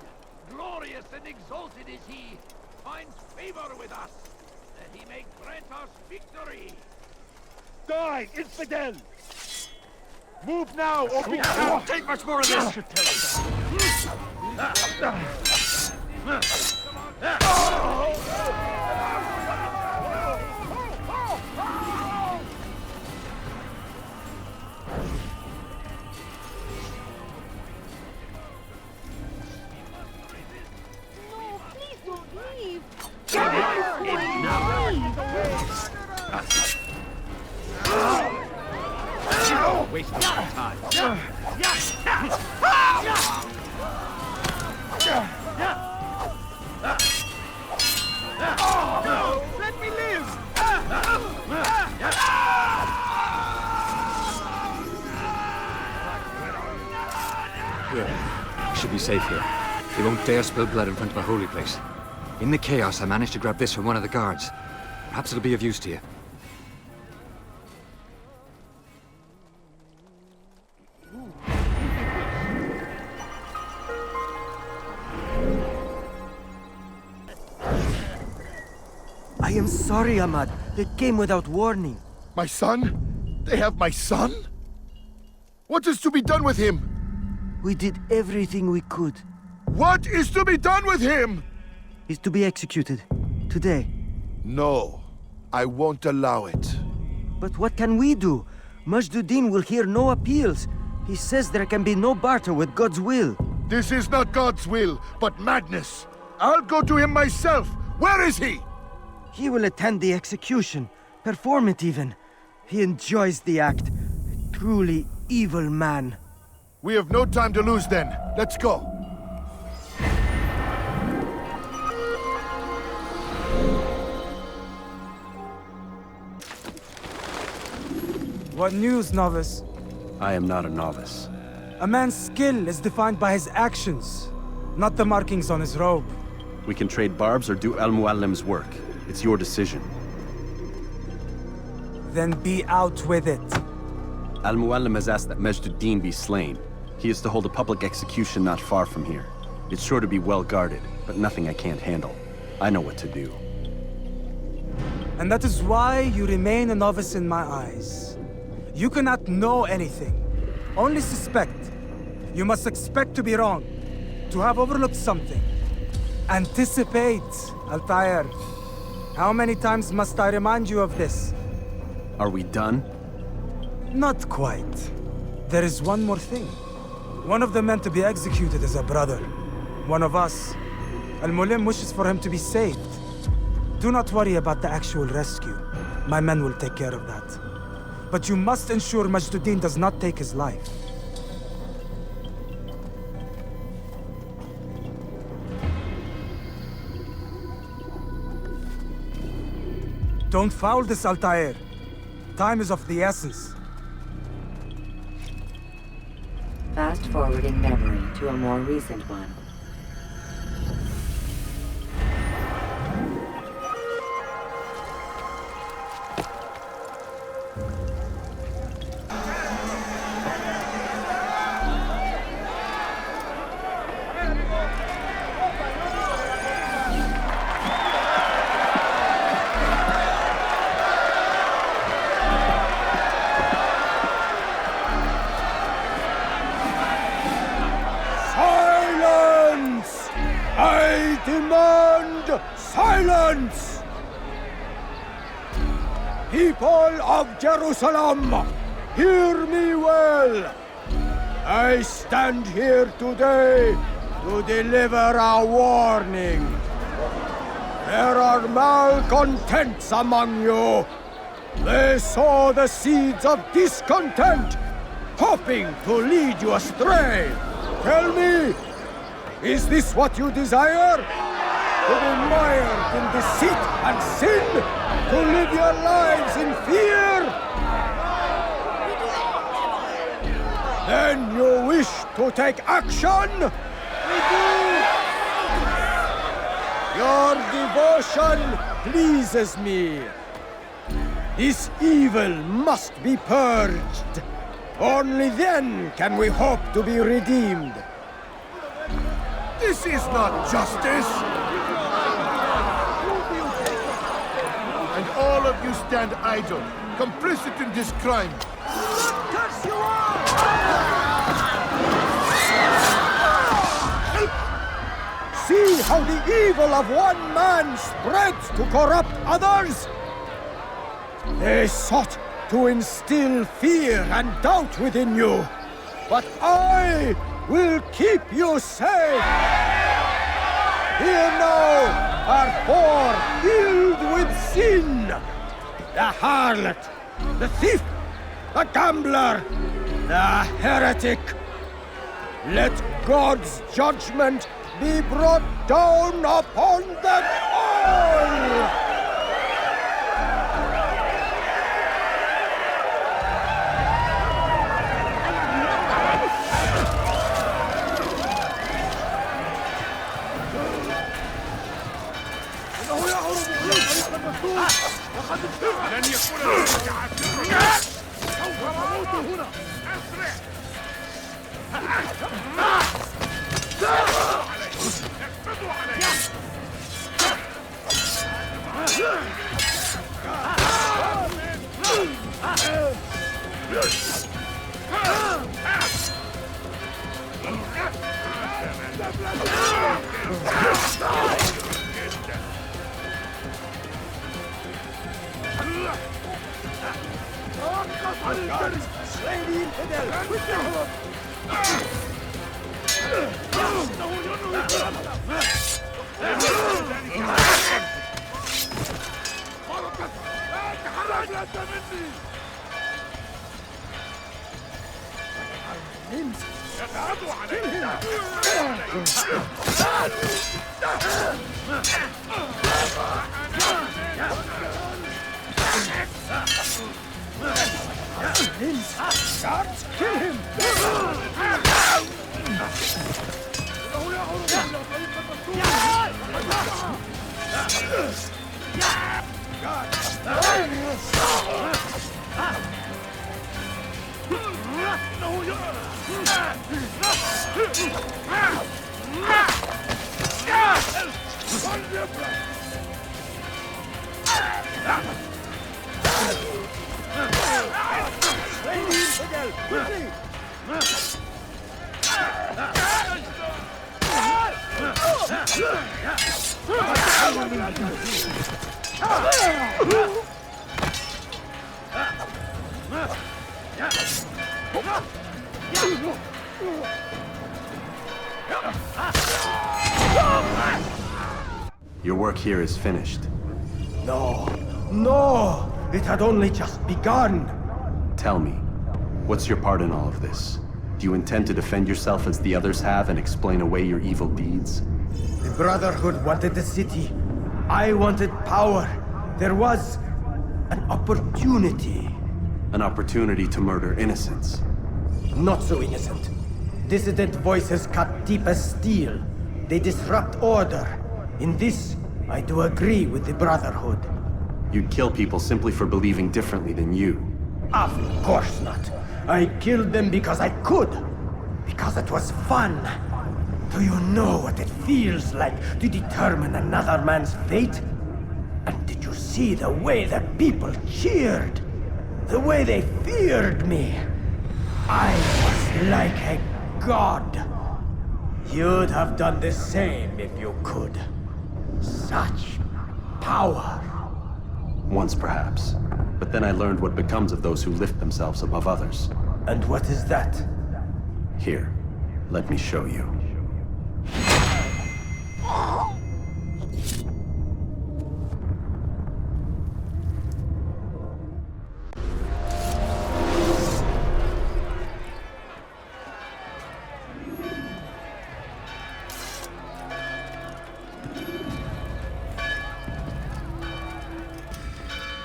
glorious and exalted is he, finds favor with us, that he may grant us victory. Die, infidel! Move now, or we won't take much more of this! No, please don't leave! Waste of time. Let me live! Good. Should be safe here. They won't dare spill blood in front of a holy place. In the chaos, I managed to grab this from one of the guards. Perhaps it'll be of use to you. I am sorry, Ahmad. They came without warning. My son? They have my son? What is to be done with him? We did everything we could. What is to be done with him? He's to be executed. Today. No. I won't allow it. But what can we do? Majd Addin will hear no appeals. He says there can be no barter with God's will. This is not God's will, but madness. I'll go to him myself. Where is he? He will attend the execution. Perform it even. He enjoys the act. A truly evil man. We have no time to lose then. Let's go. What news, novice? I am not a novice. A man's skill is defined by his actions, not the markings on his robe. We can trade barbs or do Al Mualim's work. It's your decision. Then be out with it. Al Mualim has asked that Majd Addin be slain. He is to hold a public execution not far from here. It's sure to be well guarded, but nothing I can't handle. I know what to do. And that is why you remain a novice in my eyes. You cannot know anything, only suspect. You must expect to be wrong, to have overlooked something. Anticipate, Altaïr. How many times must I remind you of this? Are we done? Not quite. There is one more thing. One of the men to be executed is a brother. One of us. Al-Mualim wishes for him to be saved. Do not worry about the actual rescue. My men will take care of that. But you must ensure Majd Addin does not take his life. Don't foul this, Altaïr. Time is of the essence. Fast-forwarding memory to a more recent one. Silence! People of Jerusalem, hear me well. I stand here today to deliver a warning. There are malcontents among you. They sow the seeds of discontent, hoping to lead you astray. Tell me, is this what you desire? To be mired in deceit and sin? To live your lives in fear? Then you wish to take action? We do! Your devotion pleases me. This evil must be purged. Only then can we hope to be redeemed. This is not justice! And all of you stand idle, complicit in this crime. Curse you all! See how the evil of one man spreads to corrupt others? They sought to instill fear and doubt within you, but I will keep you safe. Here now are four filled with sin. The harlot, the thief, the gambler, the heretic. Let God's judgment be brought down upon them all! لن يكون لك عافية. سوف أموت هنا. أسرع. اقبضوا علي. Guards, kill him! Your work here is finished. No, no! It had only just begun! Tell me, what's your part in all of this? Do you intend to defend yourself as the others have and explain away your evil deeds? The Brotherhood wanted the city. I wanted power. There was An opportunity. An opportunity to murder innocents. Not so innocent. Dissident voices cut deep as steel. They disrupt order. In this, I do agree with the Brotherhood. You'd kill people simply for believing differently than you. Of course not. I killed them because I could. Because it was fun. Do you know what it feels like to determine another man's fate? And did you see the way the people cheered? The way they feared me? I was like a god. You'd have done the same if you could. Such power. Once, perhaps. But then I learned what becomes of those who lift themselves above others. And what is that? Here, let me show you.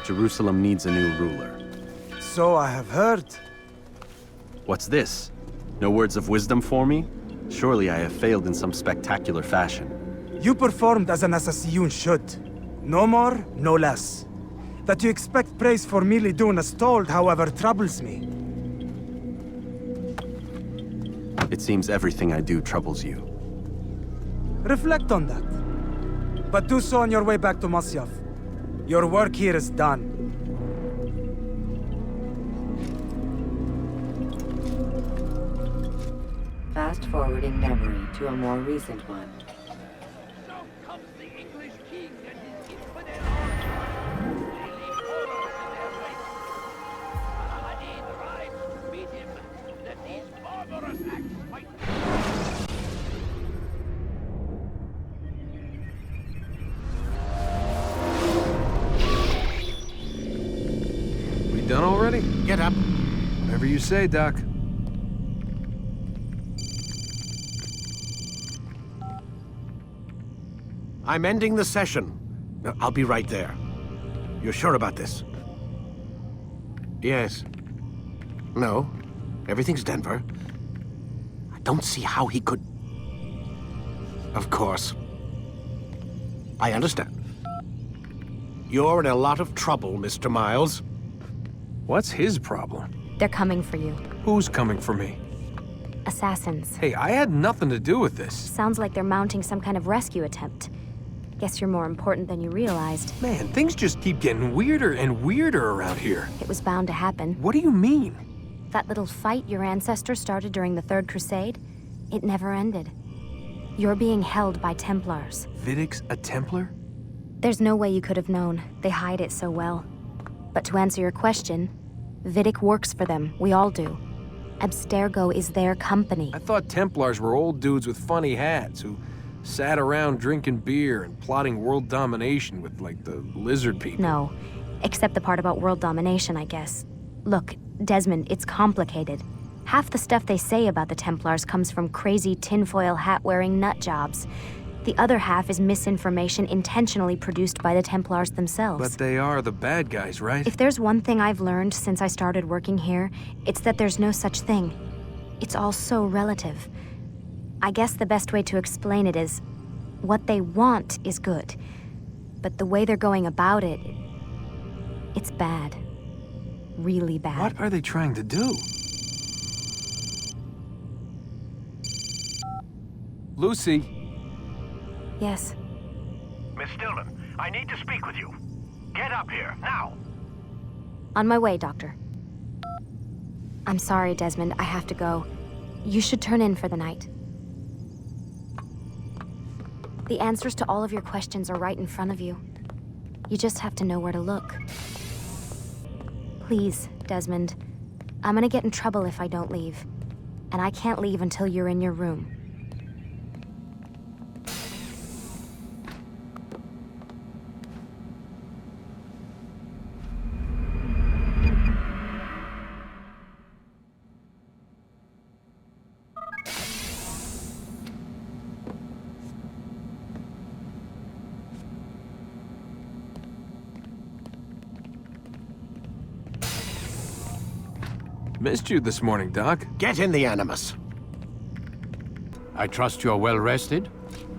Jerusalem needs a new ruler. So I have heard. What's this? No words of wisdom for me? Surely I have failed in some spectacular fashion. You performed as an assassin should. No more, no less. That you expect praise for merely doing as told, however, troubles me. It seems everything I do troubles you. Reflect on that. But do so on your way back to Masyaf. Your work here is done. Fast forwarding memory to a more recent one. So comes the English king and his infidel army. They leave horror in their wake. Addin arrives to meet him, that these barbarous acts might We done already? Get up. Whatever you say, Doc. I'm ending the session. I'll be right there. You're sure about this? Yes. No. Everything's Denver. I don't see how he could... Of course. I understand. You're in a lot of trouble, Mr. Miles. What's his problem? They're coming for you. Who's coming for me? Assassins. Hey, I had nothing to do with this. Sounds like they're mounting some kind of rescue attempt. Guess you're more important than you realized. Man, things just keep getting weirder and weirder around here. It was bound to happen. What do you mean? That little fight your ancestor started during the Third Crusade, it never ended. You're being held by Templars. Vidic's a Templar? There's no way you could have known. They hide it so well. But to answer your question, Vidic works for them. We all do. Abstergo is their company. I thought Templars were old dudes with funny hats who sat around drinking beer and plotting world domination with, like, the lizard people. No, except the part about world domination, I guess. Look, Desmond, it's complicated. Half the stuff they say about the Templars comes from crazy tinfoil hat-wearing nut jobs. The other half is misinformation intentionally produced by the Templars themselves. But they are the bad guys, right? If there's one thing I've learned since I started working here, it's that there's no such thing. It's all so relative. I guess the best way to explain it is, what they want is good. But the way they're going about it, it's bad. Really bad. What are they trying to do? Lucy? Yes. Miss Stillman, I need to speak with you. Get up here, now! On my way, Doctor. I'm sorry, Desmond. I have to go. You should turn in for the night. The answers to all of your questions are right in front of you. You just have to know where to look. Please, Desmond. I'm gonna get in trouble if I don't leave. And I can't leave until you're in your room. Missed you this morning, Doc. Get in the Animus. I trust you're well rested?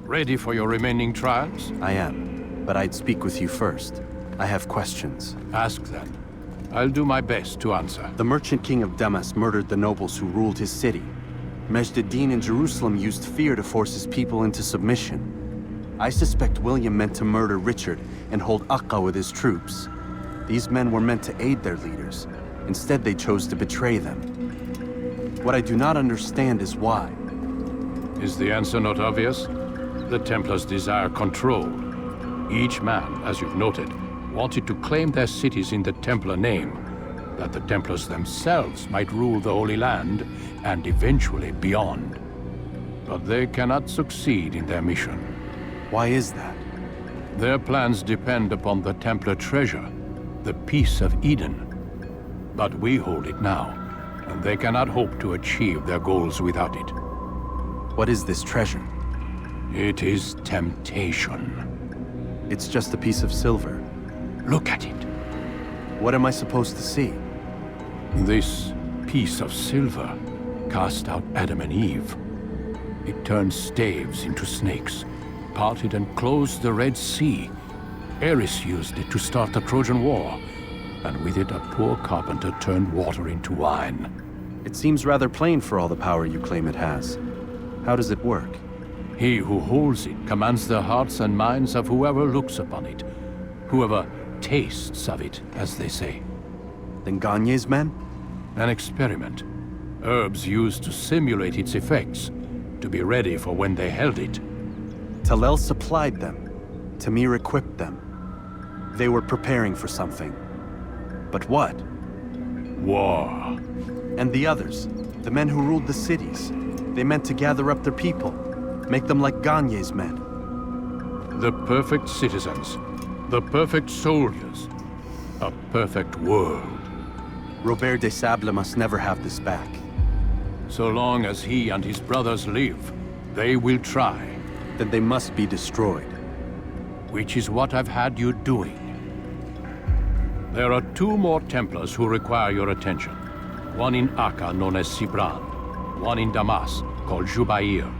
Ready for your remaining trials? I am, but I'd speak with you first. I have questions. Ask then. I'll do my best to answer. The merchant king of Damas murdered the nobles who ruled his city. Majd Addin in Jerusalem used fear to force his people into submission. I suspect William meant to murder Richard and hold Akka with his troops. These men were meant to aid their leaders. Instead, they chose to betray them. What I do not understand is why. Is the answer not obvious? The Templars desire control. Each man, as you've noted, wanted to claim their cities in the Templar name, that the Templars themselves might rule the Holy Land and eventually beyond. But they cannot succeed in their mission. Why is that? Their plans depend upon the Templar treasure, the Peace of Eden. But we hold it now, and they cannot hope to achieve their goals without it. What is this treasure? It is temptation. It's just a piece of silver. Look at it. What am I supposed to see? This piece of silver cast out Adam and Eve. It turned staves into snakes, parted and closed the Red Sea. Ares used it to start the Trojan War, and with it a poor carpenter turned water into wine. It seems rather plain for all the power you claim it has. How does it work? He who holds it commands the hearts and minds of whoever looks upon it. Whoever tastes of it, as they say. Then Garnier's men? An experiment. Herbs used to simulate its effects, to be ready for when they held it. Talal supplied them. Tamir equipped them. They were preparing for something. But what? War. And the others, the men who ruled the cities, they meant to gather up their people, make them like Garnier's men. The perfect citizens, the perfect soldiers, a perfect world. Robert de Sablé must never have this back. So long as he and his brothers live, they will try. Then they must be destroyed. Which is what I've had you doing. There are 2 more Templars who require your attention. One in Akka, known as Sibrand. One in Damas, called Jubair.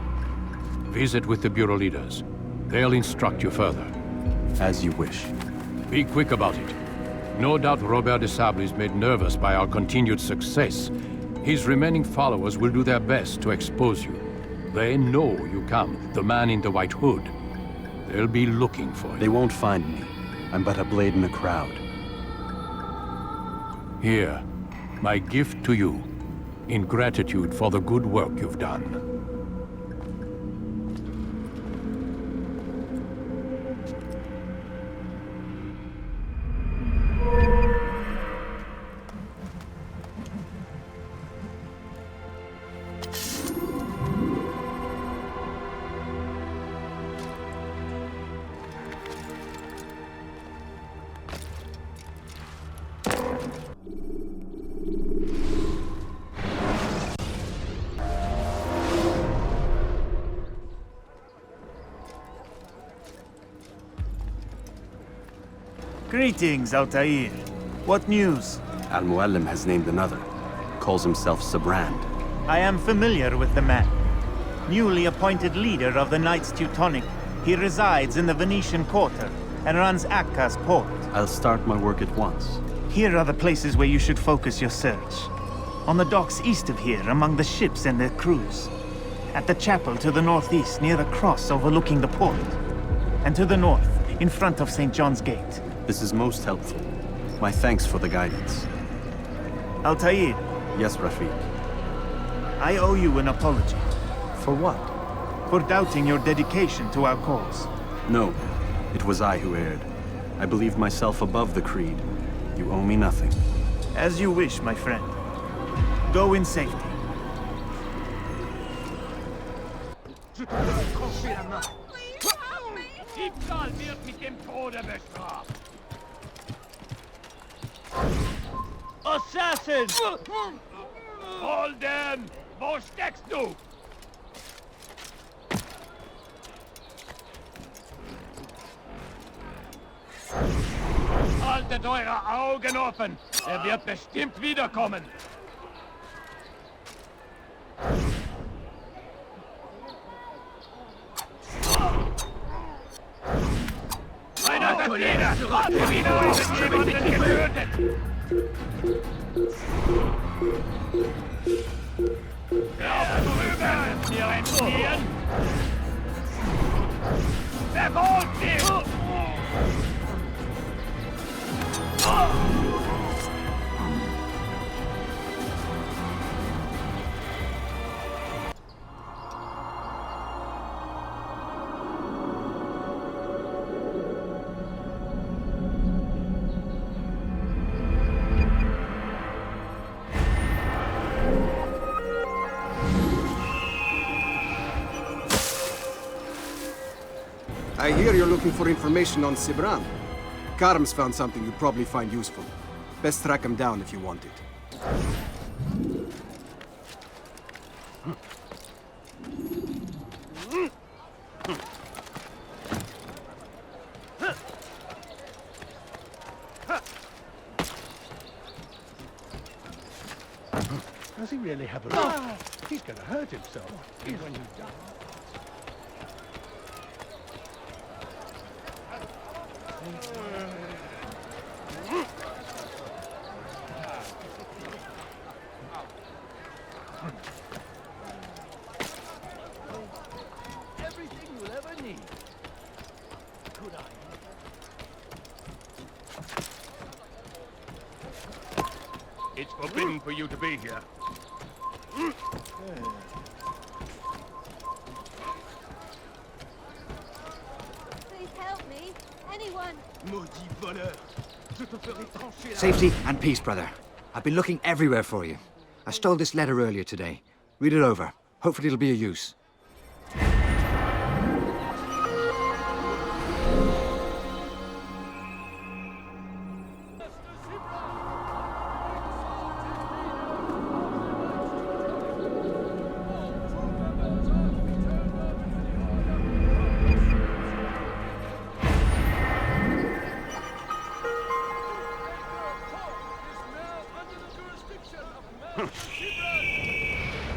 Visit with the Bureau leaders. They'll instruct you further. As you wish. Be quick about it. No doubt Robert de Sablé is made nervous by our continued success. His remaining followers will do their best to expose you. They know you come, the man in the white hood. They'll be looking for you. They won't find me. I'm but a blade in a crowd. Here, my gift to you, in gratitude for the good work you've done. Greetings, Altaïr. What news? Al-Mualim has named another. Calls himself Sibrand. I am familiar with the man. Newly appointed leader of the Knights Teutonic, he resides in the Venetian Quarter and runs Akka's port. I'll start my work at once. Here are the places where you should focus your search. On the docks east of here, among the ships and their crews. At the chapel to the northeast, near the cross overlooking the port. And to the north, in front of St. John's Gate. This is most helpful. My thanks for the guidance. Altaïr. Yes, Rafiq. I owe you an apology. For what? For doubting your dedication to our cause. No, it was I who erred. I believed myself above the creed. You owe me nothing. As you wish, my friend. Go in safety. Diebstahl wird mit dem Tode bestraft. Assassin! Holden! Wo steckst du? Haltet eure Augen offen! Er wird bestimmt wiederkommen! Jeder Schrott wieder ist jemanden getötet! Hier entfliehen! Verholt sie! I hear you're looking for information on Sibrand. Karam's found something you'd probably find useful. Best track him down if you want it. Does he really have a... He's gonna hurt himself. He's when you die. Everything you'll ever need. Good eye. It's forbidden for you to be here. Please help me. Anyone. Safety and peace, brother. I've been looking everywhere for you. I stole this letter earlier today. Read it over. Hopefully it'll be of use.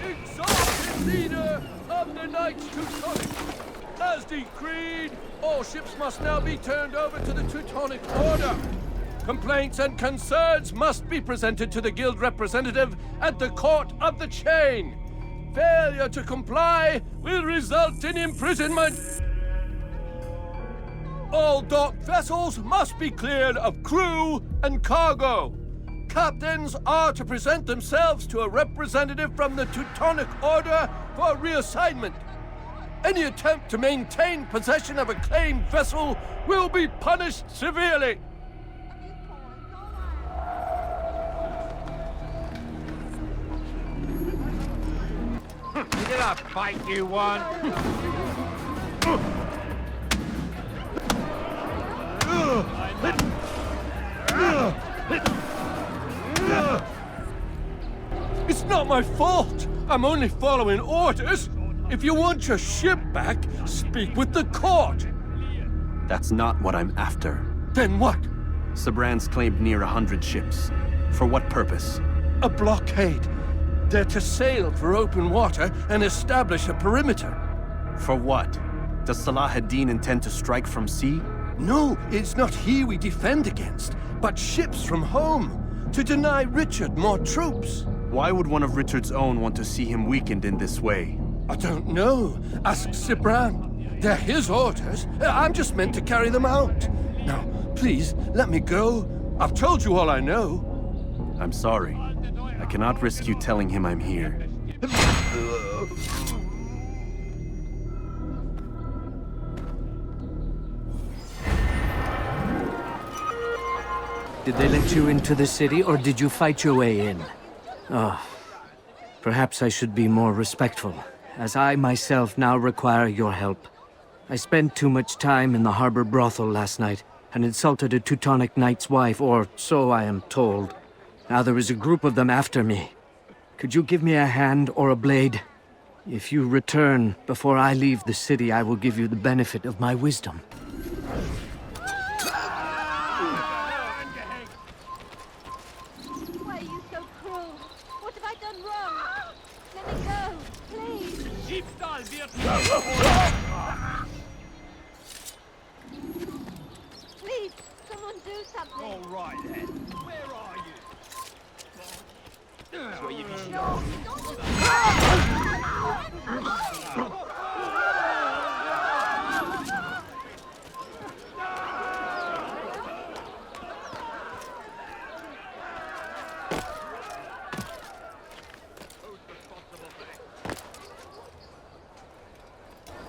Exalted leader of the Knights Teutonic. As decreed, all ships must now be turned over to the Teutonic Order. Complaints and concerns must be presented to the guild representative at the Court of the Chain. Failure to comply will result in imprisonment. All docked vessels must be cleared of crew and cargo. Captains are to present themselves to a representative from the Teutonic Order for reassignment. Any attempt to maintain possession of a claimed vessel will be punished severely. Did I fight you one? It's not my fault. I'm only following orders. If you want your ship back, speak with the court. That's not what I'm after. Then what? Sibrand's claimed near 100 ships. For what purpose? A blockade. They're to sail for open water and establish a perimeter. For what? Does Salah ad-Din intend to strike from sea? No, it's not he we defend against, but ships from home, to deny Richard more troops. Why would one of Richard's own want to see him weakened in this way? I don't know. Ask Sibrand. They're his orders. I'm just meant to carry them out. Now, please, let me go. I've told you all I know. I'm sorry. I cannot risk you telling him I'm here. Did they let you into the city, or did you fight your way in? Oh, perhaps I should be more respectful, as I myself now require your help. I spent too much time in the harbor brothel last night, and insulted a Teutonic knight's wife, or so I am told. Now there is a group of them after me. Could you give me a hand or a blade? If you return before I leave the city, I will give you the benefit of my wisdom. Why are you so cruel? What have I done wrong? Let me go, please. Please,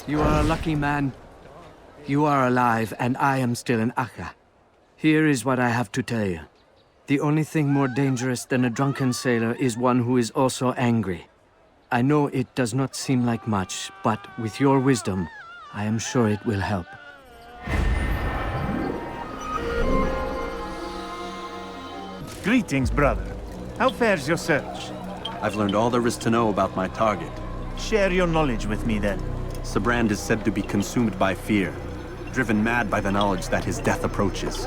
You are a lucky man. You are alive, and I am still in Akka. Here is what I have to tell you. The only thing more dangerous than a drunken sailor is one who is also angry. I know it does not seem like much, but with your wisdom, I am sure it will help. Greetings, brother. How fares your search? I've learned all there is to know about my target. Share your knowledge with me, then. Sibrand is said to be consumed by fear, driven mad by the knowledge that his death approaches.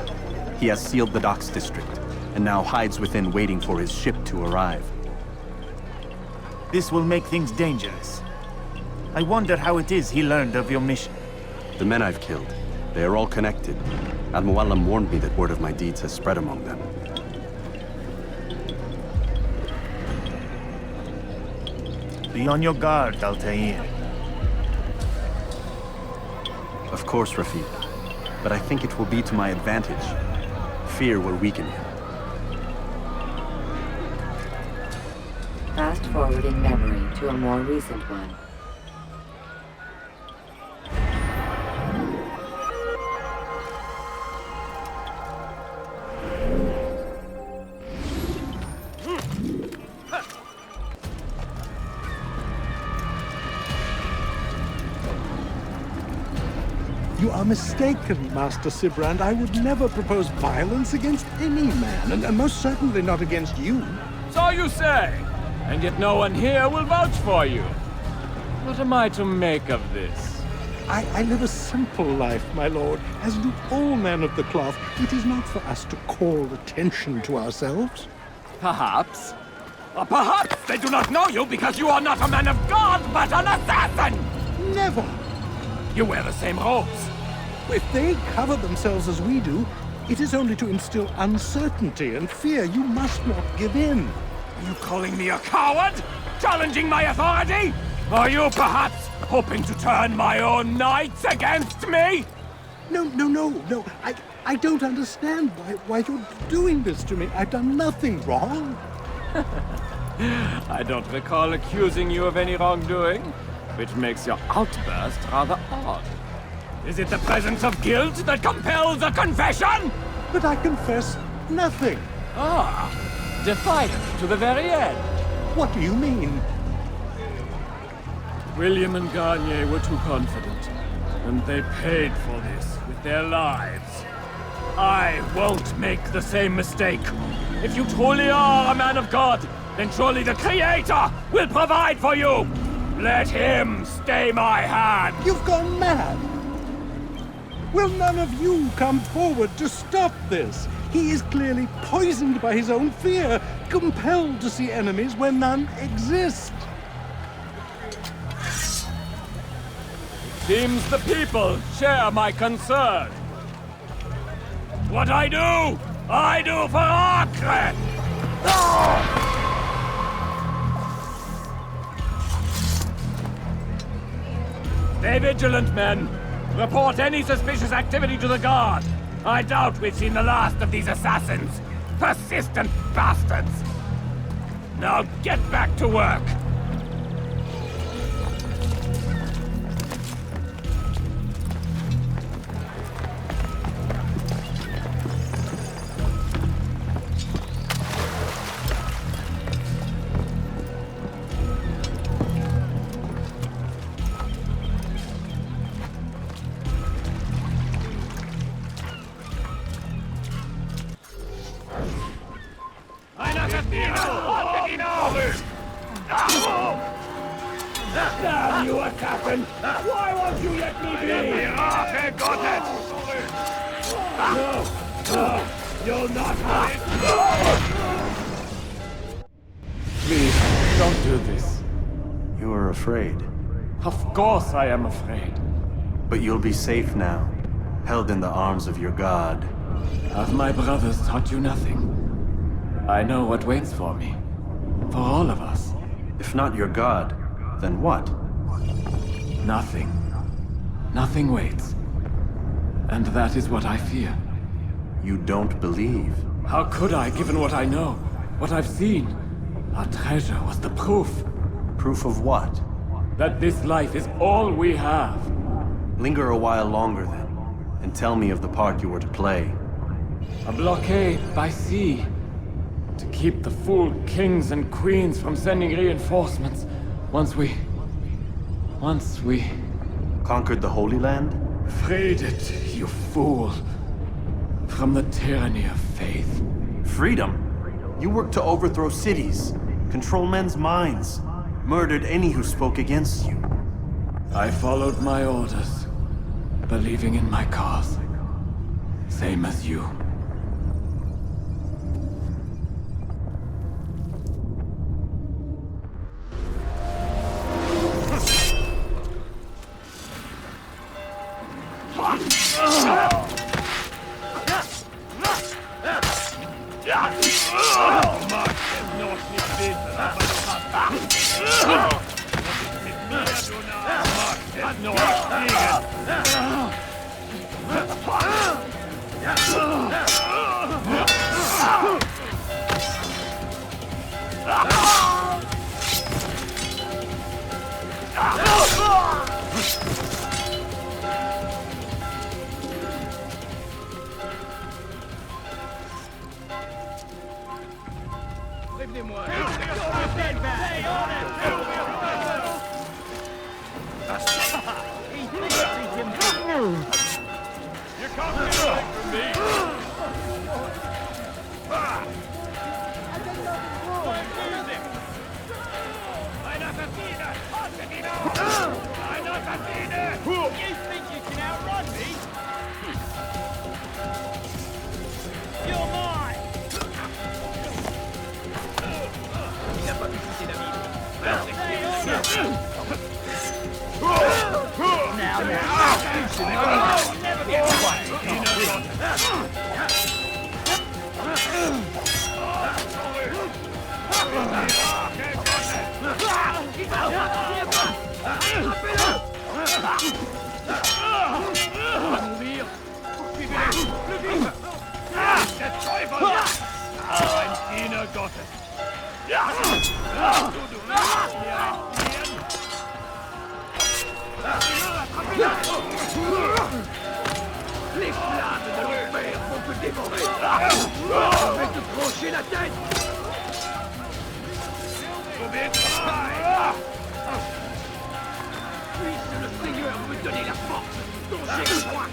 He has sealed the docks district, and now hides within waiting for his ship to arrive. This will make things dangerous. I wonder how it is he learned of your mission. The men I've killed, they are all connected. Mualim warned me that word of my deeds has spread among them. Be on your guard, Altaïr. Of course, Rafiq. But I think it will be to my advantage. Fear will weaken him. Fast-forwarding memory to a more recent one. You are mistaken, Master Sibrand. I would never propose violence against any man, and most certainly not against you. So you say, and yet no one here will vouch for you. What am I to make of this? I live a simple life, my lord, as do all men of the cloth. It is not for us to call attention to ourselves. Perhaps. Or perhaps they do not know you because you are not a man of God, but an assassin! Never! You wear the same robes. If they cover themselves as we do, it is only to instill uncertainty and fear. You must not give in. Are you calling me a coward? Challenging my authority? Are you perhaps hoping to turn my own knights against me? No. I don't understand why you're doing this to me. I've done nothing wrong. I don't recall accusing you of any wrongdoing, which makes your outburst rather odd. Is it the presence of guilt that compels a confession? But I confess nothing. Ah, defiant to the very end. What do you mean? William and Garnier were too confident, and they paid for this with their lives. I won't make the same mistake. If you truly are a man of God, then surely the Creator will provide for you. Let him stay my hand. You've gone mad. Will none of you come forward to stop this? He is clearly poisoned by his own fear, compelled to see enemies where none exist. Seems the people share my concern. What I do for Acre! Stay vigilant, men. Report any suspicious activity to the guard. I doubt we've seen the last of these assassins. Persistent bastards. Now get back to work. Damn you, assassin! Why won't you let me be? Mirage got it! No, you'll not have it! Please, don't do this. You are afraid. Of course I am afraid. But you'll be safe now, held in the arms of your god. Have my brothers taught you nothing? I know what waits for me. For all of us. If not your god, then what? Nothing. Nothing waits. And that is what I fear. You don't believe? How could I, given what I know? What I've seen? Our treasure was the proof. Proof of what? That this life is all we have. Linger a while longer then, and tell me of the part you were to play. A blockade by sea. To keep the fool kings and queens from sending reinforcements. Once we... Conquered the Holy Land? Freed it, you fool. From the tyranny of faith. Freedom? You worked to overthrow cities, control men's minds, murdered any who spoke against you. I followed my orders, believing in my cause. Same as you. Les flammes de l'enfer vont te dévorer. Je vais te trancher la tête. Puisse le Seigneur me donner la force dont j'ai besoin.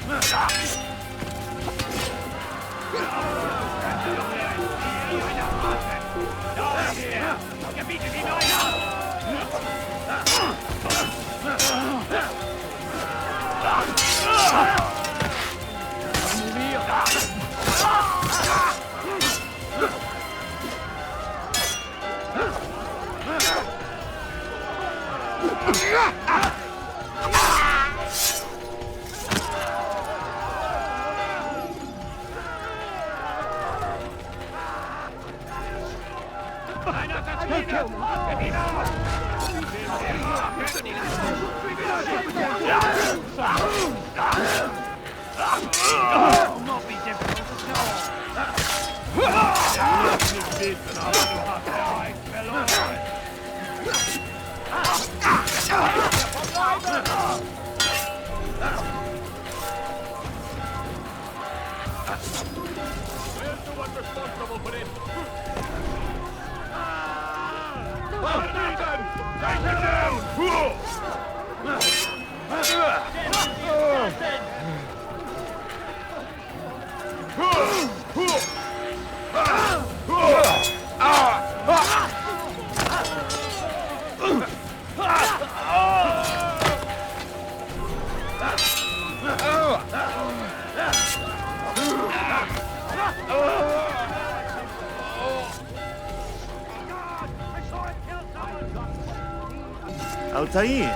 Altaïr,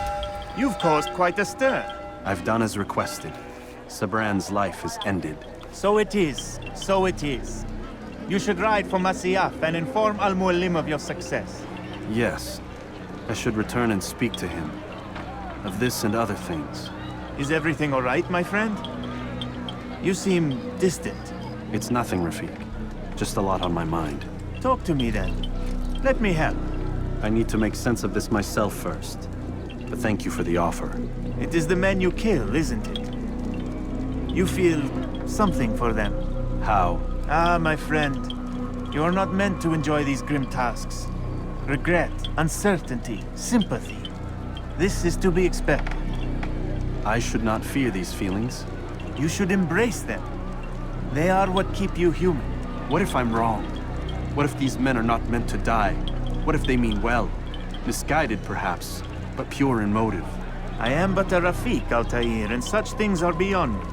you've caused quite a stir. I've done as requested. Sibrand's life is ended. So it is. So it is. You should ride for Masyaf and inform Al-Mualim of your success. Yes. I should return and speak to him. Of this and other things. Is everything all right, my friend? You seem distant. It's nothing, Rafiq. Just a lot on my mind. Talk to me then. Let me help. I need to make sense of this myself first. but thank you for the offer. It is the men you kill, isn't it? You feel something for them. How? Ah, my friend. You are not meant to enjoy these grim tasks. Regret, uncertainty, sympathy. This is to be expected. I should not fear these feelings. You should embrace them. They are what keep you human. What if I'm wrong? What if these men are not meant to die? What if they mean well? Misguided, perhaps, but pure in motive. I am but a Rafiq, Altaïr, and such things are beyond me.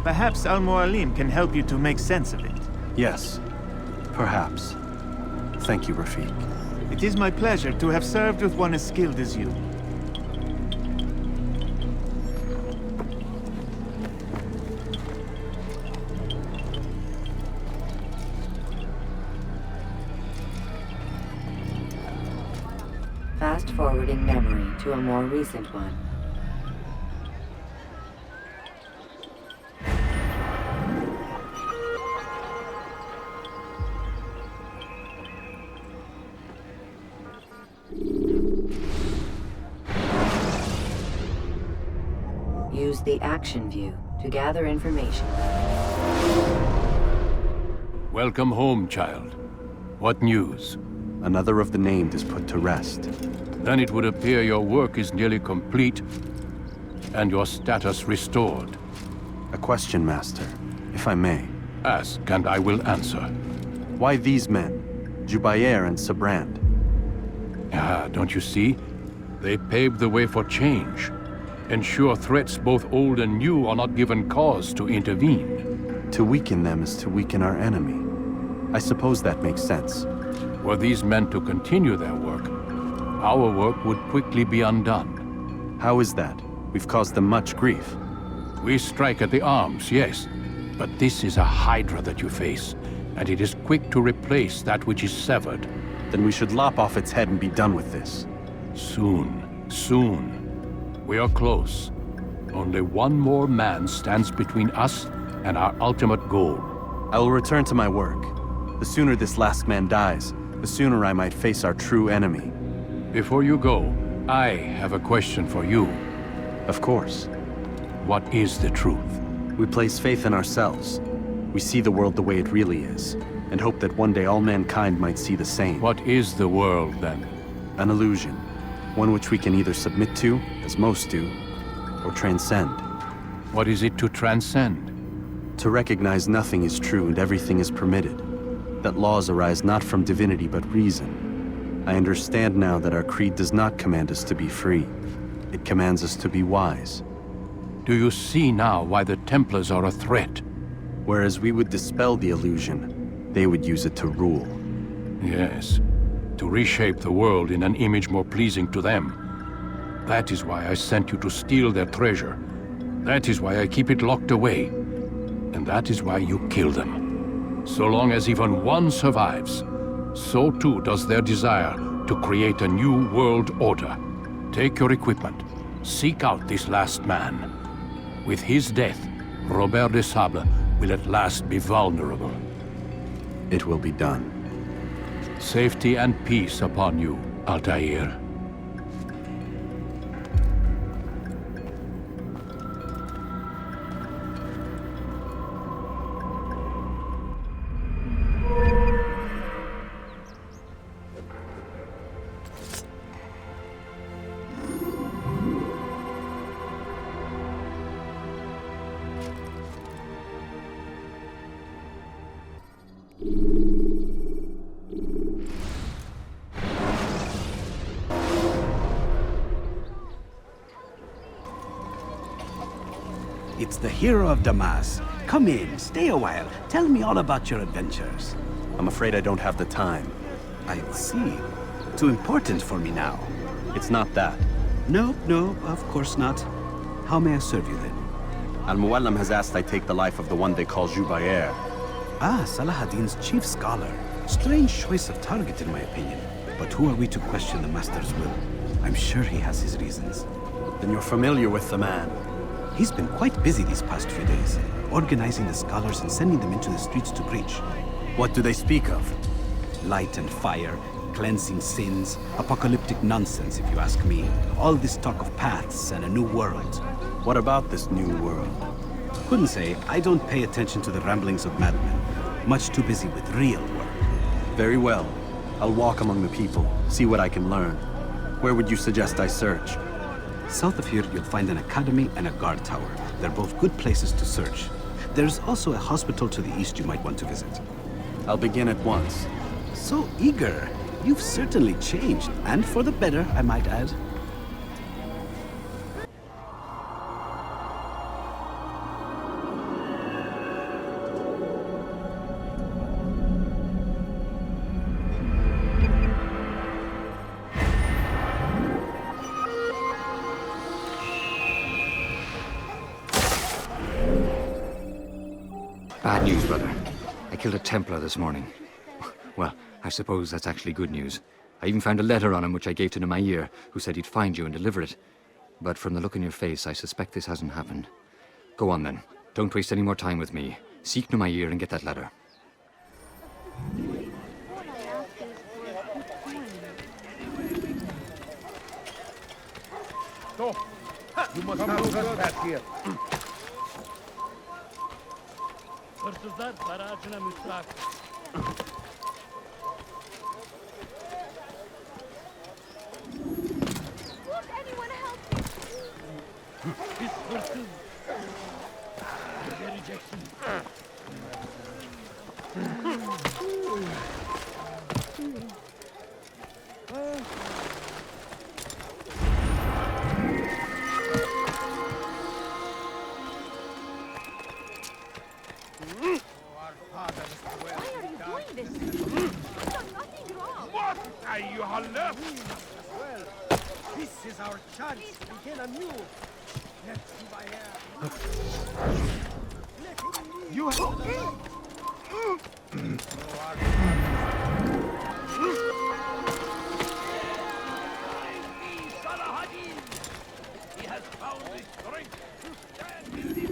Perhaps Al-Mualim can help you to make sense of it. Yes, perhaps. Thank you, Rafiq. It is my pleasure to have served with one as skilled as you. Fast-forwarding memory to a more recent one. Use the action view to gather information. Welcome home, child. What news? Another of the named is put to rest. Then it would appear your work is nearly complete, and your status restored. A question, Master, if I may. Ask, and I will answer. Why these men? Jubair and Sibrand? Ah, don't you see? They paved the way for change. Ensure threats both old and new are not given cause to intervene. To weaken them is to weaken our enemy. I suppose that makes sense. Were these men to continue their work, our work would quickly be undone. How is that? We've caused them much grief. We strike at the arms, yes. But this is a hydra that you face, and it is quick to replace that which is severed. Then we should lop off its head and be done with this. Soon, soon. We are close. Only one more man stands between us and our ultimate goal. I will return to my work. The sooner this last man dies, the sooner I might face our true enemy. Before you go, I have a question for you. Of course. What is the truth? We place faith in ourselves. We see the world the way it really is, and hope that one day all mankind might see the same. What is the world, then? An illusion. One which we can either submit to, as most do, or transcend. What is it to transcend? To recognize nothing is true and everything is permitted. That laws arise not from divinity but reason. I understand now that our creed does not command us to be free. It commands us to be wise. Do you see now why the Templars are a threat? Whereas we would dispel the illusion, they would use it to rule. Yes. To reshape the world in an image more pleasing to them. That is why I sent you to steal their treasure. That is why I keep it locked away. And that is why you kill them. So long as even one survives, so too does their desire to create a new world order. Take your equipment. Seek out this last man. With his death, Robert de Sablé will at last be vulnerable. It will be done. Safety and peace upon you, Altaïr. It's the hero of Damas. Come in, stay a while. Tell me all about your adventures. I'm afraid I don't have the time. I see. Too important for me now. It's not that. No, of course not. How may I serve you then? Al-Mualim has asked I take the life of the one they call Jubair. Ah, Salahadin's chief scholar. Strange choice of target in my opinion. But who are we to question the Master's will? I'm sure he has his reasons. Then you're familiar with the man. He's been quite busy these past few days, organizing the scholars and sending them into the streets to preach. What do they speak of? Light and fire, Cleansing sins, apocalyptic nonsense if you ask me. All this talk of paths and a new world. What about this new world? Couldn't say. I don't pay attention to the ramblings of madmen. Much too busy with real work. Very well. I'll walk among the people, see what I can learn. Where would you suggest I search? South of here, you'll find an academy and a guard tower. They're both good places to search. There's also a hospital to the east you might want to visit. I'll begin at once. So eager. You've certainly changed, and for the better, I might add. Bad news, brother. I killed a Templar this morning. Well, I suppose that's actually good news. I even found a letter on him which I gave to Nuqoud, who said he'd find you and deliver it. But from the look in your face, I suspect this hasn't happened. Go on then. Don't waste any more time with me. Seek Nuqoud and get that letter. Stop! You must have us back here. Hırsızlar barajına müstahak. Biz hırsız. Vereceksin. You have left. Well, this is our chance to begin anew. Let Jubair. You He has found the strength to stand in this.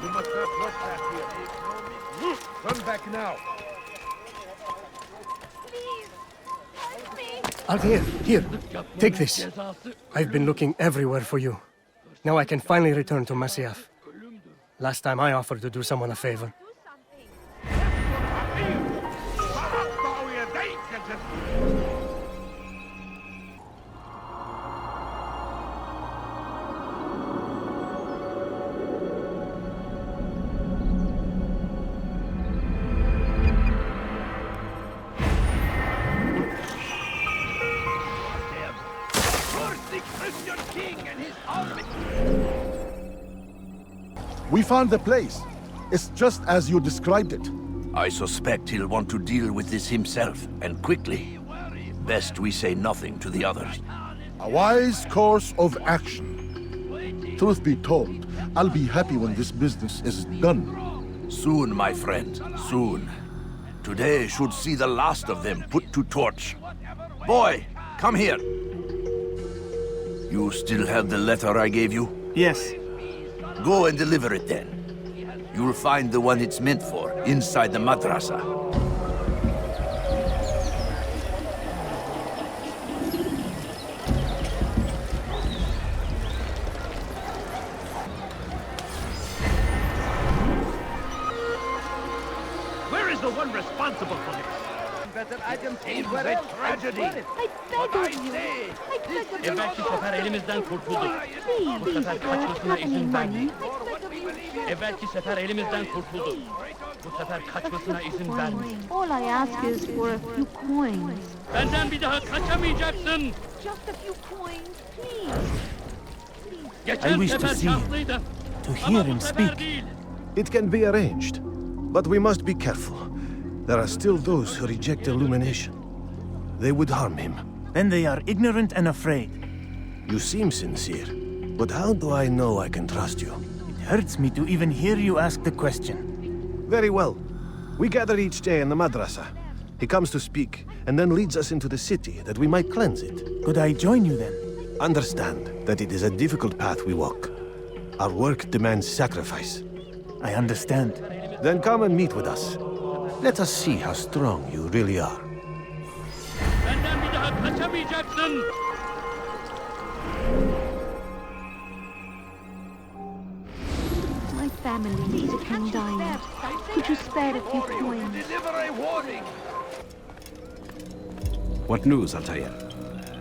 You must not work back here. Come back now. Altaïr, here, take this. I've been looking everywhere for you. Now I can finally return to Masyaf. Last time I offered to do someone a favor. We found the place. It's just as you described it. I suspect he'll want to deal with this himself, and quickly. Best we say nothing to the others. A wise course of action. Truth be told, I'll be happy when this business is done. Soon, my friend, soon. Today should see the last of them put to torch. Boy, come here. You still have the letter I gave you? Yes. Go and deliver it then. You'll find the one it's meant for inside the madrasa. Where is the one responsible for this? Better items Seems anywhere a else. tragedy. I beg of you. I beg of you. Evvelki sefer elimizden kurtulduk. Bu sefer kaçmasına izin vermeyin. Evvelki sefer elimizden kurtulduk. Bu sefer kaçmasına izin vermeyin. All I ask is for a few coins. Benden bir daha kaçamayacaksın. Just a few coins, please. Geçen wish to sefer see him, şanslıydı. to Ama hear bu him sefer speak. değil. It can be arranged, but we must be careful. There are still those who reject illumination. They would harm him. Then they are ignorant and afraid. You seem sincere, but how do I know I can trust you? It hurts me to even hear you ask the question. Very well. We gather each day in the madrasa. He comes to speak, and then leads us into the city, that we might cleanse it. Could I join you then? Understand that it is a difficult path we walk. Our work demands sacrifice. I understand. Then come and meet with us. Let us see how strong you really are. My family is a king dying. Could you spare a few coins? Deliver a warning! What news, Altaïr?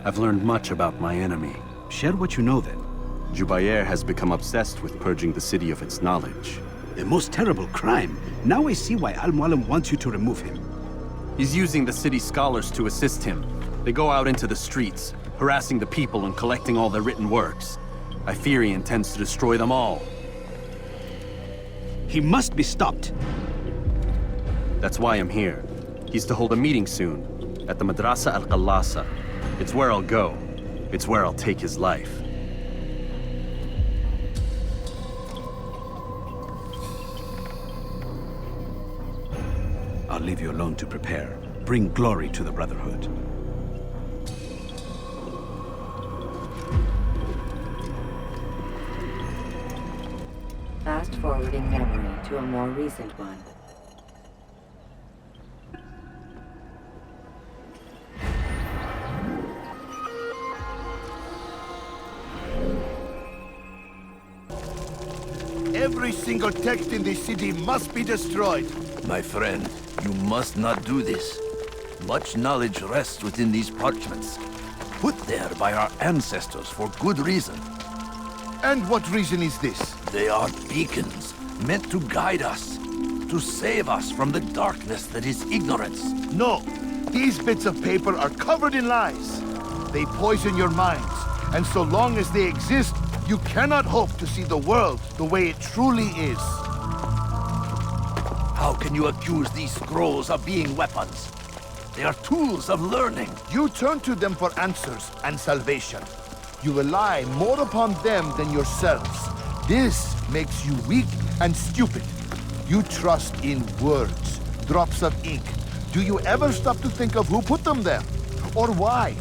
I've learned much about my enemy. Share what you know, then. Jubair has become obsessed with purging the city of its knowledge. A most terrible crime. Now I see why Mualim wants you to remove him. He's using the city scholars to assist him. They go out into the streets, harassing the people and collecting all their written works. I fear he intends to destroy them all. He must be stopped. That's why I'm here. He's to hold a meeting soon, at the Madrasa al-Qallasa. It's where I'll go. It's where I'll take his life. I'll leave you alone to prepare. Bring glory to the Brotherhood. Fast-forwarding memory to a more recent one. Every single text in this city must be destroyed. My friend, you must not do this. Much knowledge rests within these parchments, put there by our ancestors for good reason. And what reason is this? They are beacons, meant to guide us, to save us from the darkness that is ignorance. No, these bits of paper are covered in lies. They poison your minds, and so long as they exist, you cannot hope to see the world the way it truly is. How can you accuse these scrolls of being weapons? They are tools of learning. You turn to them for answers and salvation. You rely more upon them than yourselves. This makes you weak and stupid. You trust in words, drops of ink. Do you ever stop to think of who put them there? Or why?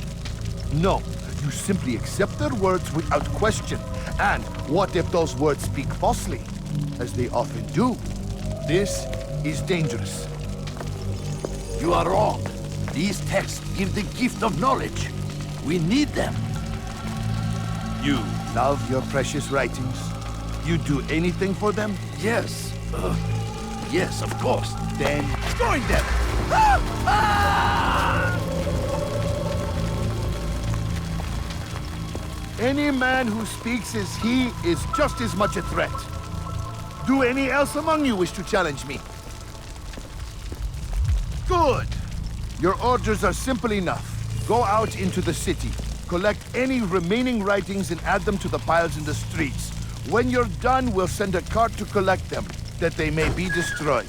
No, you simply accept their words without question. And what if those words speak falsely? As they often do. This is dangerous. You are wrong. These texts give the gift of knowledge. We need them. You love your precious writings? You do anything for them? Yes. Yes, of course. Then join them! Any man who speaks as he is just as much a threat. Do any else among you wish to challenge me? Good! Your orders are simple enough. Go out into the city, collect any remaining writings and add them to the piles in the streets. When you're done, we'll send a cart to collect them, that they may be destroyed.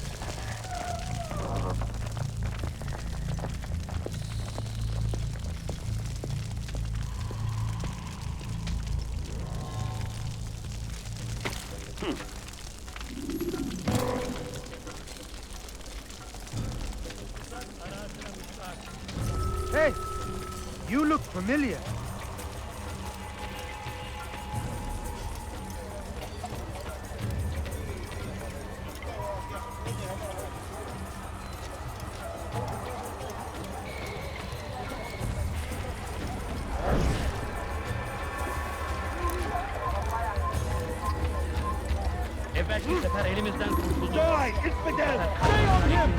Hey! You look familiar. Evvelki sefer elimizden kurtuldu. Joy! Infidel! Stay on him!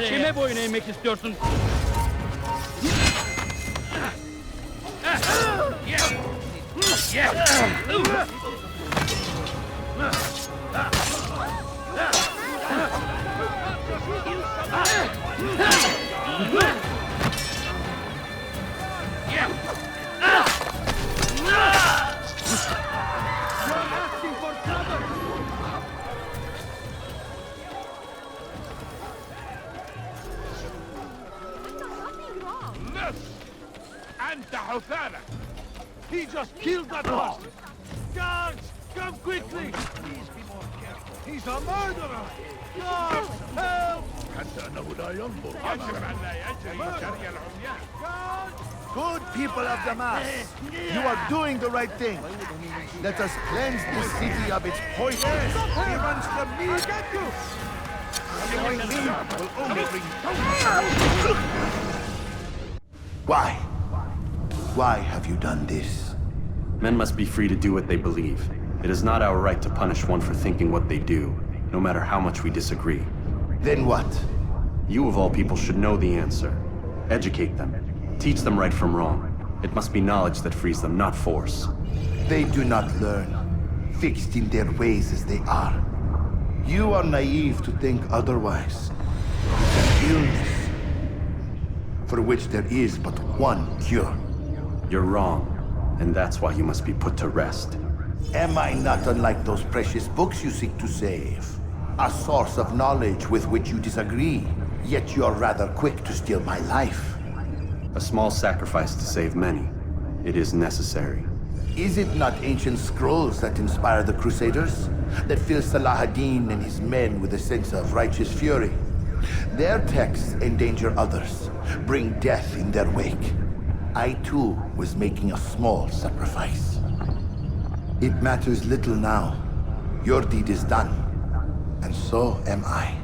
Kime boyun eğmek istiyorsun? He just killed that one! Guards! Come quickly! Please be more careful. He's a murderer! Guards! Help! حتى أنه لا ينظر Guards! Good people of Damas, you are doing the right thing. Let us cleanse this city of its poison. He runs from me. I get you. Killing me will only bring... Why? Why have you done this? Men must be free to do what they believe. It is not our right to punish one for thinking what they do, no matter how much we disagree. Then what? You of all people should know the answer. Educate them. Teach them right from wrong. It must be knowledge that frees them, not force. They do not learn, fixed in their ways as they are. You are naive to think otherwise. It's an illness for which there is but one cure. You're wrong, and that's why you must be put to rest. Am I not unlike those precious books you seek to save? A source of knowledge with which you disagree, yet you're rather quick to steal my life. A small sacrifice to save many. It is necessary. Is it not ancient scrolls that inspire the Crusaders? That fill Salah ad-Din and his men with a sense of righteous fury? Their texts endanger others, bring death in their wake. I too was making a small sacrifice. It matters little now. Your deed is done, and so am I.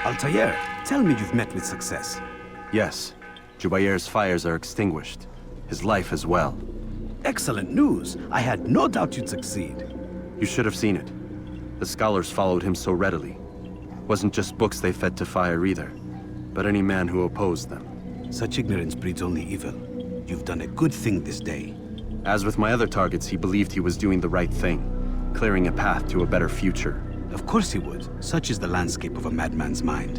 Altaïr, tell me you've met with success. Yes. Jubair's fires are extinguished. His life as well. Excellent news. I had no doubt you'd succeed. You should have seen it. The scholars followed him so readily. Wasn't just books they fed to fire either, but any man who opposed them. Such ignorance breeds only evil. You've done a good thing this day. As with my other targets, he believed he was doing the right thing, clearing a path to a better future. Of course he would. Such is the landscape of a madman's mind.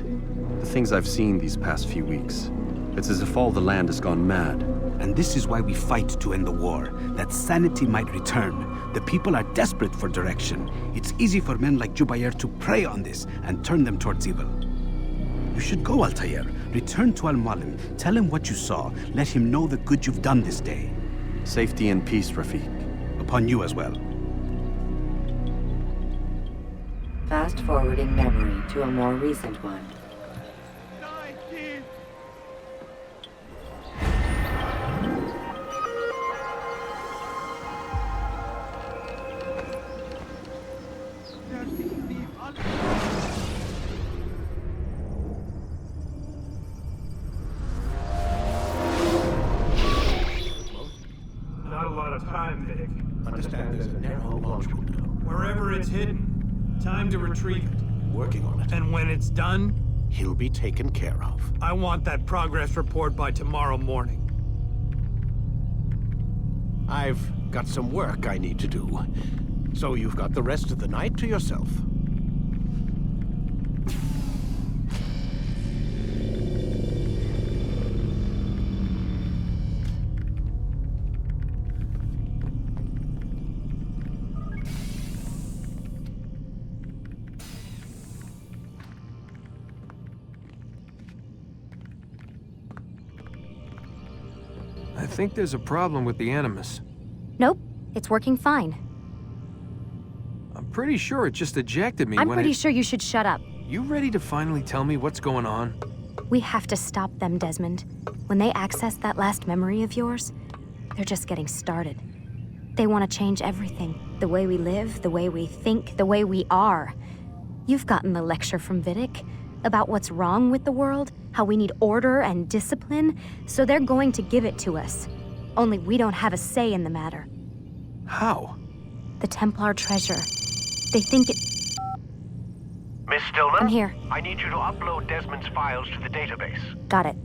The things I've seen these past few weeks, it's as if all the land has gone mad. And this is why we fight to end the war, that sanity might return. The people are desperate for direction. It's easy for men like Jubair to prey on this and turn them towards evil. You should go, Altaïr. Return to Mualim. Tell him what you saw. Let him know the good you've done this day. Safety and peace, Rafiq. Upon you as well. Fast-forwarding memory to a more recent one. Not a lot of time, Vic. Understand there's a narrow launch window. Wherever it's hidden, time to retrieve it. Working on it. And when it's done, He'll be taken care of. I want that progress report by tomorrow morning. I've got some work I need to do. So you've got the rest of the night to yourself. I think there's a problem with the Animus. Nope, it's working fine. I'm pretty sure it just ejected me I'm when pretty sure you should shut up. You ready to finally tell me what's going on? We have to stop them, Desmond. When they access that last memory of yours, they're just getting started. They want to change everything. The way we live, the way we think, the way we are. You've gotten the lecture from Vidic about what's wrong with the world, how we need order and discipline, so they're going to give it to us. Only we don't have a say in the matter. How? The Templar treasure. They think it... Miss Stillman? I'm here. I need you to upload Desmond's files to the database. Got it.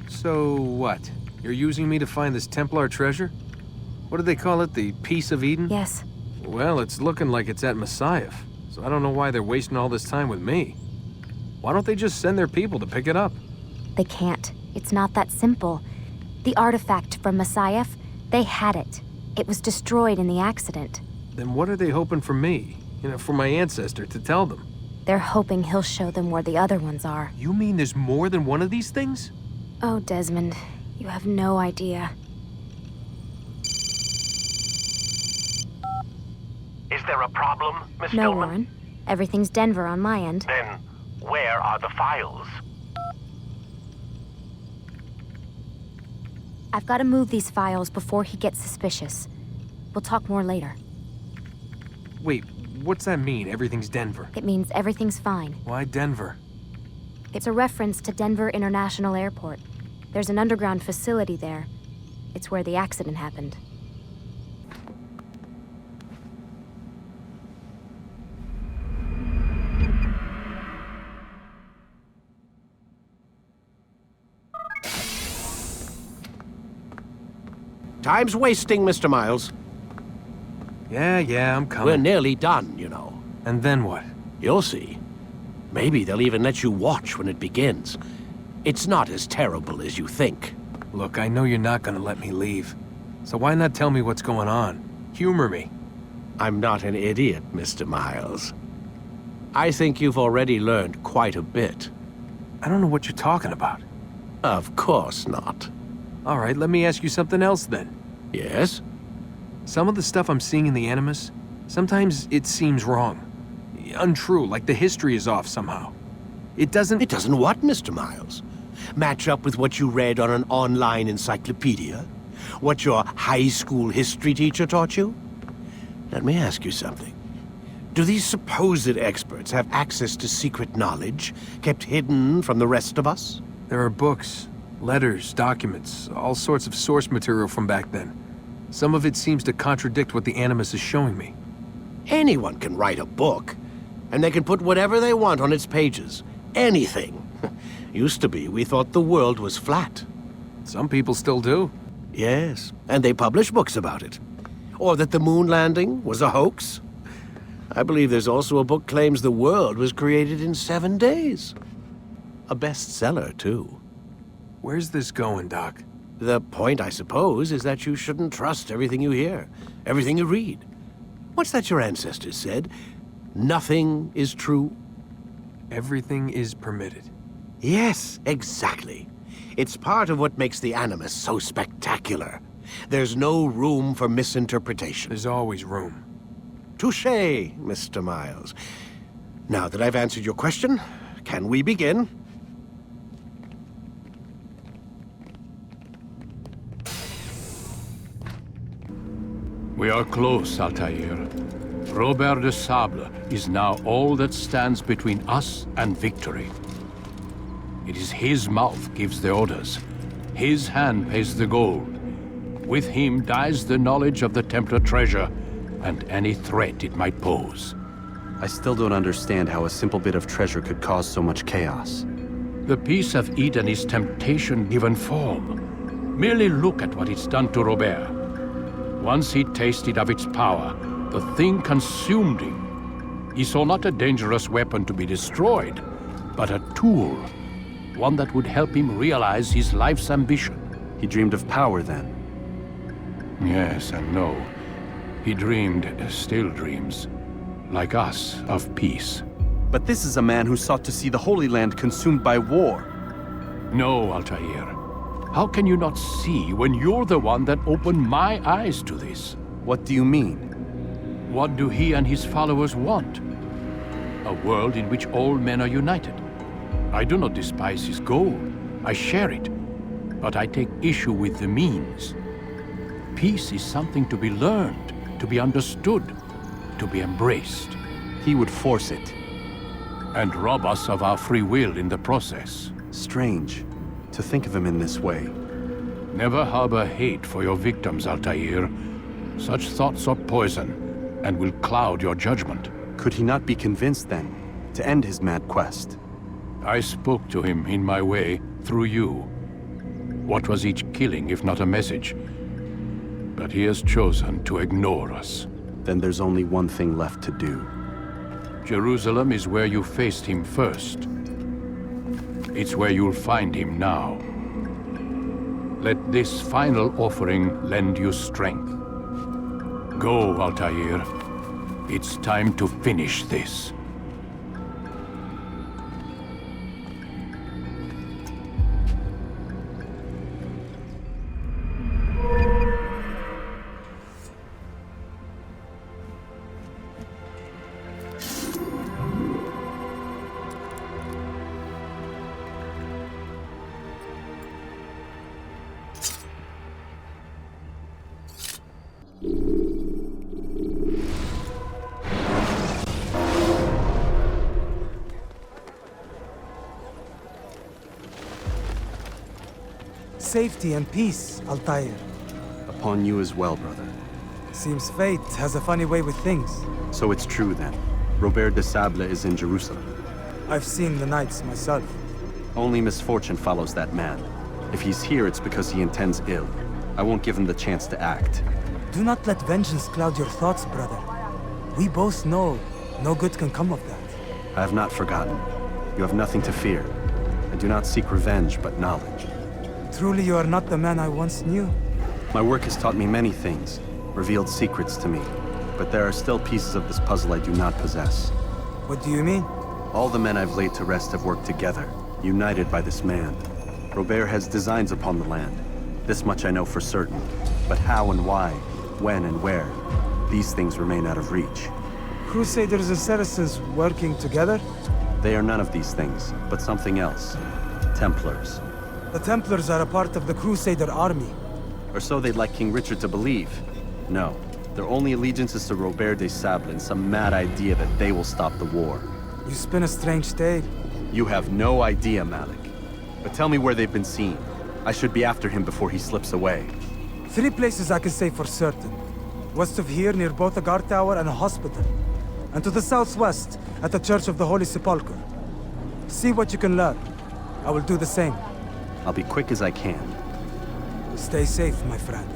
So what? You're using me to find this Templar treasure? What do they call it, the Piece of Eden? Yes. Well, it's looking like it's at Messiah, so I don't know why they're wasting all this time with me. Why don't they just send their people to pick it up? They can't. It's not that simple. The artifact from Messiah, they had it. It was destroyed in the accident. Then what are they hoping for me? You know, for my ancestor to tell them? They're hoping he'll show them where the other ones are. You mean there's more than one of these things? Oh, Desmond, you have no idea. Is there a problem, Miss No, Stillman? Warren. Everything's Denver on my end. Then, where are the files? I've got to move these files before he gets suspicious. We'll talk more later. Wait, what's that mean, everything's Denver? It means everything's fine. Why Denver? It's a reference to Denver International Airport. There's an underground facility there. It's where the accident happened. Time's wasting, Mr. Miles. Yeah, I'm coming. We're nearly done, you know. And then what? You'll see. Maybe they'll even let you watch when it begins. It's not as terrible as you think. Look, I know you're not gonna let me leave. So why not tell me what's going on? Humor me. I'm not an idiot, Mr. Miles. I think you've already learned quite a bit. I don't know what you're talking about. Of course not. All right, let me ask you something else then. Yes? Some of the stuff I'm seeing in the Animus, sometimes it seems wrong. Untrue, like the history is off somehow. It doesn't what, Mr. Miles? Match up with what you read on an online encyclopedia? What your high school history teacher taught you? Let me ask you something. Do these supposed experts have access to secret knowledge kept hidden from the rest of us? There are books, letters, documents, all sorts of source material from back then. Some of it seems to contradict what the Animus is showing me. Anyone can write a book, and they can put whatever they want on its pages. Anything. Used to be, we thought the world was flat. Some people still do. Yes, and they publish books about it. Or that the moon landing was a hoax. I believe there's also a book claims the world was created in 7 days. A bestseller, too. Where's this going, Doc? The point, I suppose, is that you shouldn't trust everything you hear, everything you read. What's that your ancestors said? Nothing is true? Everything is permitted. Yes, exactly. It's part of what makes the Animus so spectacular. There's no room for misinterpretation. There's always room. Touché, Mr. Miles. Now that I've answered your question, can we begin? We are close, Altaïr. Robert de Sablé is now all that stands between us and victory. It is his mouth gives the orders. His hand pays the gold. With him dies the knowledge of the Templar treasure and any threat it might pose. I still don't understand how a simple bit of treasure could cause so much chaos. The Piece of Eden is temptation given form. Merely look at what it's done to Robert. Once he tasted of its power, the thing consumed him. He saw not a dangerous weapon to be destroyed, but a tool. One that would help him realize his life's ambition. He dreamed of power then? Yes and no. He dreamed, still dreams, like us, of peace. But this is a man who sought to see the Holy Land consumed by war. No, Altaïr. How can you not see when you're the one that opened my eyes to this? What do you mean? What do he and his followers want? A world in which all men are united. I do not despise his goal. I share it. But I take issue with the means. Peace is something to be learned, to be understood, to be embraced. He would force it. And rob us of our free will in the process. Strange to think of him in this way. Never harbor hate for your victims, Altaïr. Such thoughts are poison, and will cloud your judgment. Could he not be convinced, then, to end his mad quest? I spoke to him in my way, through you. What was each killing if not a message? But he has chosen to ignore us. Then there's only one thing left to do. Jerusalem is where you faced him first. It's where you'll find him now. Let this final offering lend you strength. Go, Altaïr. It's time to finish this. Safety and peace, Altaïr. Upon you as well, brother. Seems fate has a funny way with things. So it's true then. Robert de Sablé is in Jerusalem. I've seen the Knights myself. Only misfortune follows that man. If he's here, it's because he intends ill. I won't give him the chance to act. Do not let vengeance cloud your thoughts, brother. We both know no good can come of that. I have not forgotten. You have nothing to fear. I do not seek revenge, but knowledge. Truly you are not the man I once knew. My work has taught me many things, revealed secrets to me. But there are still pieces of this puzzle I do not possess. What do you mean? All the men I've laid to rest have worked together, united by this man. Robert has designs upon the land. This much I know for certain. But how and why, when and where, these things remain out of reach. Crusaders and Saracens working together? They are none of these things, but something else. Templars. The Templars are a part of the Crusader army. Or so they'd like King Richard to believe. No, their only allegiance is to Robert de Sablé and some mad idea that they will stop the war. You spin a strange tale. You have no idea, Malik. But tell me where they've been seen. I should be after him before he slips away. 3 places I can say for certain. West of here, near both a guard tower and a hospital. And to the southwest, at the Church of the Holy Sepulchre. See what you can learn. I will do the same. I'll be quick as I can. Stay safe, my friend.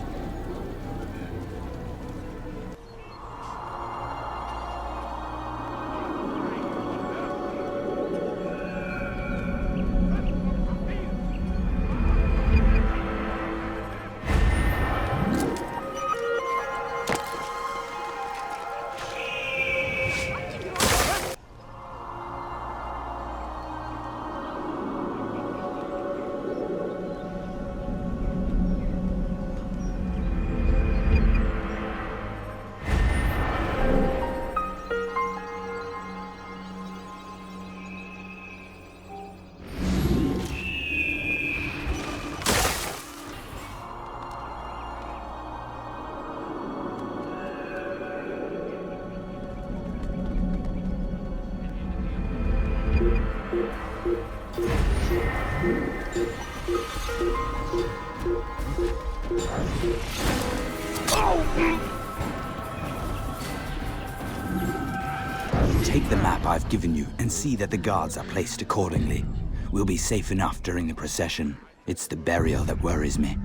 Take the map I've given you and see that the guards are placed accordingly. We'll be safe enough during the procession. It's the burial that worries me.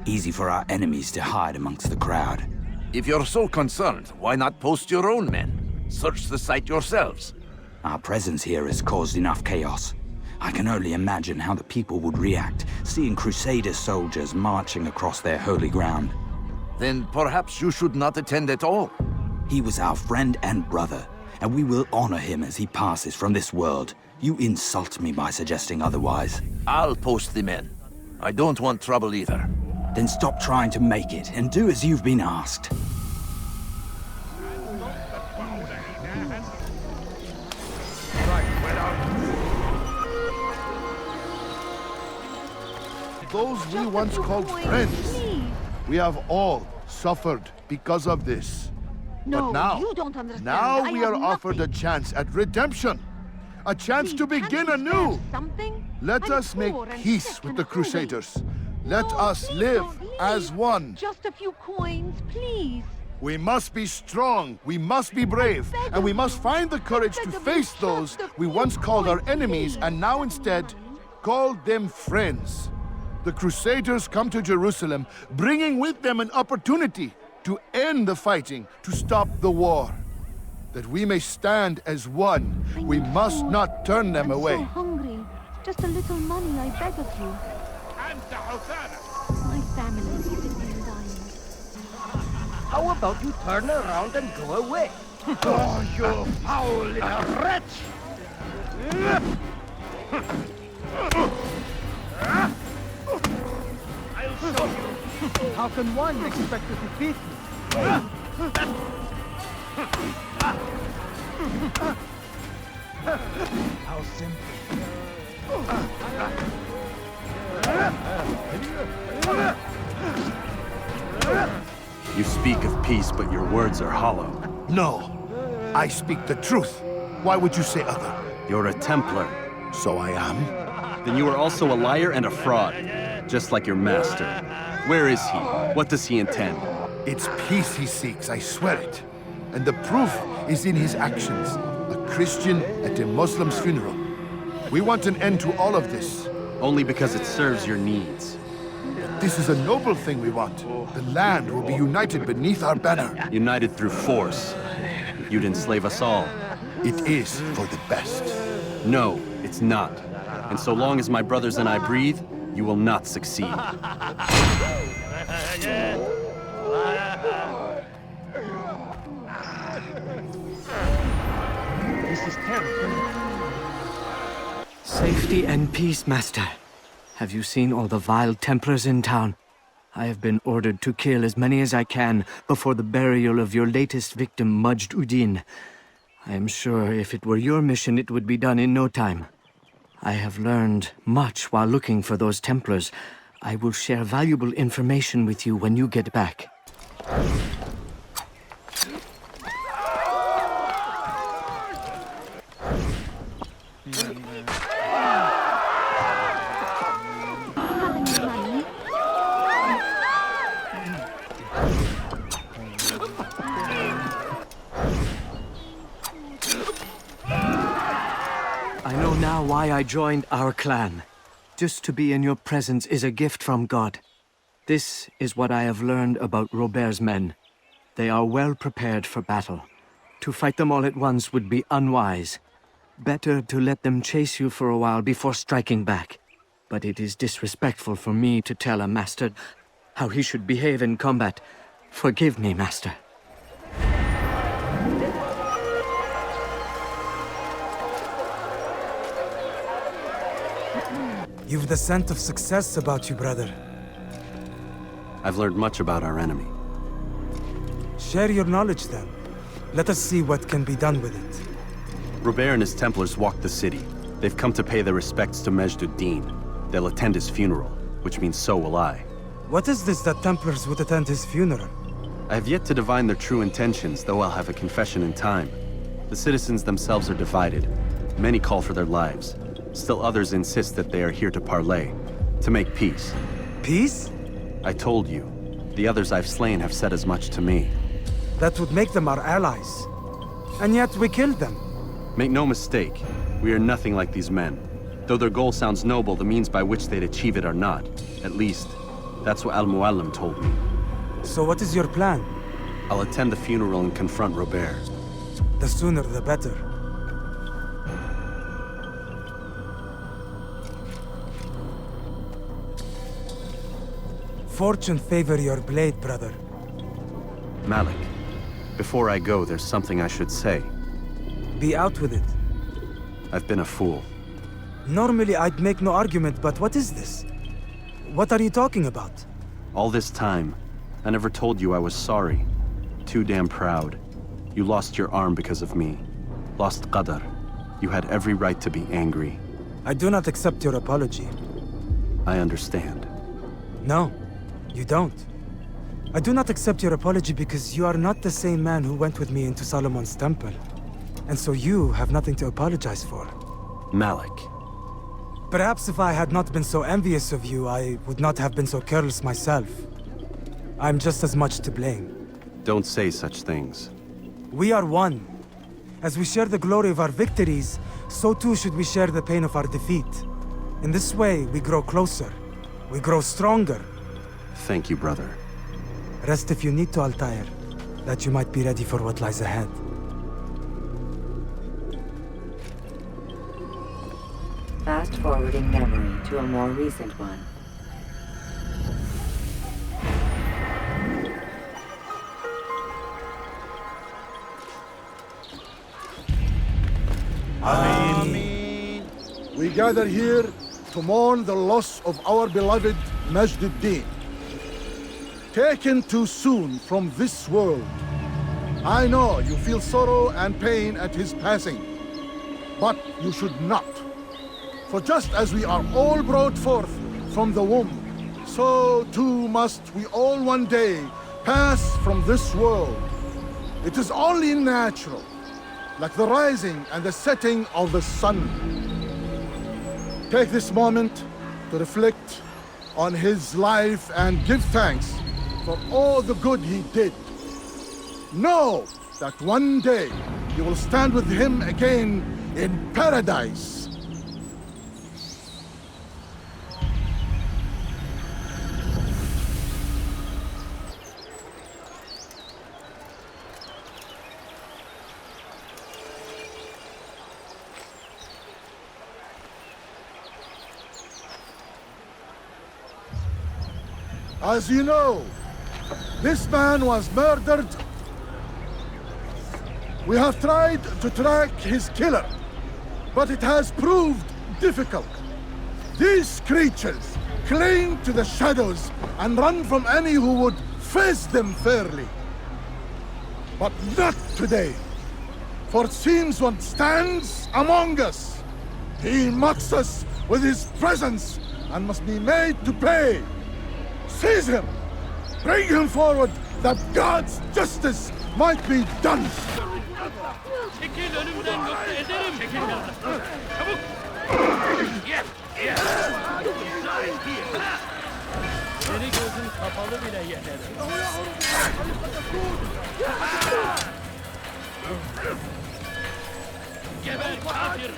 Easy for our enemies to hide amongst the crowd. If you're so concerned, why not post your own men? Search the site yourselves. Our presence here has caused enough chaos. I can only imagine how the people would react, seeing Crusader soldiers marching across their holy ground. Then perhaps you should not attend at all. He was our friend and brother, and we will honor him as he passes from this world. You insult me by suggesting otherwise. I'll post the men. I don't want trouble either. Then stop trying to make it, and do as you've been asked. Those we once called friends, we have all suffered because of this. No, but now, you don't understand. now I we have are offered a chance at redemption. A chance to begin anew. Let us make peace with the Crusaders. Let us live as one. Just a few coins, please. We must be strong, we must be brave, and we must find the courage to face those we once called our enemies and now instead call them friends. The Crusaders come to Jerusalem, bringing with them an opportunity to end the fighting, to stop the war. That we may stand as one, we must not turn them away. I'm so hungry. Just a little money, I beg of you. My family is in dying. How about you turn around and go away? Oh, you foul little wretch! I'll show you. How can one expect to defeat me? How simple. You speak of peace, but your words are hollow. No, I speak the truth. Why would you say other? You're a Templar. So I am. Then you are also a liar and a fraud, just like your master. Where is he? What does he intend? It's peace he seeks, I swear it. And the proof is in his actions. A Christian at a Muslim's funeral. We want an end to all of this. Only because it serves your needs. This is a noble thing we want. The land will be united beneath our banner. United through force. You'd enslave us all. It is for the best. No, it's not. And so long as my brothers and I breathe, you will not succeed. This is terrible. Safety and peace, Master. Have you seen all the vile Templars in town? I have been ordered to kill as many as I can before the burial of your latest victim, Majd Addin. I am sure if it were your mission, it would be done in no time. I have learned much while looking for those Templars. I will share valuable information with you when you get back. Why I joined our clan. Just to be in your presence is a gift from God. This is what I have learned about Robert's men. They are well prepared for battle. To fight them all at once would be unwise. Better to let them chase you for a while before striking back. But it is disrespectful for me to tell a master how he should behave in combat. Forgive me, Master. You've the scent of success about you, brother. I've learned much about our enemy. Share your knowledge, then. Let us see what can be done with it. Robert and his Templars walk the city. They've come to pay their respects to Majd Addin. They'll attend his funeral, which means so will I. What is this that Templars would attend his funeral? I have yet to divine their true intentions, though I'll have a confession in time. The citizens themselves are divided. Many call for their lives. Still others insist that they are here to parley, to make peace. Peace? I told you. The others I've slain have said as much to me. That would make them our allies. And yet we killed them. Make no mistake, we are nothing like these men. Though their goal sounds noble, the means by which they'd achieve it are not. At least, that's what Mualim told me. So what is your plan? I'll attend the funeral and confront Robert. The sooner the better. Fortune favor your blade, brother. Malik, before I go, there's something I should say. Be out with it. I've been a fool. Normally I'd make no argument, but what is this? What are you talking about? All this time, I never told you I was sorry. Too damn proud. You lost your arm because of me. Lost Qadar. You had every right to be angry. I do not accept your apology. I understand. No, you don't. I do not accept your apology because you are not the same man who went with me into Solomon's temple. And so you have nothing to apologize for. Malik. Perhaps if I had not been so envious of you, I would not have been so careless myself. I'm just as much to blame. Don't say such things. We are one. As we share the glory of our victories, so too should we share the pain of our defeat. In this way, we grow closer. We grow stronger. Thank you, brother. Rest if you need to, Altaïr, that you might be ready for what lies ahead. Fast-forwarding memory to a more recent one. Ameen. We gather here to mourn the loss of our beloved Majd Addin. Taken too soon from this world. I know you feel sorrow and pain at his passing, but you should not. For just as we are all brought forth from the womb, so too must we all one day pass from this world. It is only natural, like the rising and the setting of the sun. Take this moment to reflect on his life and give thanks for all the good he did. Know that one day you will stand with him again in paradise. As you know, this man was murdered. We have tried to track his killer, but it has proved difficult. These creatures cling to the shadows and run from any who would face them fairly. But not today, for it seems one stands among us. He mocks us with his presence and must be made to pay. Seize him! Bring him forward, that God's justice might be done! Çekil önümden yoksa ederim. Çekil. Çabuk. Seni gözün kapalı bile yenerim. Geber kafir.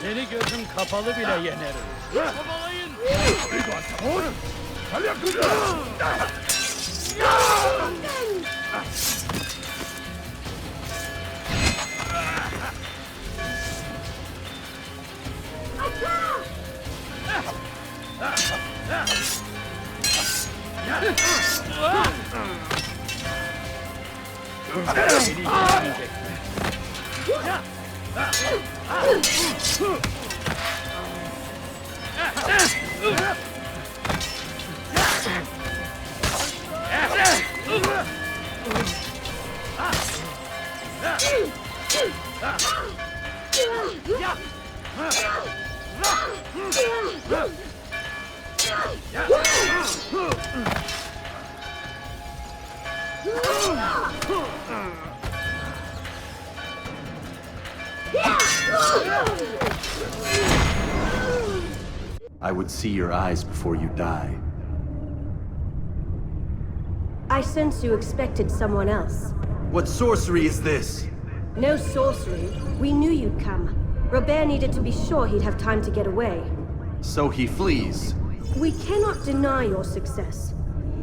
Seni gözüm kapalı bile yenerim. Kovalayın. Yeah! I would see your eyes before you die. I sense you expected someone else. What sorcery is this? No sorcery. We knew you'd come. Robert needed to be sure he'd have time to get away. So he flees. We cannot deny your success.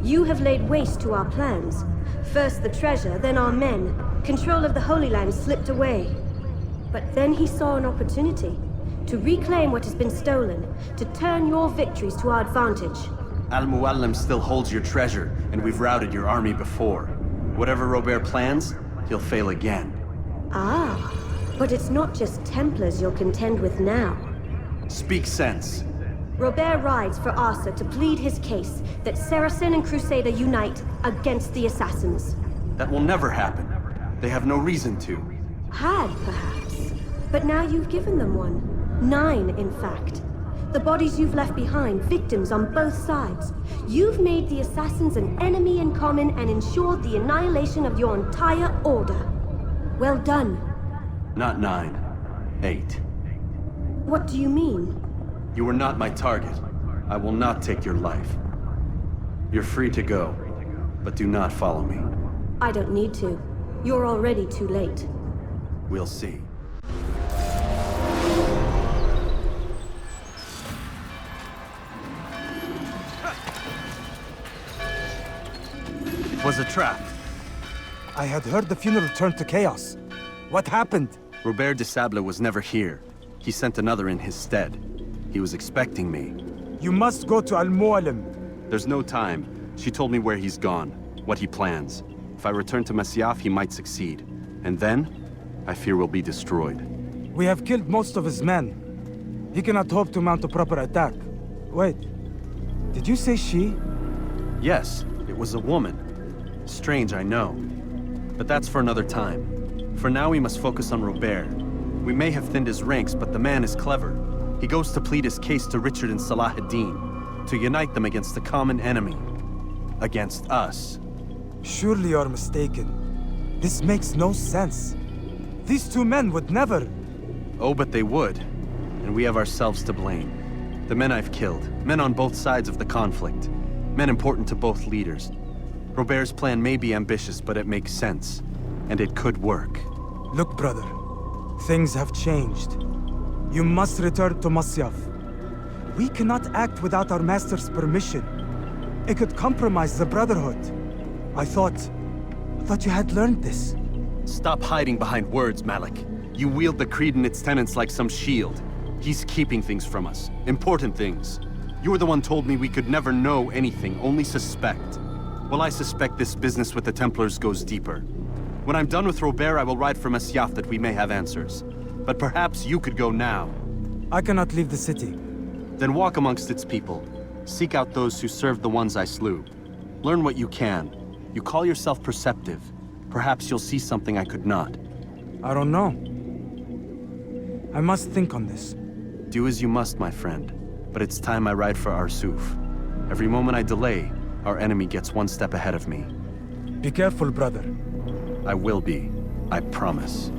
You have laid waste to our plans. First the treasure, then our men. Control of the Holy Land slipped away. But then he saw an opportunity to reclaim what has been stolen, to turn your victories to our advantage. Al-Mualim still holds your treasure, and we've routed your army before. Whatever Robert plans, he'll fail again. Ah, but it's not just Templars you'll contend with now. Speak sense. Robert rides for Asa to plead his case that Saracen and Crusader unite against the Assassins. That will never happen. They have no reason to. Had, perhaps. But now you've given them one. 9, in fact. The bodies you've left behind, victims on both sides. You've made the Assassins an enemy in common and ensured the annihilation of your entire order. Well done. Not 9. 8. What do you mean? You were not my target. I will not take your life. You're free to go, but do not follow me. I don't need to. You're already too late. We'll see. It was a trap. I had heard the funeral turned to chaos. What happened? Robert de Sablé was never here. He sent another in his stead. He was expecting me. You must go to Al-Mualim. There's no time. She told me where he's gone, what he plans. If I return to Masyaf, he might succeed. And then, I fear we'll be destroyed. We have killed most of his men. He cannot hope to mount a proper attack. Wait, did you say she? Yes, it was a woman. Strange, I know. But that's for another time. For now, we must focus on Robert. We may have thinned his ranks, but the man is clever. He goes to plead his case to Richard and Salah ad-Din, to unite them against the common enemy. Against us. Surely you're mistaken. This makes no sense. These two men would never... Oh, but they would. And we have ourselves to blame. The men I've killed, men on both sides of the conflict. Men important to both leaders. Robert's plan may be ambitious, but it makes sense. And it could work. Look, brother. Things have changed. You must return to Masyaf. We cannot act without our master's permission. It could compromise the Brotherhood. I thought you had learned this. Stop hiding behind words, Malik. You wield the creed and its tenets like some shield. He's keeping things from us. Important things. You were the one told me we could never know anything, only suspect. Well, I suspect this business with the Templars goes deeper. When I'm done with Robert, I will ride for Masyaf that we may have answers. But perhaps you could go now. I cannot leave the city. Then walk amongst its people. Seek out those who served the ones I slew. Learn what you can. You call yourself perceptive. Perhaps you'll see something I could not. I don't know. I must think on this. Do as you must, my friend. But it's time I ride for Arsuf. Every moment I delay, our enemy gets one step ahead of me. Be careful, brother. I will be. I promise.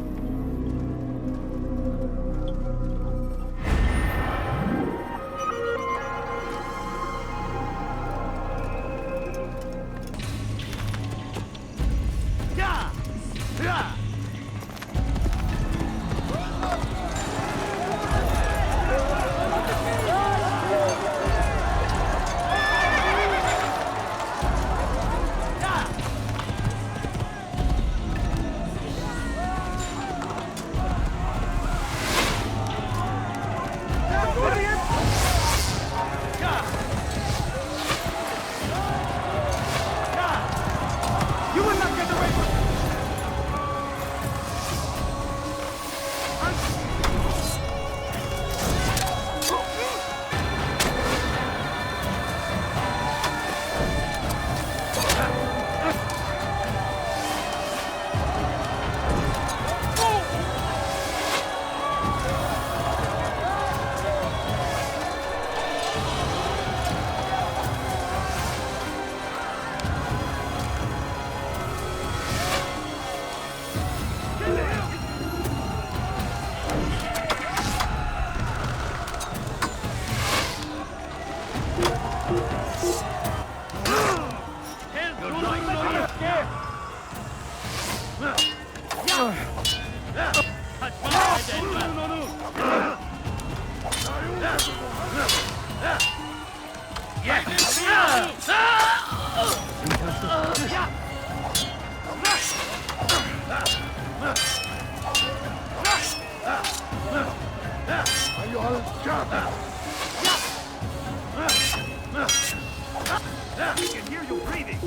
I can hear you breathing.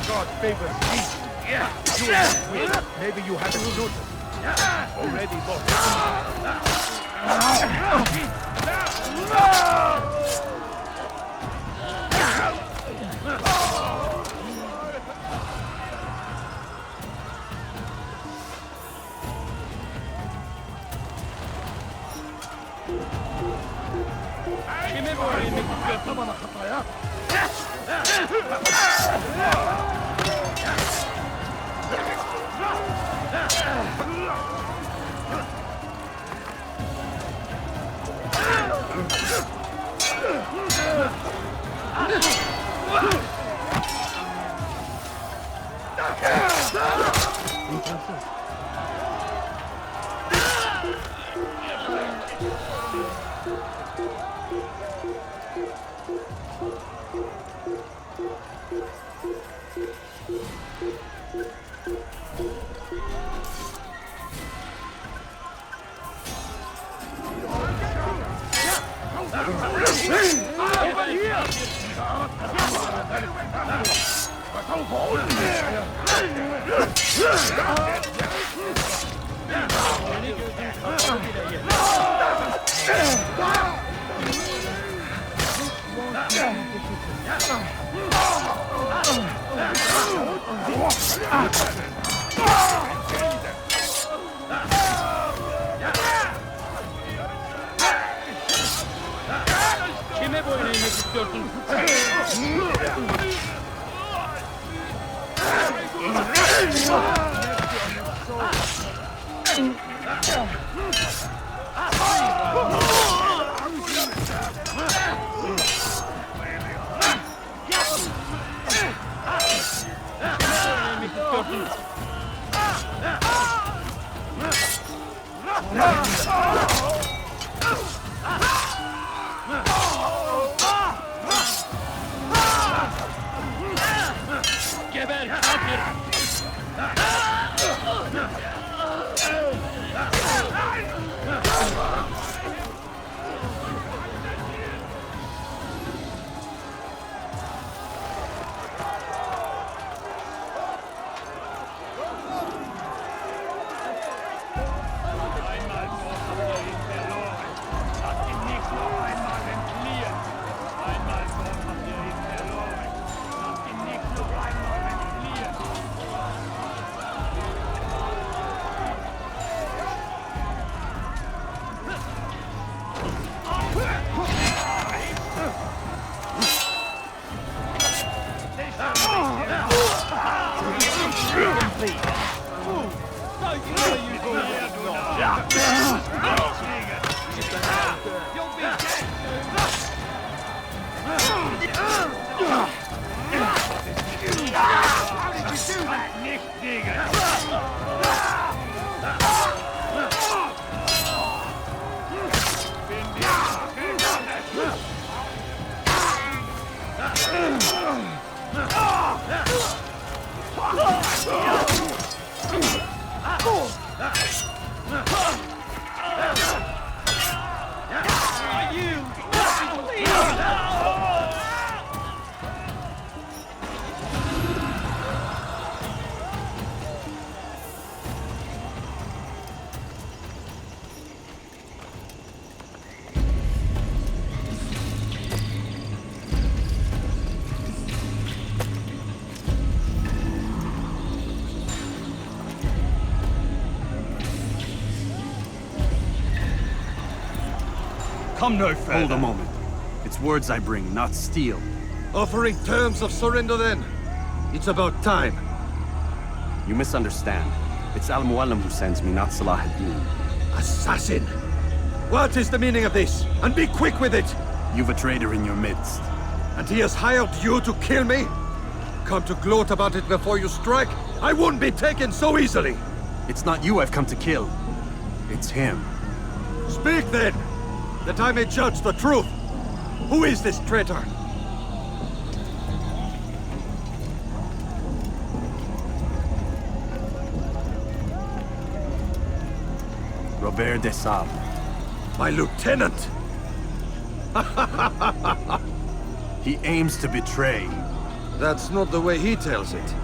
God favors me. You win. Maybe you haven't noticed. Already lost. come no further. Hold a moment. It's words I bring, not steel. Offering terms of surrender then? It's about time. You misunderstand. It's Al-Mualim who sends me, not Salah ad-Din. Assassin! What is the meaning of this? And be quick with it! You've a traitor in your midst. And he has hired you to kill me? Come to gloat about it before you strike? I wouldn't be taken so easily! It's not you I've come to kill. It's him. Speak then, that I may judge the truth. Who is this traitor? Robert de Sablé. My lieutenant! He aims to betray. That's not the way he tells it.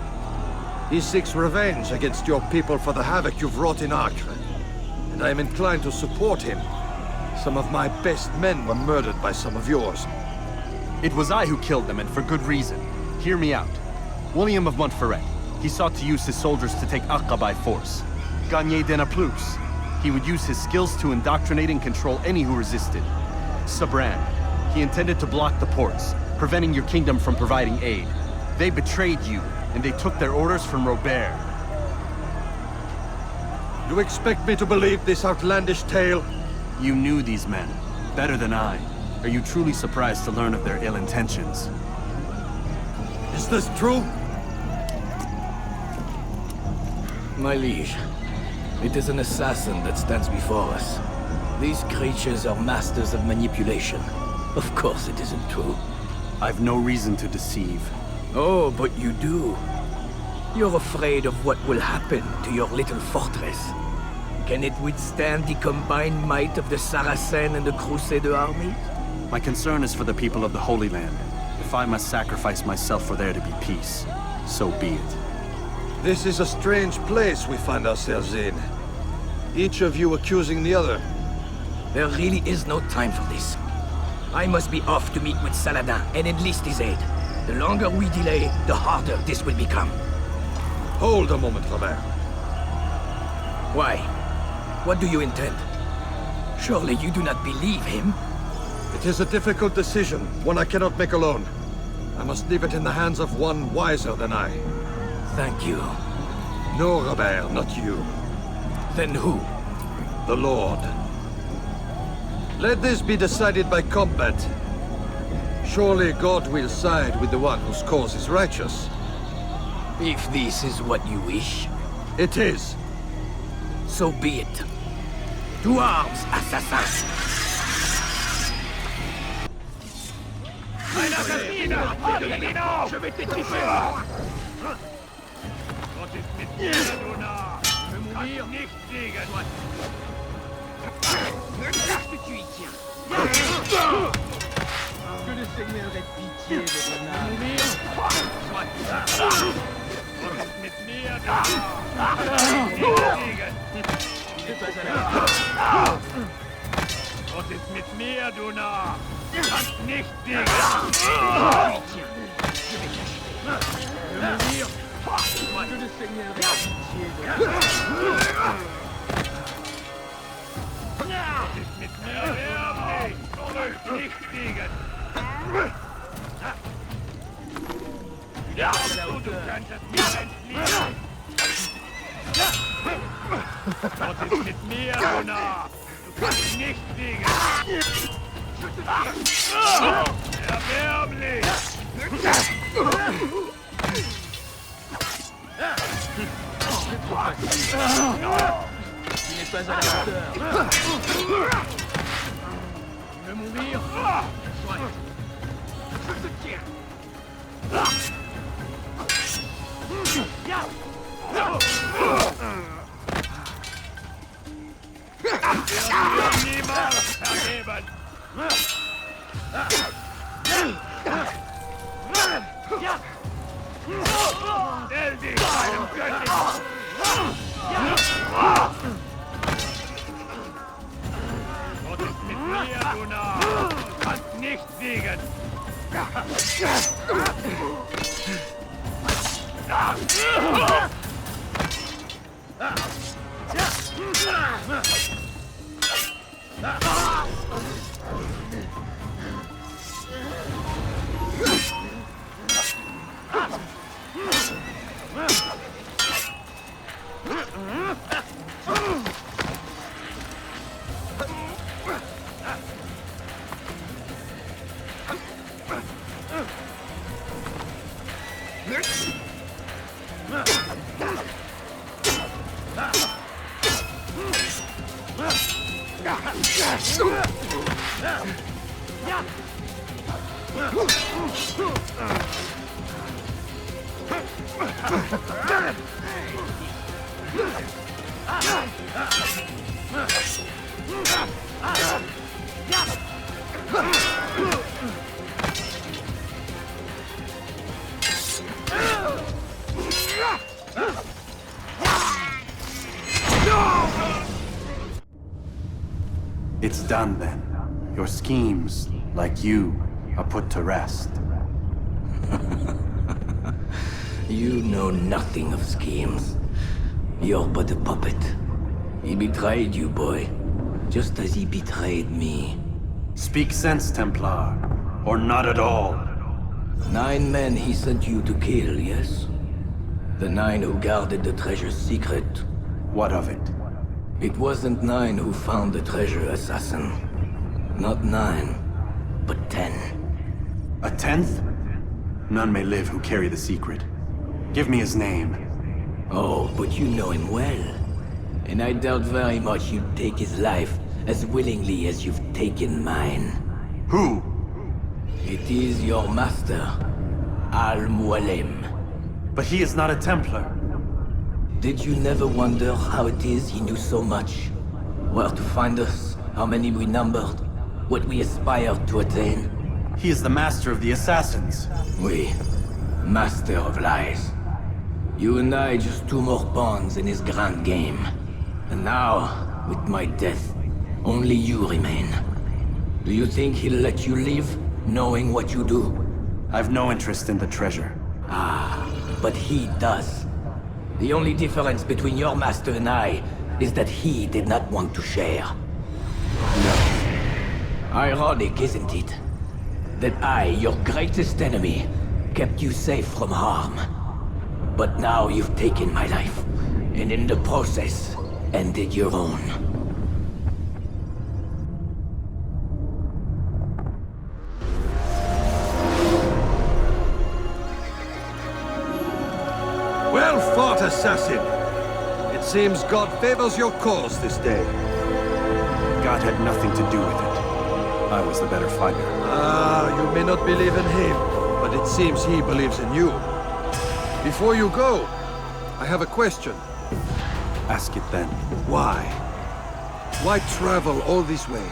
He seeks revenge against your people for the havoc you've wrought in Acre. And I am inclined to support him. Some of my best men were murdered by some of yours. It was I who killed them, and for good reason. Hear me out. William of Montferrat. He sought to use his soldiers to take Acre by force. Garnier de Naplouse. He would use his skills to indoctrinate and control any who resisted. Sibrand. He intended to block the ports, preventing your kingdom from providing aid. They betrayed you, and they took their orders from Robert. You expect me to believe this outlandish tale? You knew these men, better than I. Are you truly surprised to learn of their ill intentions? Is this true? My liege, it is an assassin that stands before us. These creatures are masters of manipulation. Of course it isn't true. I've no reason to deceive. Oh, but you do. You're afraid of what will happen to your little fortress. Can it withstand the combined might of the Saracen and the Crusader armies? My concern is for the people of the Holy Land. If I must sacrifice myself for there to be peace, so be it. This is a strange place we find ourselves in. Each of you accusing the other. There really is no time for this. I must be off to meet with Saladin and enlist his aid. The longer we delay, the harder this will become. Hold a moment, Robert. Why? What do you intend? Surely you do not believe him? It is a difficult decision, one I cannot make alone. I must leave it in the hands of one wiser than I. Thank you. No, Robert, not you. Then who? The Lord. Let this be decided by combat. Surely God will side with the one whose cause is righteous. If this is what you wish. It is. So be it. To arms, assassin! Ein Assassiner! Assassino! Je vais t'étouffer! Was ist mit dir, du Narr? Je veux mourir? Nicht siegen! Qu'est-ce que tu y tiens? Que le Seigneur ait pitié de ton âme. Mourir? Soit ça! Was ist mit mir, du Narr? Nicht siegen! Tu n'es pas à la... Was ist mit mir, du Narr? Kannst nicht siegen! Je vais t'achever. Je veux mourir? Que le Seigneur ait pitié de ton âme. Was ist mit mir, Herr? Du nicht siegen! Ja, du kannst es mir entfliehen! Was ist mit mir, du Narr? Du kannst nicht siegen! Erbärmlich! Tu n'es pas à la hauteur! Tu veux mourir? Soit! Je te tiens! Niemals vergeben! Stell dich meinem Göttin! Was ist mit mir, du Narr? Du kannst nicht siegen! It's done then. Your schemes, like you, are put to rest. You know nothing of schemes. You're but a puppet. He betrayed you, boy. Just as he betrayed me. Speak sense, Templar. Or not at all. 9 men he sent you to kill, yes? The 9 who guarded the treasure's secret. What of it? It wasn't 9 who found the treasure, assassin. Not 9, but 10. A 10th? None may live who carry the secret. Give me his name. Oh, but you know him well. And I doubt very much you'd take his life as willingly as you've taken mine. Who? It is your master, Al-Mualim. But he is not a Templar. Did you never wonder how it is he knew so much? Where to find us, how many we numbered, what we aspired to attain? He is the master of the assassins. Oui, master of lies. You and I just 2 more pawns in his grand game. And now, with my death, only you remain. Do you think he'll let you live, knowing what you do? I've no interest in the treasure. Ah, but he does. The only difference between your master and I is that he did not want to share. No. Ironic, isn't it? That I, your greatest enemy, kept you safe from harm. But now you've taken my life, and in the process, ended your own. Well fought, assassin! It seems God favors your cause this day. God had nothing to do with it. I was the better fighter. Ah, you may not believe in him, but it seems he believes in you. Before you go, I have a question. Ask it then. Why? Why travel all this way?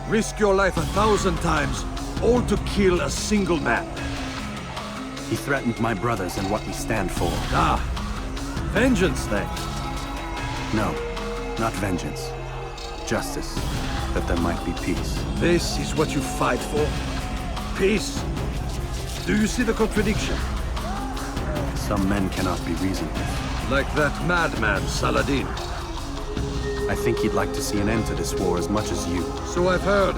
Risk your life 1,000 times, all to kill a single man. He threatened my brothers and what we stand for. Ah, vengeance then? No, not vengeance. Justice, that there might be peace. This is what you fight for? Peace? Do you see the contradiction? Some men cannot be reasoned with. Like that madman, Saladin. I think he'd like to see an end to this war as much as you. So I've heard,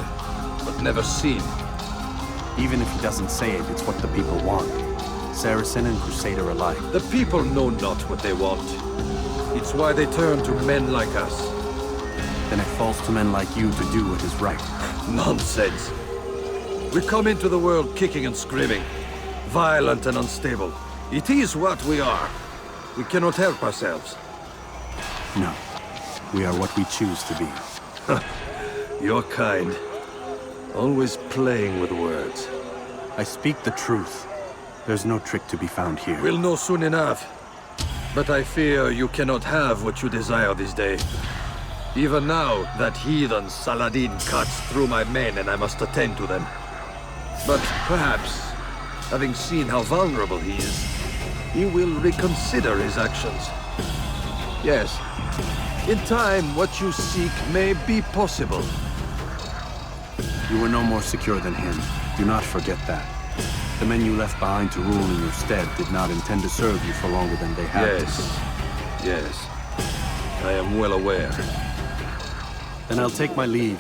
but never seen. Even if he doesn't say it, it's what the people want. Saracen and Crusader alike. The people know not what they want. It's why they turn to men like us. Then it falls to men like you to do what is right. Nonsense. We come into the world kicking and screaming. Violent and unstable. It is what we are. We cannot help ourselves. No. We are what we choose to be. Your kind. Always playing with words. I speak the truth. There's no trick to be found here. We'll know soon enough. But I fear you cannot have what you desire this day. Even now, that heathen Saladin cuts through my men and I must attend to them. But perhaps, having seen how vulnerable he is, he will reconsider his actions. Yes, in time, what you seek may be possible. You were no more secure than him. Do not forget that. The men you left behind to rule in your stead did not intend to serve you for longer than they had to. Yes. I am well aware. Then I'll take my leave.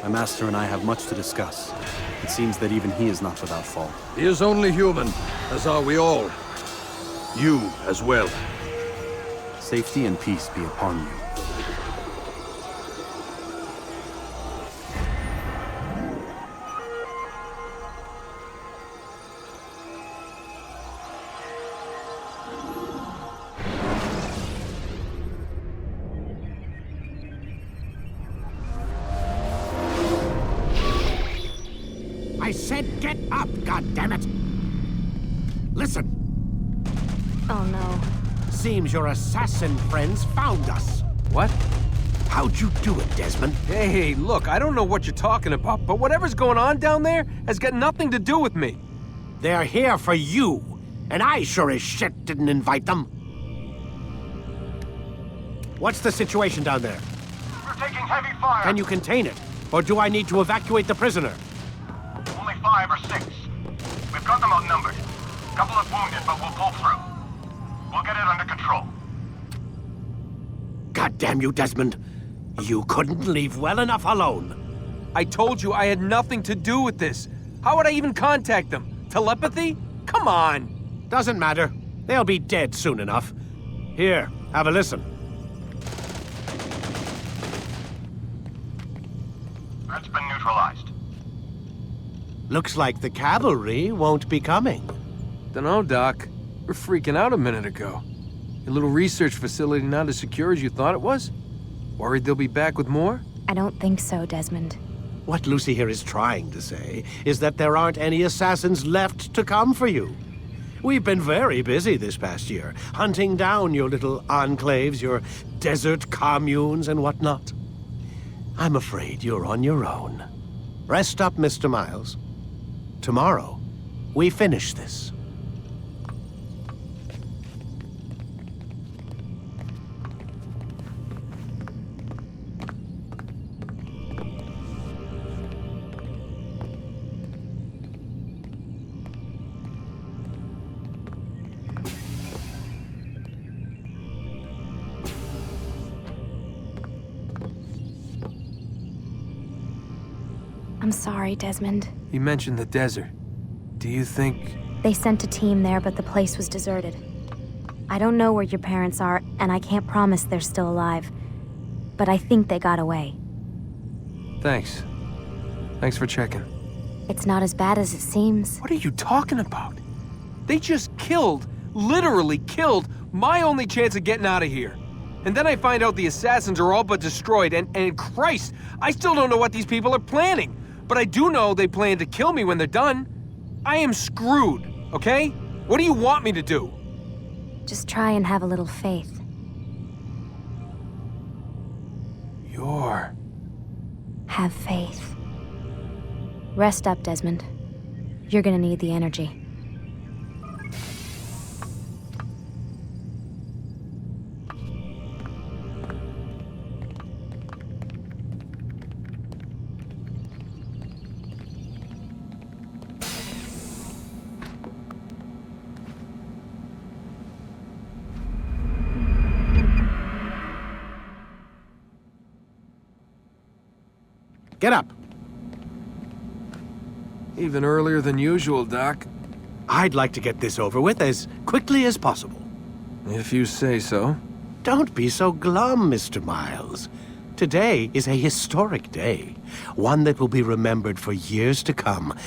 My master and I have much to discuss. It seems that even he is not without fault. He is only human, as are we all. You as well. Safety and peace be upon you. I said get up, goddammit! Listen. Oh no. Seems your assassin friends found us. What? How'd you do it, Desmond? Hey, look, I don't know what you're talking about, but whatever's going on down there has got nothing to do with me. They're here for you, and I sure as shit didn't invite them. What's the situation down there? We're taking heavy fire. Can you contain it? Or do I need to evacuate the prisoner? Only 5 or 6. We've got them outnumbered. Couple of wounded, but we'll pull through. We'll get it under control. God damn you, Desmond. You couldn't leave well enough alone. I told you I had nothing to do with this. How would I even contact them? Telepathy? Come on. Doesn't matter. They'll be dead soon enough. Here, have a listen. Threat's been neutralized. Looks like the cavalry won't be coming. Dunno, Doc. We're freaking out a minute ago. Your little research facility not as secure as you thought it was? Worried they'll be back with more? I don't think so, Desmond. What Lucy here is trying to say is that there aren't any assassins left to come for you. We've been very busy this past year, hunting down your little enclaves, your desert communes and whatnot. I'm afraid you're on your own. Rest up, Mr. Miles. Tomorrow, we finish this. I'm sorry, Desmond. You mentioned the desert. Do you think... They sent a team there, but the place was deserted. I don't know where your parents are, and I can't promise they're still alive. But I think they got away. Thanks. Thanks for checking. It's not as bad as it seems. What are you talking about? They just killed, literally killed, my only chance of getting out of here. And then I find out the assassins are all but destroyed, and Christ, I still don't know what these people are planning. But I do know they plan to kill me when they're done. I am screwed, okay? What do you want me to do? Just try and have a little faith. Have faith. Rest up, Desmond. You're gonna need the energy. Get up. Even earlier than usual, Doc. I'd like to get this over with as quickly as possible. If you say so. Don't be so glum, Mr. Miles. Today is a historic day. One that will be remembered for years to come.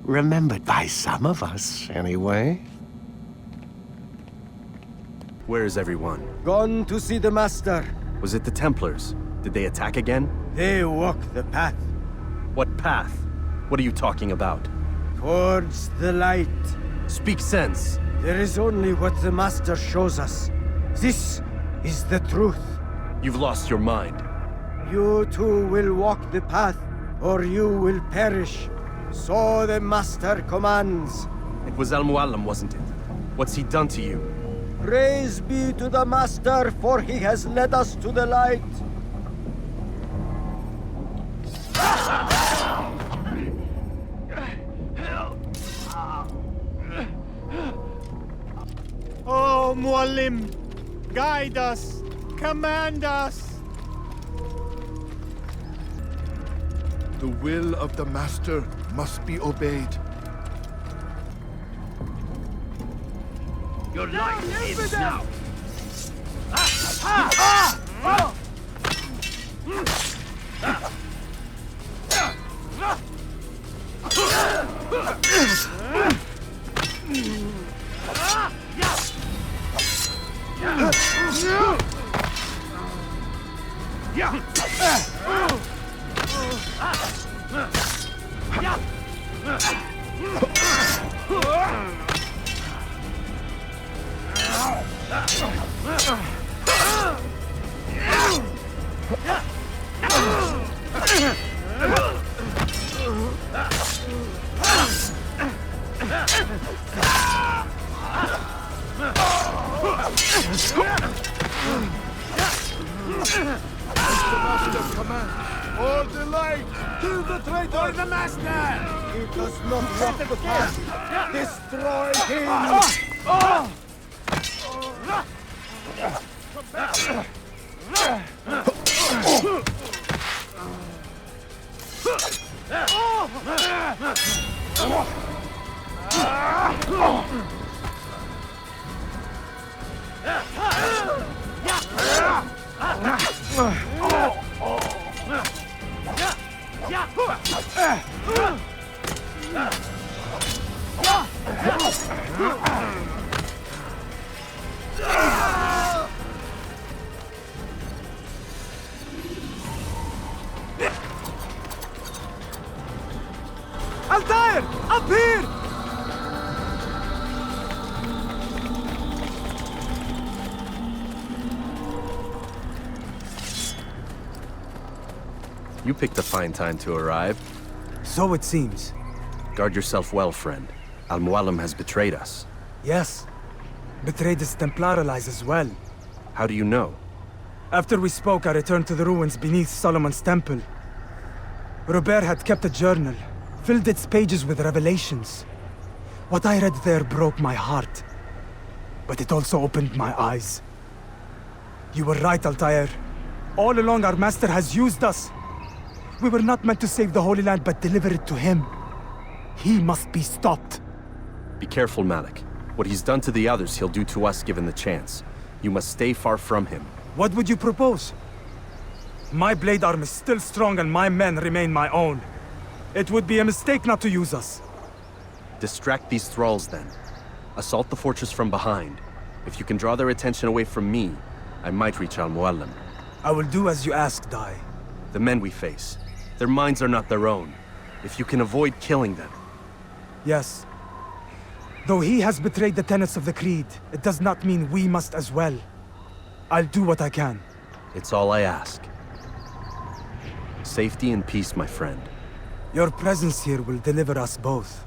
Remembered by some of us, anyway. Where is everyone? Gone to see the Master. Was it the Templars? Did they attack again? They walk the path. What path? What are you talking about? Towards the light. Speak sense. There is only what the Master shows us. This is the truth. You've lost your mind. You too will walk the path, or you will perish. So the Master commands. It was Al-Mualim, wasn't it? What's he done to you? Praise be to the Master, for he has led us to the light. Oh, Mualim, guide us, command us. The will of the Master must be obeyed. Your life is now. For the light! Kill the traitor! For the master! He does not walk the path! Destroy him! Altaïr! Up here! You picked a fine time to arrive. So it seems. Guard yourself well, friend. Al-Mualim has betrayed us. Yes. Betrayed his Templar allies as well. How do you know? After we spoke, I returned to the ruins beneath Solomon's temple. Robert had kept a journal, filled its pages with revelations. What I read there broke my heart. But it also opened my eyes. You were right, Altaïr. All along our master has used us. We were not meant to save the Holy Land, but deliver it to him. He must be stopped. Be careful, Malik. What he's done to the others, he'll do to us given the chance. You must stay far from him. What would you propose? My blade arm is still strong and my men remain my own. It would be a mistake not to use us. Distract these thralls, then. Assault the fortress from behind. If you can draw their attention away from me, I might reach Al-Mualim. I will do as you ask, Dai. The men we face, their minds are not their own. If you can avoid killing them. Yes. Though he has betrayed the tenets of the Creed, it does not mean we must as well. I'll do what I can. It's all I ask. Safety and peace, my friend. Your presence here will deliver us both.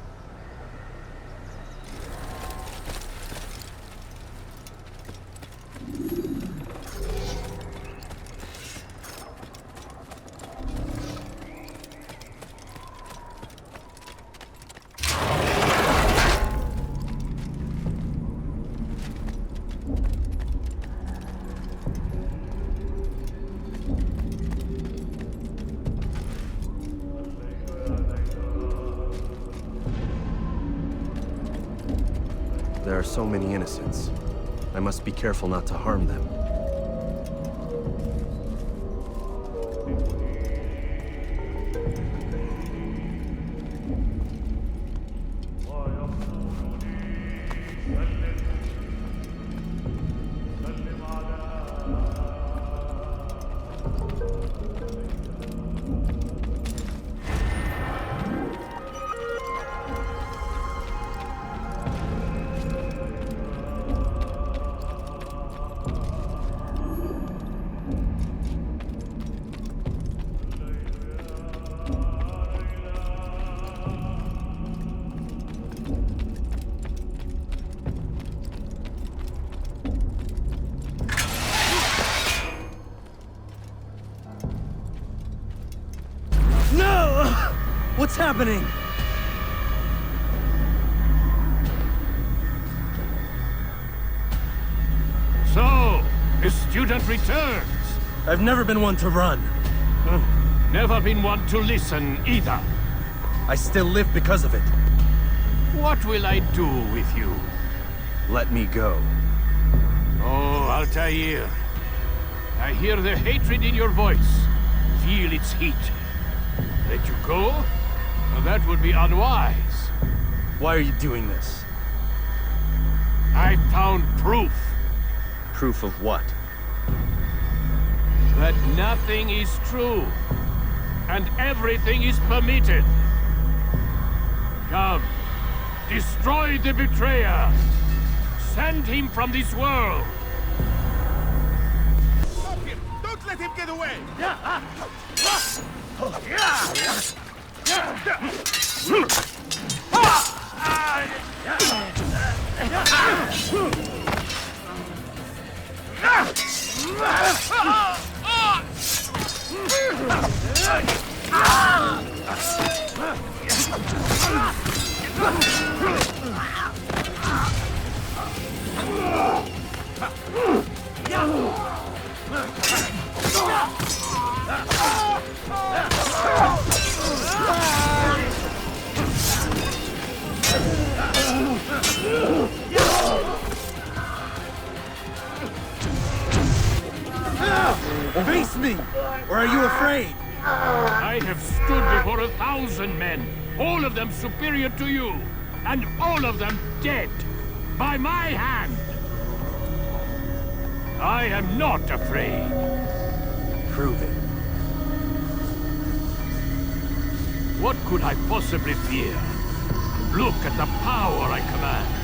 There are so many innocents. I must be careful not to harm them. What's happening? So, the student returns. I've never been one to run. Never been one to listen either. I still live because of it. What will I do with you? Let me go. Oh, Altaïr. I hear the hatred in your voice. Feel its heat. Let you go? Well, that would be unwise. Why are you doing this? I found proof. Proof of what? That nothing is true. And everything is permitted. Come. Destroy the betrayer. Send him from this world. Stop him! Don't let him get away! Face me! Or are you afraid? I have stood before 1,000 men, all of them superior to you, and all of them dead, by my hand. I am not afraid. Prove it. What could I possibly fear? Look at the power I command.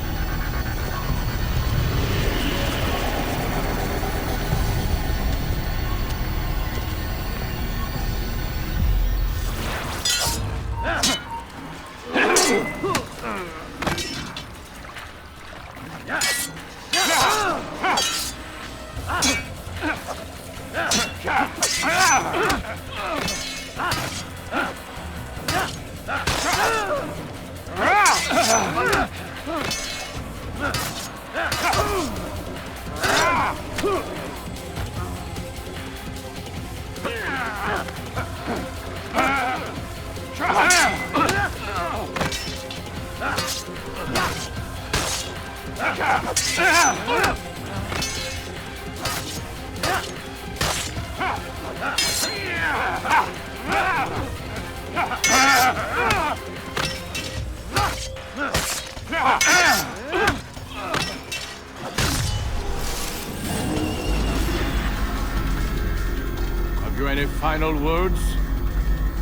Have you any final words?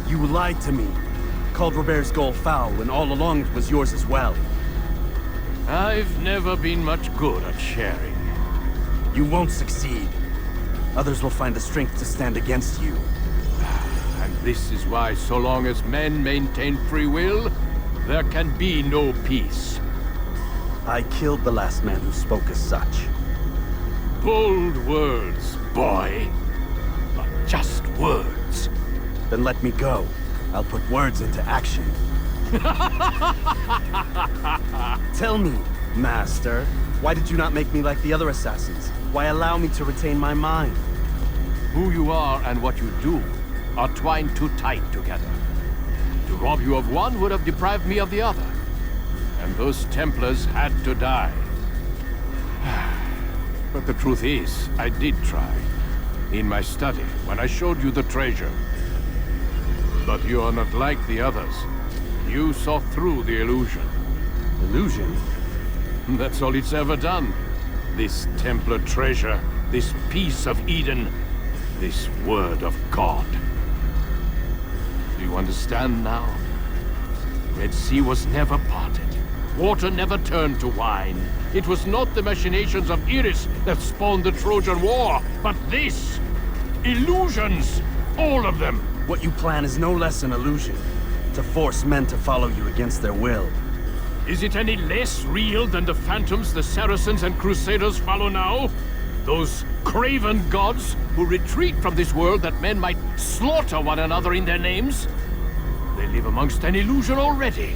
You lied to me. Called Robert's goal foul when all along it was yours as well. I've never been much good at sharing. You won't succeed. Others will find the strength to stand against you. And this is why, so long as men maintain free will, there can be no peace. I killed the last man who spoke as such. Bold words, boy. But just words. Then let me go. I'll put words into action. Tell me, Master, why did you not make me like the other assassins? Why allow me to retain my mind? Who you are and what you do are twined too tight together. To rob you of one would have deprived me of the other. And those Templars had to die. But the truth is, I did try. In my study, when I showed you the treasure. But you are not like the others. You saw through the illusion. Illusion? That's all it's ever done. This Templar treasure, this piece of Eden, this word of God. Do you understand now? Red Sea was never parted. Water never turned to wine. It was not the machinations of Iris that spawned the Trojan War, but this! Illusions! All of them! What you plan is no less an illusion. To force men to follow you against their will. Is it any less real than the phantoms the Saracens and Crusaders follow now? Those craven gods who retreat from this world that men might slaughter one another in their names? They live amongst an illusion already.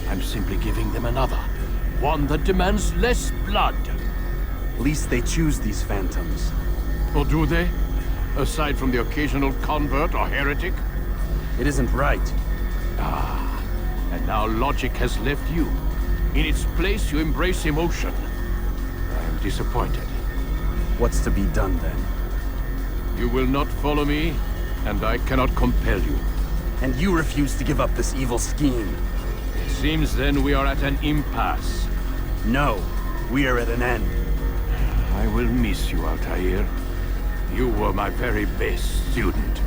I'm simply giving them another. One that demands less blood. At least they choose these phantoms. Or do they? Aside from the occasional convert or heretic? It isn't right. Ah, and now logic has left you. In its place, you embrace emotion. I am disappointed. What's to be done, then? You will not follow me, and I cannot compel you. And you refuse to give up this evil scheme. It seems then we are at an impasse. No, we are at an end. I will miss you, Altaïr. You were my very best student.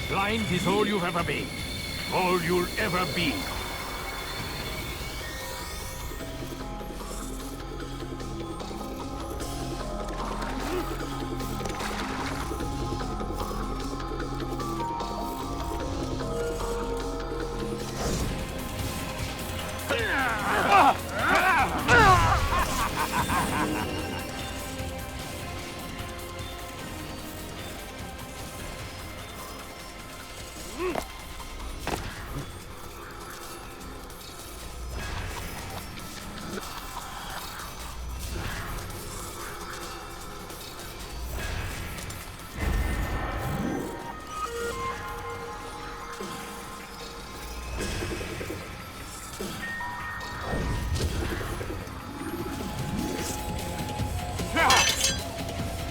Blind is all you've ever been. All you'll ever be.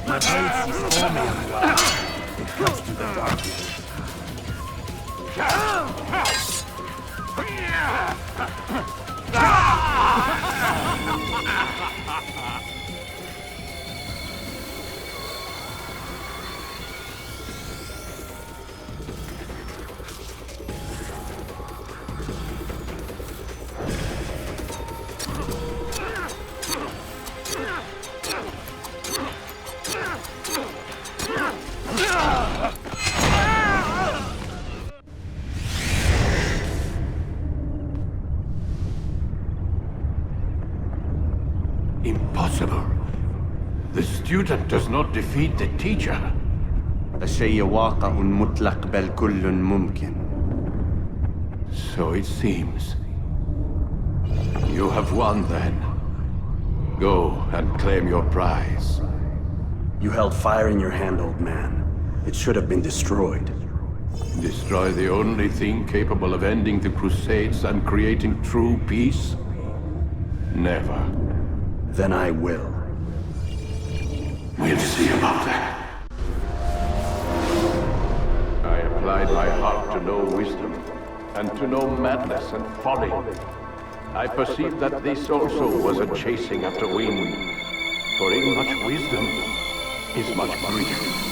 My blade sees all me. It cuts to the darkness. Impossible. The student does not defeat the teacher. الشيء واقع مطلق بل كل ممكن. So it seems. You have won then. Go and claim your prize. You held fire in your hand, old man. It should have been destroyed. Destroy the only thing capable of ending the Crusades and creating true peace? Never. Then I will. We'll see about that. I applied my heart to know wisdom, and to know madness and folly. I perceived that this also was a chasing after wind, for in much wisdom is much grief.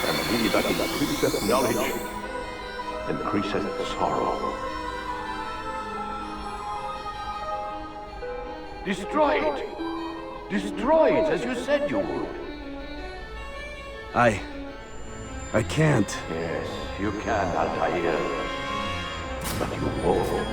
And he that increaseth knowledge increaseth sorrow. Destroy it! Destroy it, as you said you would. I can't. Yes, you can, Altaïr. But you won't.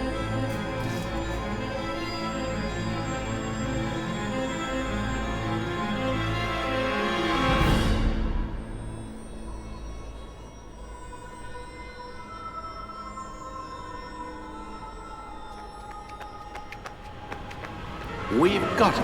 We've got it.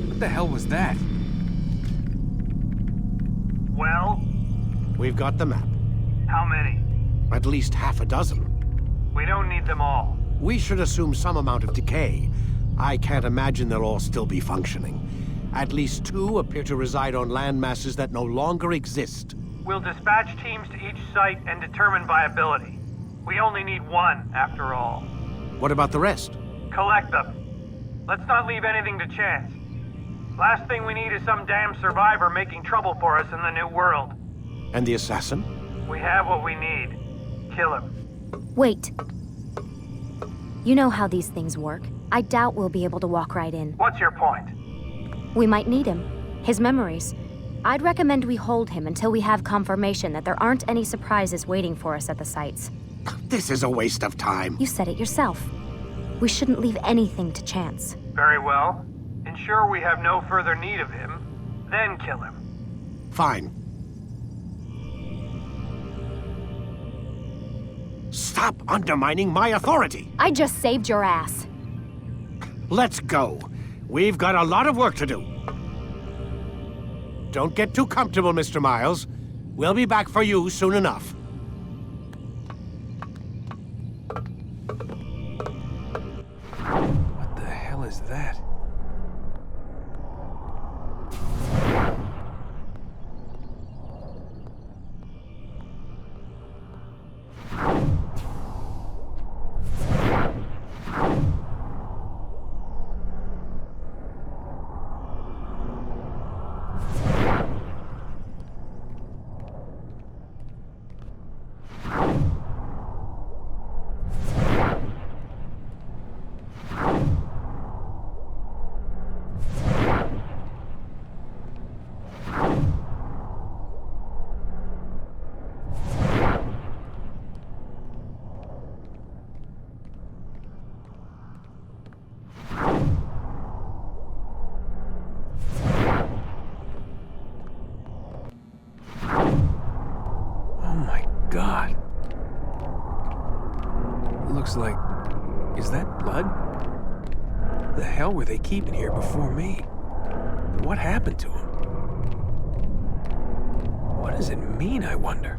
What the hell was that? Well? We've got the map. How many? At least half a dozen. We don't need them all. We should assume some amount of decay. I can't imagine they'll all still be functioning. At least 2 appear to reside on landmasses that no longer exist. We'll dispatch teams to each site and determine viability. We only need 1, after all. What about the rest? Collect them. Let's not leave anything to chance. Last thing we need is some damn survivor making trouble for us in the new world. And the assassin? We have what we need. Kill him. Wait. You know how these things work. I doubt we'll be able to walk right in. What's your point? We might need him. His memories. I'd recommend we hold him until we have confirmation that there aren't any surprises waiting for us at the sites. This is a waste of time. You said it yourself. We shouldn't leave anything to chance. Very well. Ensure we have no further need of him, then kill him. Fine. Stop undermining my authority! I just saved your ass. Let's go. We've got a lot of work to do. Don't get too comfortable, Mr. Miles. We'll be back for you soon enough. What the hell is that? God. Looks like... Is that blood? The hell were they keeping here before me? And what happened to him? What does it mean, I wonder?